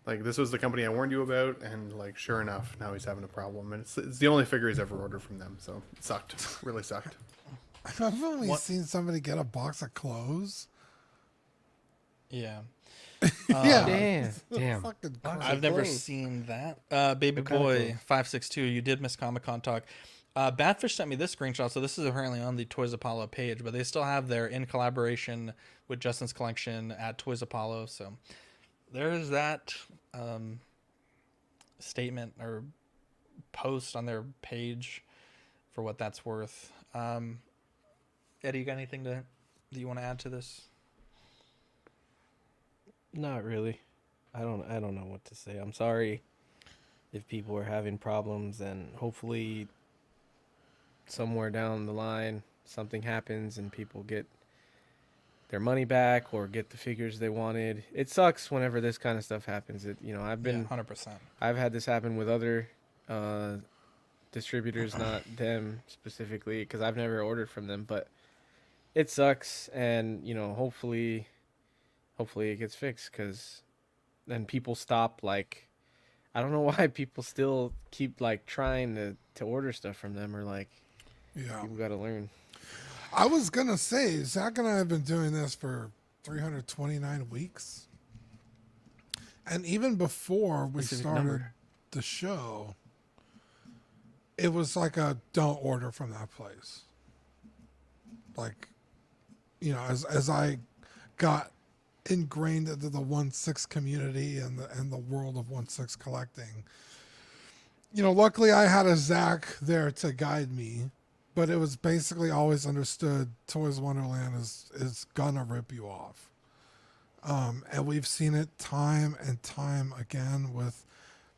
like this was the company I warned you about, and like sure enough, now he's having a problem, and it's the only figure he's ever ordered from them, so it sucked, really sucked. I've only seen somebody get a box of clothes. Yeah. Yeah. Damn. I've never seen that. Baby Boy 562, you did miss Comic-Con talk. Badfish sent me this screenshot, so this is apparently on the Toys Apollo page, but they still have their in collaboration with Justin's collection at Toys Apollo, so there's that statement or post on their page for what that's worth. Eddie, you got anything that you want to add to this? Not really. I don't know what to say. I'm sorry if people are having problems, and hopefully somewhere down the line something happens and people get their money back or get the figures they wanted. It sucks whenever this kind of stuff happens. I've been 100%. I've had this happen with other distributors, not them specifically, because I've never ordered from them, but it sucks, and hopefully it gets fixed, because then people stop, like, I don't know why people still keep like trying to order stuff from them, or like, yeah, people gotta learn. I was gonna say, Zach and I have been doing this for 329 weeks, and even before we started the show, it was like a don't order from that place. Like, as I got ingrained into the 1/6 community and the world of 1/6 collecting, luckily I had a Zach there to guide me, but it was basically always understood Toys Wonderland is gonna rip you off, and we've seen it time and time again with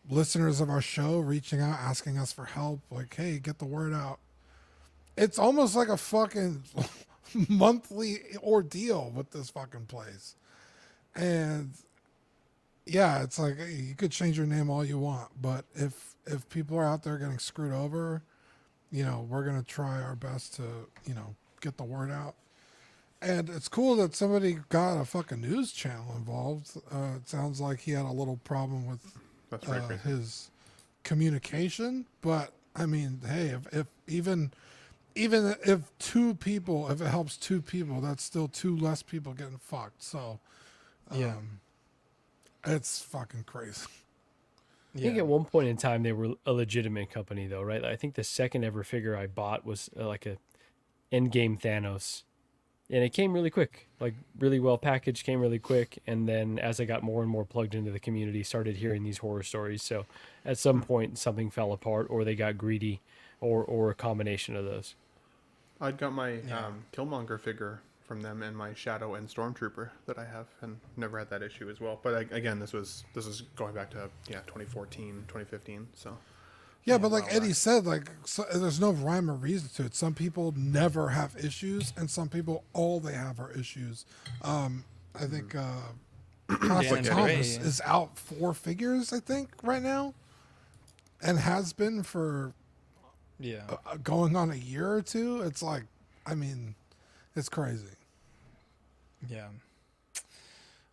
listeners of our show reaching out, asking us for help, like, hey, get the word out. It's almost like a fucking monthly ordeal with this fucking place. And yeah, it's like, hey, you could change your name all you want, but if people are out there getting screwed over, we're going to try our best to, get the word out. And it's cool that somebody got a fucking news channel involved. It sounds like he had a little problem with his communication, but I mean, hey, if even if two people, if it helps two people, that's still two less people getting fucked. So, it's fucking crazy. I think at one point in time they were a legitimate company, though, right? I think the second ever figure I bought was like a Endgame Thanos, and it came really quick, like really well packaged, came really quick. And then as I got more and more plugged into the community, started hearing these horror stories. So at some point something fell apart, or they got greedy, or a combination of those. I got my Killmonger figure from them, and my Shadow and Stormtrooper that I have, and never had that issue as well. But again, this is going back to 2014, 2015. So yeah, but like Eddie said, like there's no rhyme or reason to it. Some people never have issues, and some people all they have are issues. I think Classic Thomas is out 4 figures, I think, right now, and has been for Yeah. Going on a year or two, it's like, I mean, it's crazy. Yeah.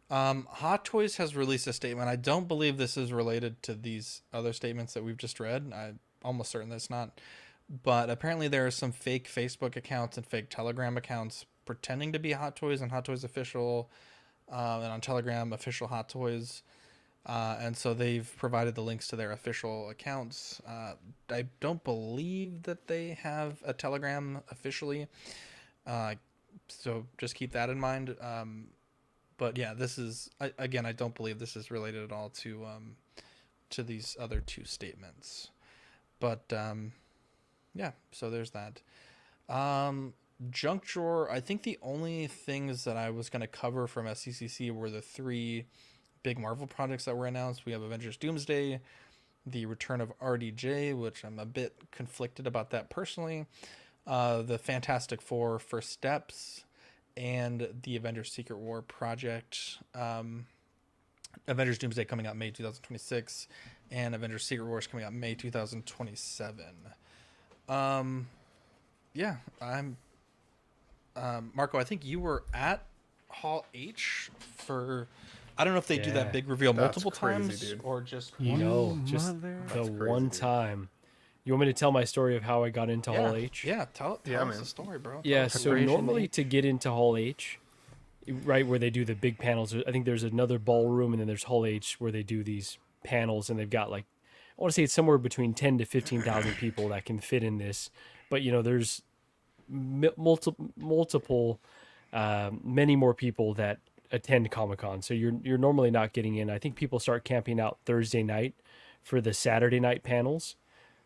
Hot Toys has released a statement. I don't believe this is related to these other statements that we've just read. I'm almost certain that it's not. But apparently there are some fake Facebook accounts and fake Telegram accounts pretending to be Hot Toys and Hot Toys Official, and on Telegram, Official Hot Toys. And so they've provided the links to their official accounts. I don't believe that they have a Telegram officially. So just keep that in mind. But yeah, this is, again, I don't believe this is related at all to these other two statements. But yeah, so there's that. Junk drawer, I think the only things that I was going to cover from SCCC were the 3 big Marvel projects that were announced. We have Avengers Doomsday, the return of RDJ, which I'm a bit conflicted about that personally, the Fantastic Four First Steps, and the Avengers Secret War project. Avengers Doomsday coming out May 2026, and Avengers Secret Wars coming out May 2027. Yeah, I'm Marco, I think you were at Hall H for, I don't know if they do that big reveal multiple times, dude, or just one. Just the one time. You want me to tell my story of how I got into Hall H? Yeah, tell us the story, bro. Yeah, so normally to get into Hall H, right where they do the big panels, I think there's another ballroom, and then there's Hall H where they do these panels, and they've got like, I want to say it's somewhere between 10 to 15,000 people that can fit in this. But, you know, there's multiple, many more people that attend Comic-Con. So you're normally not getting in. I think people start camping out Thursday night for the Saturday night panels.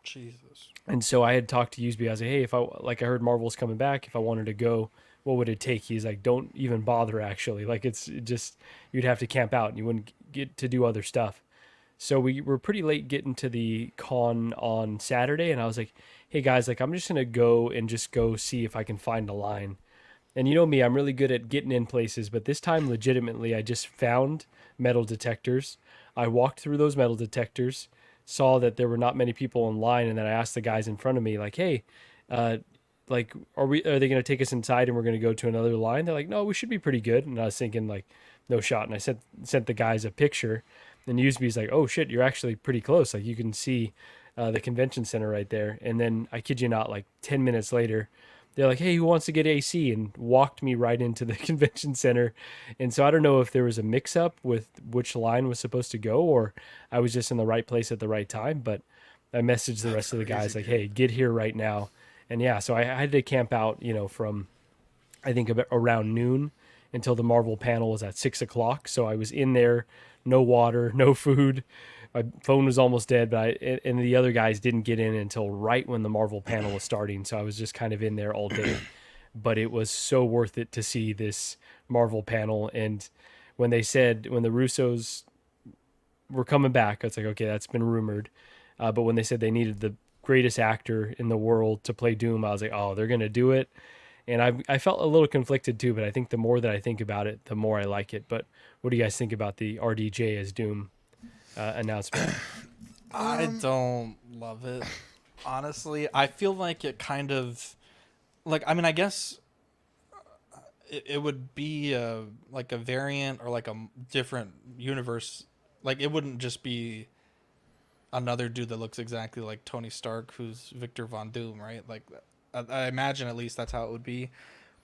Jesus. And so I had talked to Usby. I was like, hey, if I heard Marvel's coming back, if I wanted to go, what would it take? He's like, don't even bother, actually. Like, it's just, you'd have to camp out and you wouldn't get to do other stuff. So we were pretty late getting to the con on Saturday, and I was like, hey guys, like, I'm just going to go see if I can find a line. And you know me, I'm really good at getting in places, but this time legitimately I just found metal detectors. I walked through those metal detectors, saw that there were not many people in line, and then I asked the guys in front of me, like, hey, like, are they going to take us inside and we're going to go to another line? They're like, no, we should be pretty good. And I was thinking, like, no shot. And I sent the guys a picture, and Usby's like, oh shit, you're actually pretty close. Like, you can see the convention center right there. And then I kid you not, like 10 minutes later, they're like, hey, who wants to get AC? And walked me right into the convention center. And so I don't know if there was a mix up with which line was supposed to go, or I was just in the right place at the right time. But I messaged the rest of the guys like, hey, get here right now. And yeah, so I had to camp out, you know, from I think about around noon until the Marvel panel was at 6 o'clock. So I was in there, no water, no food. My phone was almost dead, but and the other guys didn't get in until right when the Marvel panel was starting. So I was just kind of in there all day. But it was so worth it to see this Marvel panel. And when the Russos were coming back, I was like, okay, that's been rumored. But when they said they needed the greatest actor in the world to play Doom, I was like, oh, they're going to do it. And I felt a little conflicted too, but I think the more that I think about it, the more I like it. But what do you guys think about the RDJ as Doom announcement? I don't love it, honestly. I feel like it kind of, like, I mean, I guess it would be like a variant or like a different universe. Like, it wouldn't just be another dude that looks exactly like Tony Stark, who's Victor Von Doom, right? Like, I imagine at least that's how it would be.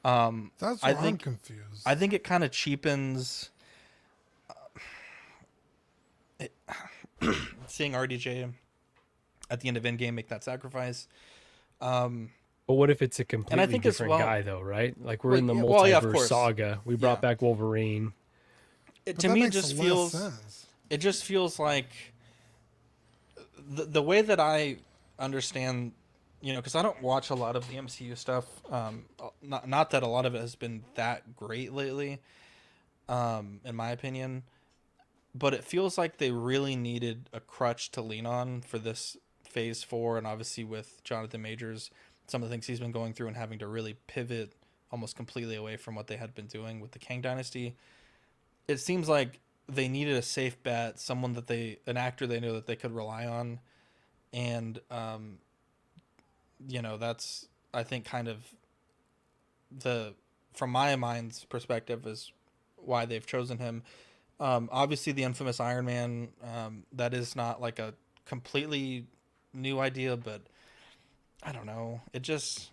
That's why I'm confused. I think it kind of cheapens seeing RDJ at the end of Endgame make that sacrifice. But what if it's a completely different guy, though, right? Like, we're in the multiverse saga. We brought back Wolverine. To me, it just feels like the way that I understand, you know, because I don't watch a lot of the MCU stuff. Not that a lot of it has been that great lately, in my opinion. But it feels like they really needed a crutch to lean on for this Phase 4, and obviously with Jonathan Majors, some of the things he's been going through and having to really pivot almost completely away from what they had been doing with the Kang Dynasty. It seems like they needed a safe bet, an actor they knew that they could rely on, and you know, that's, I think, kind of from my mind's perspective, is why they've chosen him. Obviously the infamous Iron Man, that is not like a completely new idea, but I don't know. It just,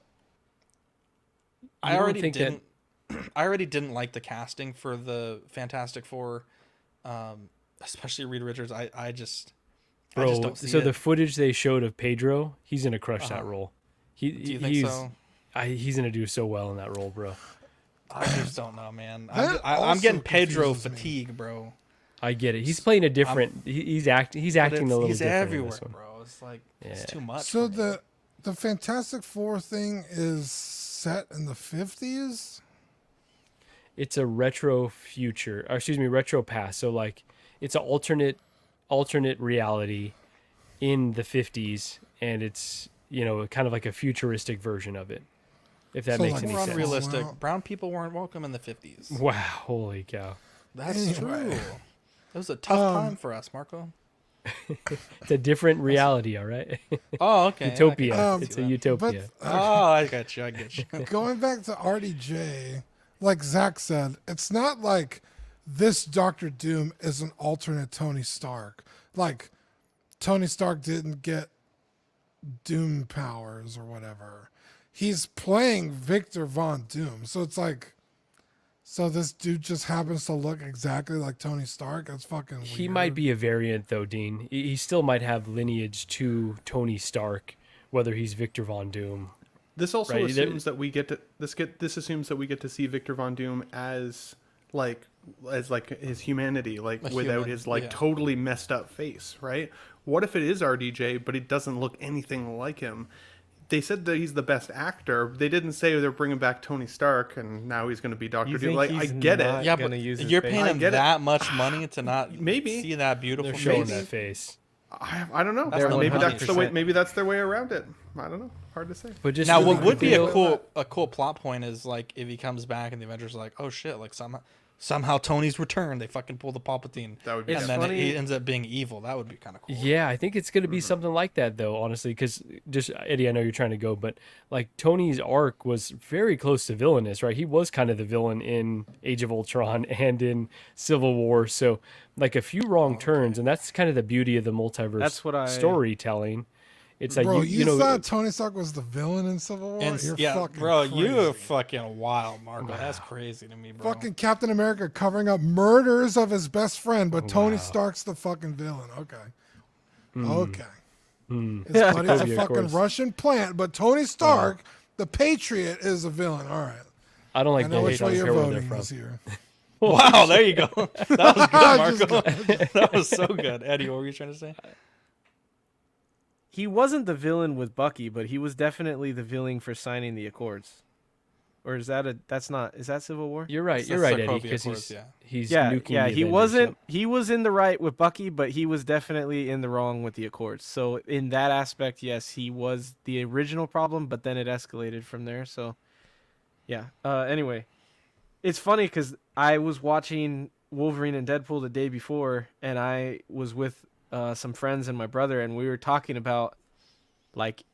I already didn't like the casting for the Fantastic Four, especially Reed Richards. I just don't see so it. the footage they showed of Pedro, he's gonna crush that role. Do you think so? He's gonna do so well in that role, bro. I just don't know, man. I'm getting Pedro fatigue, bro. I get it. He's playing a different. He's acting a little different. He's everywhere, bro. It's like it's too much. So the Fantastic Four thing is set in the 50s. It's a retro future, or excuse me, retro past. So like, it's an alternate reality in the 50s, and it's, you know, kind of like a futuristic version of it. If that makes any sense. Unrealistic. Brown people weren't welcome in the 50s. Wow, holy cow. That's true. It was a tough time for us, Marco. It's a different reality, all right? Oh, okay. Utopia. It's a utopia. But, I got you. Going back to RDJ, like Zach said, it's not like this Doctor Doom is an alternate Tony Stark. Like, Tony Stark didn't get Doom powers or whatever. He's playing Victor Von Doom. So it's like, so this dude just happens to look exactly like Tony Stark? That's fucking weird. He might be a variant, though, Dean. He still might have lineage to Tony Stark, whether he's Victor Von Doom. This also assumes that we get to this assumes that we get to see Victor Von Doom as his humanity, like without his totally messed up face, right? What if it is RDJ, but it doesn't look anything like him? They said that he's the best actor. They didn't say they're bringing back Tony Stark and now he's going to be Doctor Doom. Like, I get it. Yeah, but you're paying him that much money to not see that beautiful face. Showing that face. I don't know. Maybe that's the way. Maybe that's their way around it. I don't know. Hard to say. But just now, what would be a cool plot point is like if he comes back and the Avengers are like, oh shit, like somehow Tony's returned. They fucking pull the Palpatine. That would be, and then he ends up being evil. That would be kind of cool. Yeah, I think it's going to be something like that, though, honestly, because just, Eddie, I know you're trying to go, but like Tony's arc was very close to villainous, right? He was kind of the villain in Age of Ultron and in Civil War. So like a few wrong turns, and that's kind of the beauty of the multiverse storytelling. It's like, bro, you know, thought Tony Stark was the villain in Civil War? You're fucking wild, Marco. Wow. That's crazy to me, bro. Fucking Captain America covering up murders of his best friend, but Tony Stark's the fucking villain. Okay. Okay. His buddy's a fucking Russian plant, but Tony Stark, the Patriot, is a villain. All right. I don't like I know which way you're voting this year. Wow, there you go. That was good, Marco. That was so good. Eddie, what were you trying to say? He wasn't the villain with Bucky, but he was definitely the villain for signing the Accords. Or is that is that Civil War? You're right, Eddie, because he's nuking the he Avengers, wasn't he was in the right with Bucky, but he was definitely in the wrong with the Accords. So in that aspect, yes, he was the original problem, but then it escalated from there. So yeah. Anyway, it's funny because I was watching Wolverine and Deadpool the day before, and I was with some friends and my brother, and we were talking about like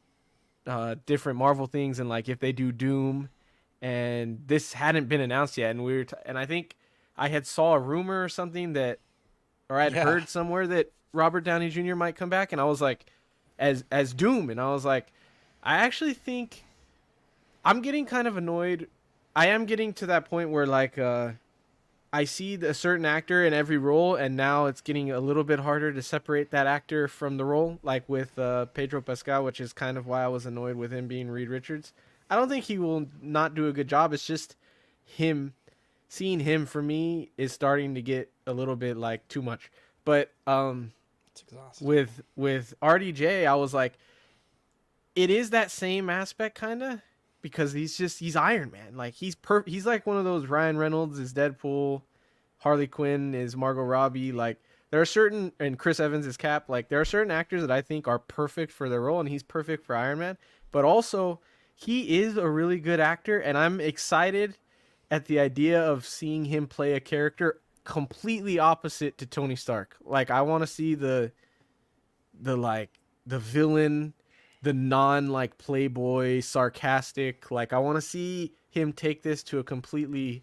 different Marvel things and like if they do Doom, and this hadn't been announced yet, and and I think I had saw a rumor or something that, or I'd heard somewhere that Robert Downey Jr. might come back, and I was like, as Doom, and I was like, I actually think I'm getting kind of annoyed. I am getting to that point where like I see a certain actor in every role, and now it's getting a little bit harder to separate that actor from the role, like with Pedro Pascal, which is kind of why I was annoyed with him being Reed Richards. I don't think he will not do a good job. It's just seeing him for me is starting to get a little bit like too much. But it's exhausting. With RDJ, I was like, it is that same aspect kind of, because he's Iron Man. Like he's like one of those Ryan Reynolds is Deadpool, Harley Quinn is Margot Robbie. Like there are certain, and Chris Evans is Cap. Like there are certain actors that I think are perfect for their role, and he's perfect for Iron Man. But also he is a really good actor, and I'm excited at the idea of seeing him play a character completely opposite to Tony Stark. Like I want to see the villain the non like playboy sarcastic. Like I want to see him take this to a completely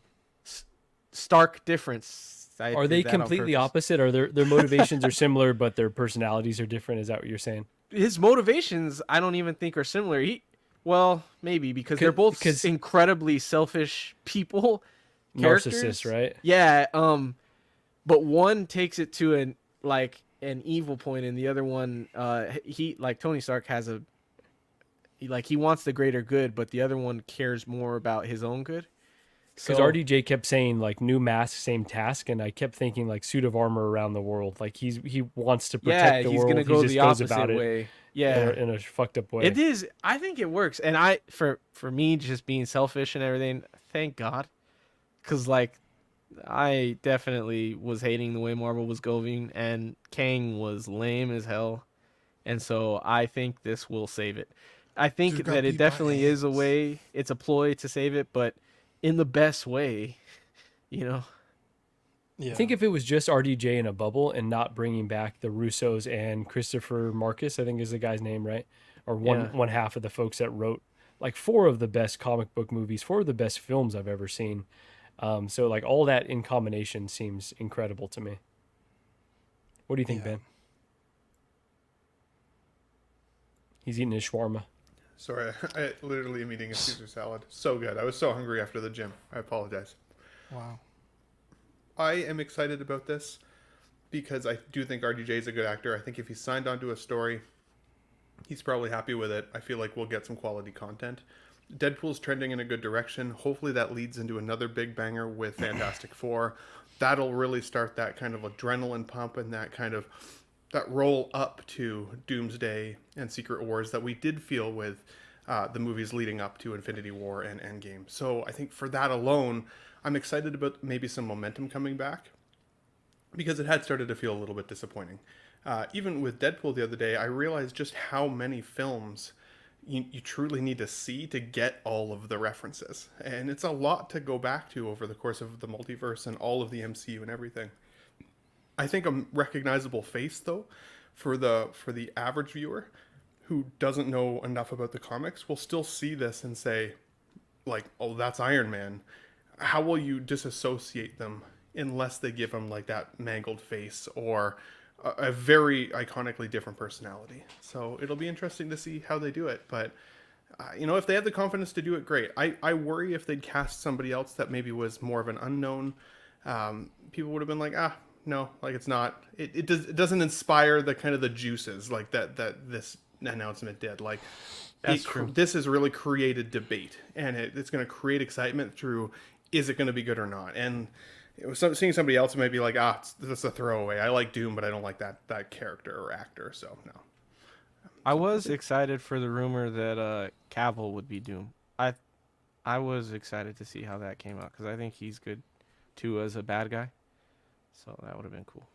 stark difference. Are they completely opposite? Or their motivations are similar, but their personalities are different? Is that what you're saying? His motivations, I don't even think are similar. Well, maybe because they're both incredibly selfish people, narcissists, right? Yeah. But one takes it to an evil point, and the other one, he like Tony Stark has he wants the greater good, but the other one cares more about his own good. Because RDJ kept saying like new mask, same task, and I kept thinking like suit of armor around the world. Like he wants to protect the world. Gonna go the opposite way. Yeah, in a fucked up way. It is. I think it works, and for me just being selfish and everything. Thank God, because like I definitely was hating the way Marvel was going, and Kang was lame as hell, and so I think this will save it. I think that it definitely is a way. It's a ploy to save it, but in the best way, Yeah. I think if it was just RDJ in a bubble and not bringing back the Russos and Christopher Marcus, I think is the guy's name, right? Or one half of the folks that wrote like 4 of the best comic book movies, 4 of the best films I've ever seen. So like all that in combination seems incredible to me. What do you think, Ben? He's eating his shawarma. Sorry, I literally am eating a Caesar salad. So good. I was so hungry after the gym. I apologize. Wow. I am excited about this because I do think RDJ is a good actor. I think if he's signed onto a story, he's probably happy with it. I feel like we'll get some quality content. Deadpool's trending in a good direction. Hopefully that leads into another big banger with Fantastic Four. That'll really start that kind of adrenaline pump and that roll up to Doomsday and Secret Wars that we did feel with the movies leading up to Infinity War and Endgame. So I think for that alone, I'm excited about maybe some momentum coming back because it had started to feel a little bit disappointing. Even with Deadpool the other day, I realized just how many films you truly need to see to get all of the references. And it's a lot to go back to over the course of the multiverse and all of the MCU and everything. I think a recognizable face, though, for the average viewer who doesn't know enough about the comics will still see this and say, like, oh, that's Iron Man. How will you disassociate them unless they give him, like, that mangled face or a very iconically different personality? So it'll be interesting to see how they do it. But, if they have the confidence to do it, great. I worry if they'd cast somebody else that maybe was more of an unknown. People would have been like, no, like it's not. It doesn't inspire the kind of the juices like that this announcement did. Like, that's true. This has really created debate, and it's going to create excitement through is it going to be good or not. And seeing somebody else might be like, that's a throwaway. I like Doom, but I don't like that character or actor. So no. I was excited for the rumor that Cavill would be Doom. I was excited to see how that came out because I think he's good too as a bad guy. So that would have been cool.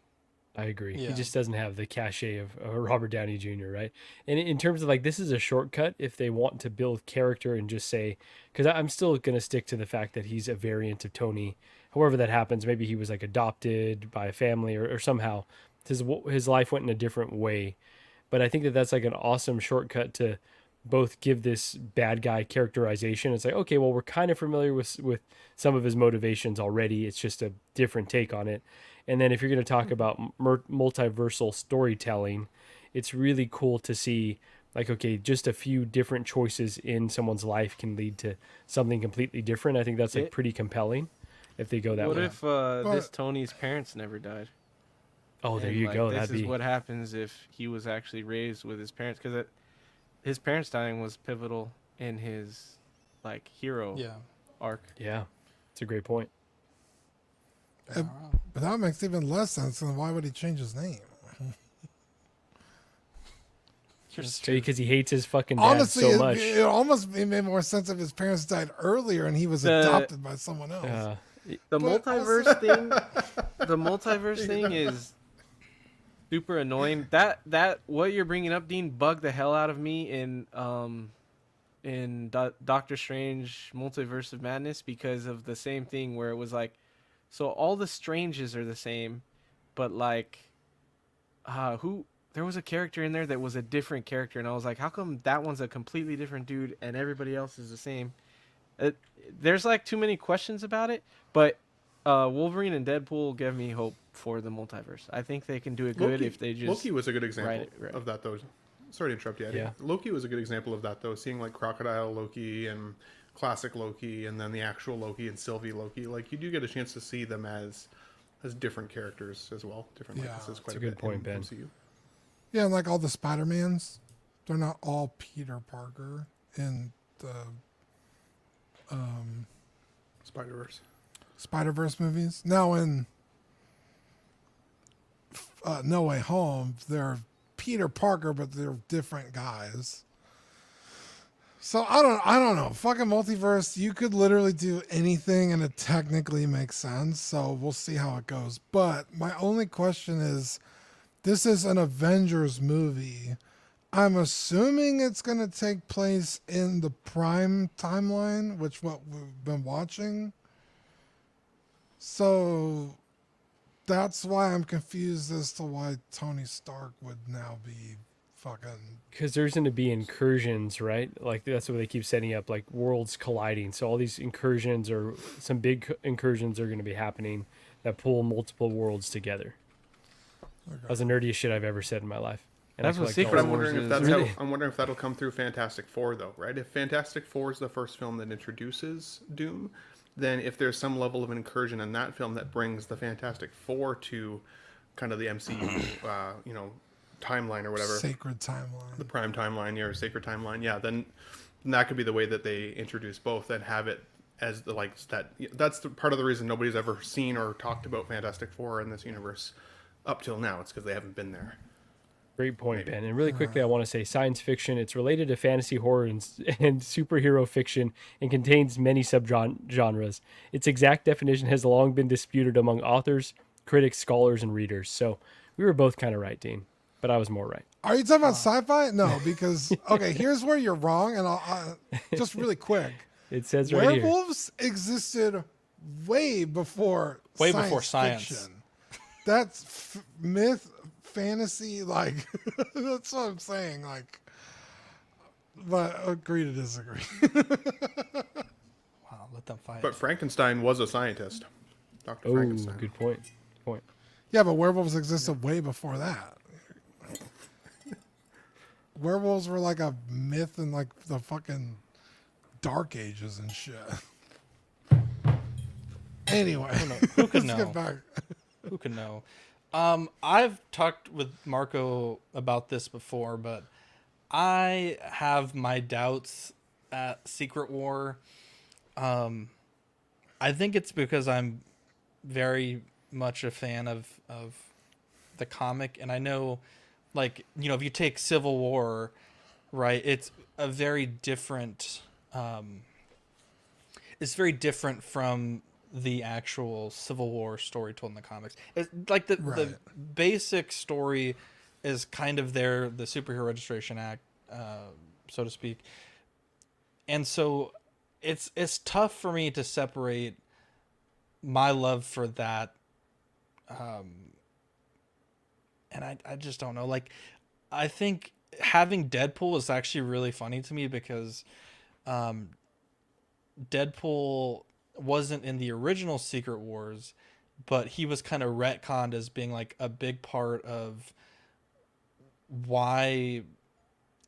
I agree. Yeah. He just doesn't have the cachet of Robert Downey Jr., right? And in terms of like, this is a shortcut if they want to build character and just say, because I'm still going to stick to the fact that he's a variant of Tony. However that happens, maybe he was like adopted by a family or somehow his life went in a different way. But I think that that's like an awesome shortcut to both give this bad guy characterization. It's like, okay, well, we're kind of familiar with some of his motivations already. It's just a different take on it. And then if you're going to talk about multiversal storytelling, it's really cool to see like, okay, just a few different choices in someone's life can lead to something completely different. I think that's like pretty compelling if they go that way. What if this Tony's parents never died? Oh, there you go. This is what happens if he was actually raised with his parents, because his parents dying was pivotal in his like hero arc. Yeah, it's a great point. But that makes even less sense. Then why would he change his name? Because he hates his fucking dad so much. It almost made more sense if his parents died earlier and he was adopted by someone else. The multiverse thing. The multiverse thing is super annoying. That what you're bringing up, Dean, bugged the hell out of me in Doctor Strange Multiverse of Madness because of the same thing where it was like, so all the Stranges are the same, but like, who there was a character in there that was a different character, and I was like, how come that one's a completely different dude and everybody else is the same? There's like too many questions about it, but Wolverine and Deadpool give me hope for the multiverse. I think they can do it good if they just. Loki was a good example of that, though. Sorry to interrupt you, Eddie. Yeah. Loki was a good example of that, though. Seeing like Crocodile Loki and classic Loki, and then the actual Loki and Sylvie Loki. Like you do get a chance to see them as different characters as well. Different likenesses. Quite That's a good point, Ben. MCU. Yeah, and like all the Spider-Mans, they're not all Peter Parker in the Spider-Verse movies. Now in No Way Home, they're Peter Parker, but they're different guys. So I don't know. Fucking multiverse, you could literally do anything and it technically makes sense. So we'll see how it goes. But my only question is, this is an Avengers movie. I'm assuming it's going to take place in the Prime timeline, which what we've been watching. So that's why I'm confused as to why Tony Stark would now be fucking... Because there's going to be incursions, right? Like that's what they keep setting up, like worlds colliding. So all these incursions or some big incursions are going to be happening that pull multiple worlds together. Okay. That was the nerdiest shit I've ever said in my life. And that's what Secret I'm wondering if that's how, I'm wondering if that'll come through Fantastic Four, though, right? If Fantastic Four is the first film that introduces Doom, then if there's some level of incursion in that film that brings the Fantastic Four to kind of the MCU, timeline or whatever, sacred timeline, the Prime timeline, or sacred timeline, yeah, then that could be the way that they introduce both and have it as the like that. That's the part of the reason nobody's ever seen or talked about Fantastic Four in this universe up till now. It's because they haven't been there. Great point, Ben. And really quickly, I want to say science fiction. It's related to fantasy, horror, and superhero fiction and contains many subgenres. Its exact definition has long been disputed among authors, critics, scholars, and readers. So we were both kind of right, Dean, but I was more right. Are you talking about sci-fi? No, because, okay, here's where you're wrong, and I'll just really quick. It says right here. Werewolves existed way before science fiction. That's myth, fantasy, like that's what I'm saying, like, but agree to disagree. Wow, let them fight. But Frankenstein was a scientist. Dr. Frankenstein. Good point. Yeah, but werewolves existed way before that. Werewolves were like a myth in like the fucking Dark Ages and shit. Anyway, who could know? Let's get back. Who can know? I've talked with Marco about this before, but I have my doubts at Secret War. I think it's because I'm very much a fan of the comic, and I know, like, if you take Civil War, right, it's a very different. It's very different from the actual Civil War story told in the comics. It's like the basic story is kind of the Superhero Registration Act, so to speak. And so it's tough for me to separate my love for that. And I just don't know. Like, I think having Deadpool is actually really funny to me because Deadpool wasn't in the original Secret Wars, but he was kind of retconned as being like a big part of why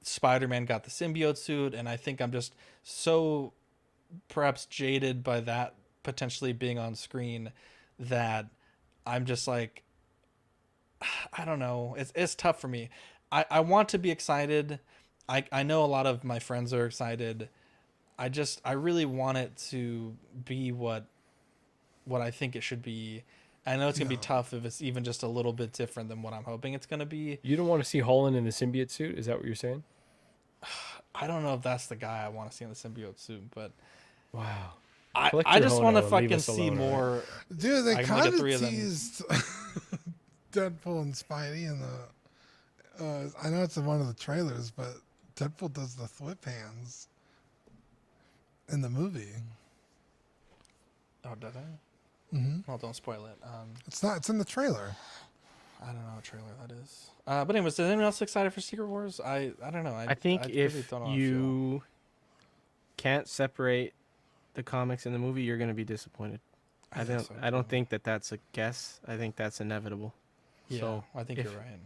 Spider-Man got the symbiote suit. And I think I'm just so perhaps jaded by that potentially being on screen that I'm just like, I don't know. It's tough for me. I want to be excited. I know a lot of my friends are excited. I really want it to be what I think it should be. I know it's going to be tough if it's even just a little bit different than what I'm hoping it's going to be. You don't want to see Holland in the symbiote suit? Is that what you're saying? I don't know if that's the guy I want to see in the symbiote suit, but wow. I just want to fucking see more. Dude, they kind of teased Deadpool and Spidey in the I know it's in one of the trailers, but Deadpool does the whip hands in the movie. Oh, did I? Mm-hmm. Well, don't spoil it. It's not. It's in the trailer. I don't know what trailer that is. But anyways, is anyone else excited for Secret Wars? I don't know. I think if you can't separate the comics and the movie, you're going to be disappointed. I don't think that that's a guess. I think that's inevitable. Yeah, so I think you're right.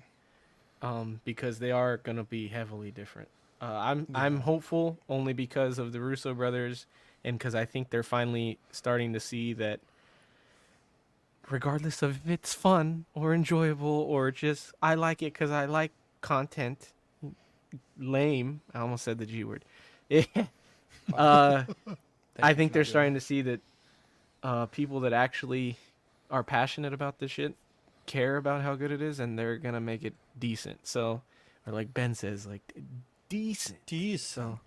Because they are going to be heavily different. I'm hopeful only because of the Russo brothers, and because I think they're finally starting to see that, regardless of if it's fun or enjoyable or just I like it because I like content. Lame. I almost said the G word. I think they're starting to see that people that actually are passionate about this shit care about how good it is, and they're gonna make it decent. So, or like Ben says, like decent. So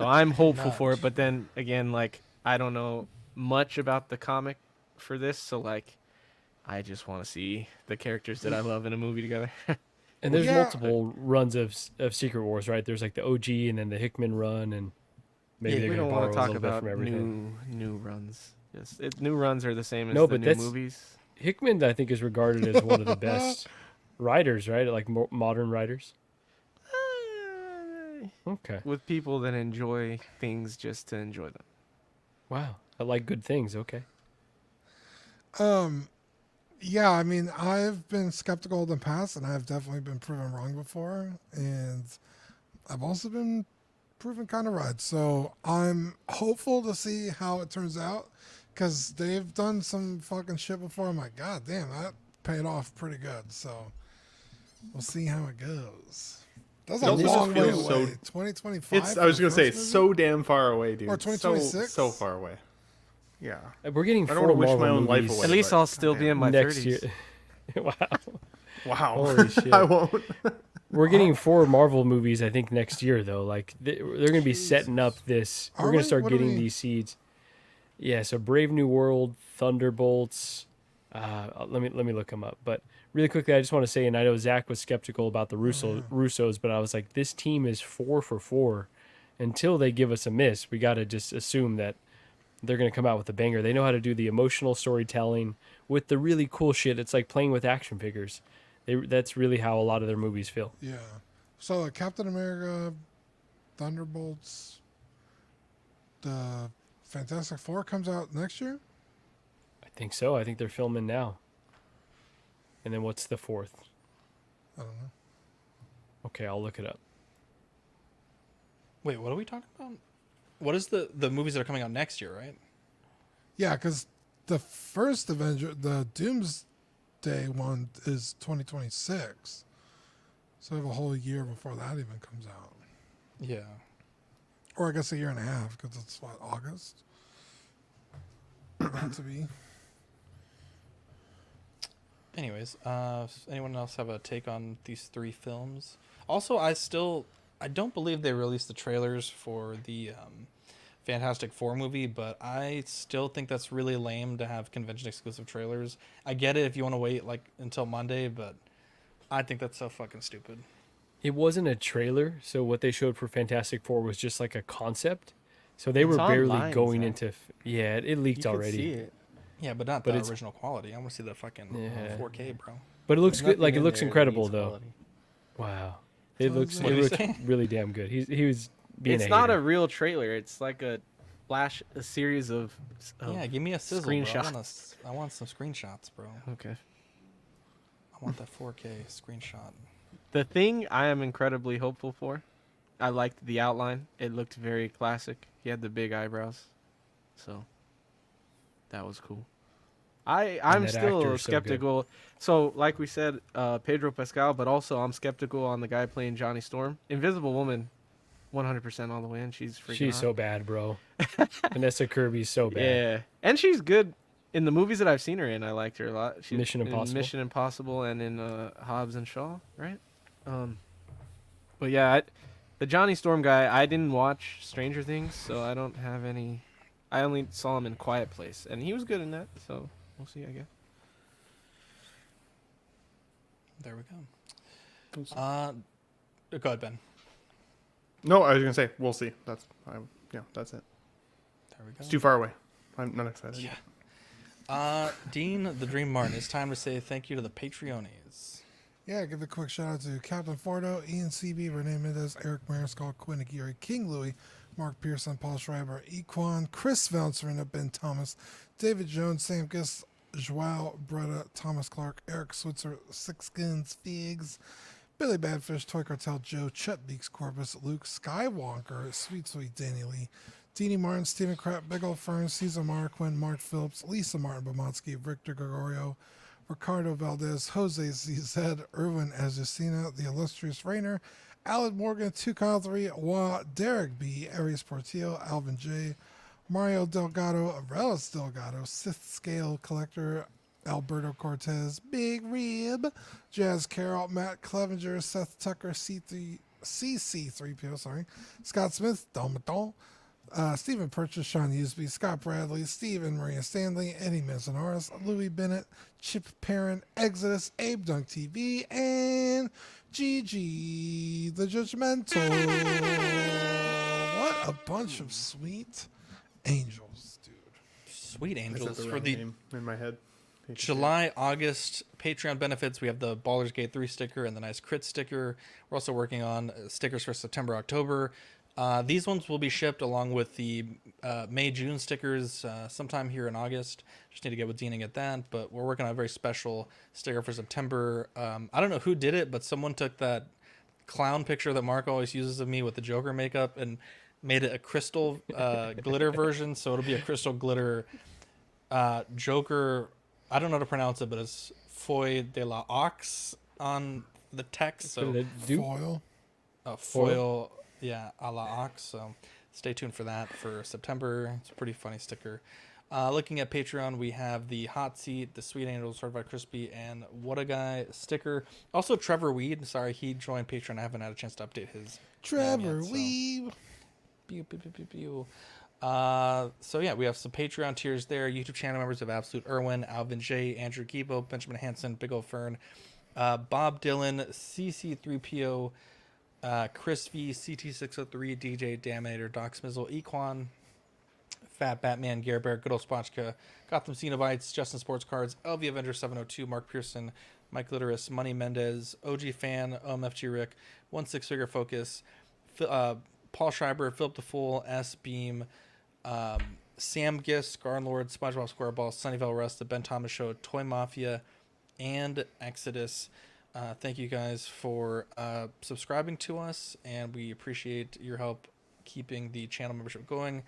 I'm hopeful for it, but then again, like I don't know much about the comic for this, so like I just want to see the characters that I love in a movie together. And there's multiple runs of Secret Wars, right? There's like the OG and then the Hickman run, and maybe we don't want to talk about new runs. Yes, new runs are the same as the new movies. Hickman, I think, is regarded as one of the best writers, right? Like modern writers. Okay. With people that enjoy things just to enjoy them. Wow, I like good things. Okay. Yeah, I mean, I've been skeptical in the past, and I've definitely been proven wrong before, and I've also been proven kind of right. So I'm hopeful to see how it turns out, because they've done some fucking shit before. I'm like, God damn, that paid off pretty good. So we'll see how it goes. That's a long way away. 2025. I was gonna say it's so damn far away, dude. Or 2026. So far away. Yeah. We're getting I don't want to wish my own life away. At least I'll still be in my next 30s. year. Wow. Holy shit. I won't. We're getting 4 Marvel movies, I think, next year, though. Like, they're going to be setting up this. We're going to start getting these seeds. Yeah, so Brave New World, Thunderbolts. Let me look them up. But really quickly, I just want to say, and I know Zach was skeptical about the Russos, but I was like, this team is 4 for 4. Until they give us a miss, we got to just assume that they're going to come out with a banger. They know how to do the emotional storytelling with the really cool shit. It's like playing with action figures. That's really how a lot of their movies feel. Yeah. So Captain America, Thunderbolts, the Fantastic Four comes out next year? I think so. I think they're filming now. And then what's the 4th? I don't know. Okay, I'll look it up. Wait, what are we talking about? What is the movies that are coming out next year, right? Yeah, because the first Avenger, the Doomsday one, is 2026. So we have a whole year before that even comes out. Yeah. Or I guess a year and a half, because it's, what, August? About to be. Anyways, anyone else have a take on these 3 films? Also, I don't believe they released the trailers for the Fantastic Four movie, but I still think that's really lame to have convention exclusive trailers. I get it if you want to wait like until Monday, but I think that's so fucking stupid. It wasn't a trailer, so what they showed for Fantastic Four was just like a concept. So they were barely going into. Yeah, it leaked already. See it. Yeah, but not the original quality. I want to see the fucking 4K, bro. But it looks good. Like it looks incredible, though. Quality. Wow, it looks really damn good. He was being. It's not a real trailer. It's like a series of give me a sizzle, screenshots. Bro. I want some screenshots, bro. Okay. I want that 4K screenshot. The thing I am incredibly hopeful for, I liked the outline. It looked very classic. He had the big eyebrows, so that was cool. I'm still skeptical. So like we said, Pedro Pascal, but also I'm skeptical on the guy playing Johnny Storm. Invisible Woman, 100% all the way in. She's hot. So bad, bro. Vanessa Kirby's so bad. Yeah, and she's good in the movies that I've seen her in. I liked her a lot. She's Mission Impossible. In Mission Impossible and in Hobbs and Shaw, right? But yeah, the Johnny Storm guy. I didn't watch Stranger Things, so I don't have any. I only saw him in Quiet Place, and he was good in that. So we'll see, I guess. There we go. Go ahead, Ben. No, I was gonna say we'll see. That's it. There we go. It's too far away. I'm not excited. Yeah. Dean, the Dream Martin, it's time to say thank you to the Patreonies. Yeah, give a quick shout out to Captain Fordo, Ian CB, Renee Mendez, Eric Mariscal, Quinn Aguirre, King Louie, Mark Pearson, Paul Schreiber, Equan, Chris Valserina, Ben Thomas, David Jones, Sam Giss, Joao Bretta, Thomas Clark, Eric Switzer, Six Skins, Figs, Billy Badfish, Toy Cartel, Joe, Chet Beaks, Corpus, Luke Skywalker, Sweet Danny Lee, Deanie Martin, Stephen Krapp, Big Ol' Fern, Cesar Marquin, Mark Phillips, Lisa Martin Bomatsky, Victor Gregorio, Ricardo Valdez, Jose ZZ, Irwin Azusina, The Illustrious Rainer, Alan Morgan, 2Kyle3, Wa, Derek B, Aries Portillo, Alvin J, Mario Delgado, Arelis Delgado, Sith Scale Collector, Alberto Cortez, Big Rib, Jazz Carroll, Matt Clevenger, Seth Tucker, CC3PO, Scott Smith, Domaton, Stephen Purchase, Sean Usby, Scott Bradley, Steve and Maria Stanley, Eddie Manzanares, Louis Bennett, Chip Perrin, Exodus, Abe Dunk TV, and GG the Judgmental. What a bunch of sweet angels, dude. Sweet angels for the name in my head. July, August Patreon benefits. We have the Baldur's Gate 3 sticker and the nice crit sticker. We're also working on stickers for September, October. These ones will be shipped along with the May, June stickers sometime here in August. Just need to get with Dean and get that. But we're working on a very special sticker for September. I don't know who did it, but someone took that clown picture that Mark always uses of me with the Joker makeup and made it a crystal glitter version. So it'll be a crystal glitter Joker. I don't know how to pronounce it, but it's Foy de la Ox on the text. So foil. Foil. Yeah, a la Ox. So stay tuned for that for September. It's a pretty funny sticker. Looking at Patreon, we have the Hot Seat, the Sweet Angel, Certified Crispy, and What a Guy sticker. Also, Trevor Weed. Sorry, he joined Patreon. I haven't had a chance to update his. Trevor Weed. Pew, pew, pew, pew, pew. So yeah, we have some Patreon tiers there. YouTube channel members of Absolute Irwin, Alvin J, Andrew Gibo, Benjamin Hansen, Big Ol' Fern, Bob Dylan, CC3PO, Chris V, CT603, DJ Daminator, Doc Smizzle, Equan, Fat Batman, Gare Bear, Good Old Spotchka, Gotham Cenobites, Justin Sports Cards, LV Avenger 702, Mark Pearson, Mike Litteris, Money Mendez, OG Fan, OMFG Rick, 16 Figure Focus, Paul Schreiber, Philip the Fool, S Beam, Sam Gist, Garnlord, SpongeBob SquareBall, Sunnyvale Rust, The Ben Thomas Show, Toy Mafia, and Exodus. Thank you guys for subscribing to us, and we appreciate your help keeping the channel membership going.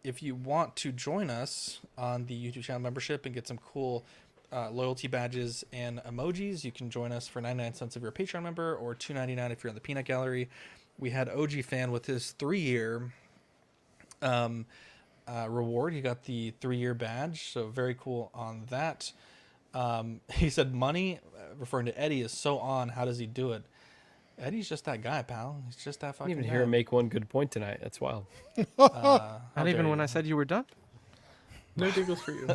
If you want to join us on the YouTube channel membership and get some cool loyalty badges and emojis, you can join us for 99 cents if you're a Patreon member, or $2.99 if you're in the Peanut Gallery. We had OG Fan with his 3-year reward. He got the 3-year badge, so very cool on that. He said money, referring to Eddie, is so on. How does he do it? Eddie's just that guy, pal. He's just that fucking guy. I didn't even hear him make one good point tonight. That's wild. Not even when I said you were done? No giggles for you.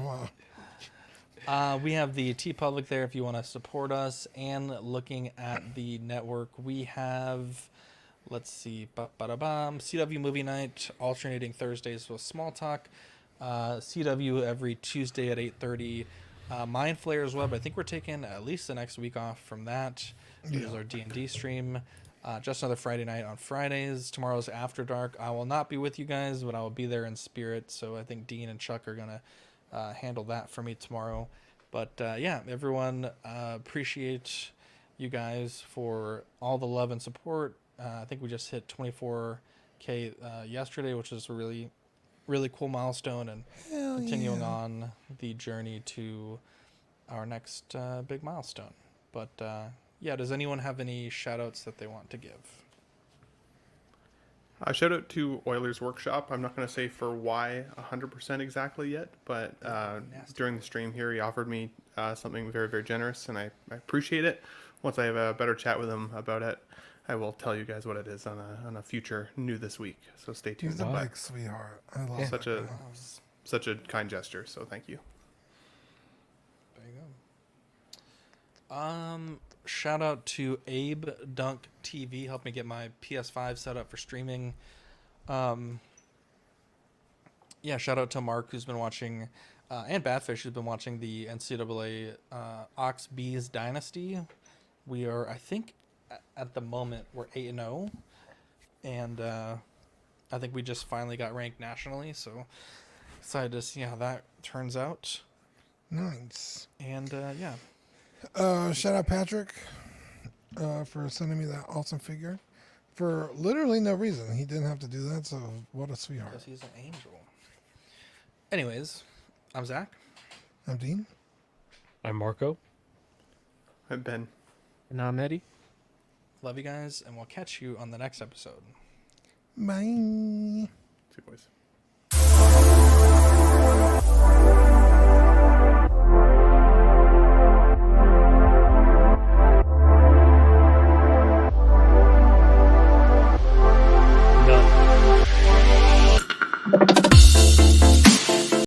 We have the TeePublic there if you want to support us. And looking at the network, we have... Let's see, CW Movie Night, alternating Thursdays with Small Talk. CW every Tuesday at 8:30. Mind Flayers Web, I think we're taking at least the next week off from that. This is our D&D stream. Just another Friday night on Fridays. Tomorrow's After Dark. I will not be with you guys, but I will be there in spirit. So I think Dean and Chuck are going to handle that for me tomorrow. But yeah, everyone, appreciate you guys for all the love and support. I think we just hit 24K yesterday, which is a really, really cool milestone, and continuing on the journey to our next big milestone. But yeah, does anyone have any shout outs that they want to give? Shout out to Oilers Workshop. I'm not going to say for why 100% exactly yet, but during the stream here, he offered me something very, very generous, and I appreciate it. Once I have a better chat with him about it, I will tell you guys what it is on a future new this week. So stay tuned. He's a big sweetheart. I love such a kind gesture. So thank you. There you go. Shout out to Abe Dunk TV. Helped me get my PS5 set up for streaming. Yeah, shout out to Mark, who's been watching and Badfish has been watching the NCAA Ox Bees Dynasty. We are, I think, at the moment we're 8-0, and I think we just finally got ranked nationally. So excited to see how that turns out. Nice. And yeah. Shout out Patrick for sending me that awesome figure for literally no reason. He didn't have to do that, so what a sweetheart. Because he's an angel. Anyways, I'm Zach. I'm Dean. I'm Marco. I'm Ben. And I'm Eddie. Love you guys, and we'll catch you on the next episode. Bye. See you boys.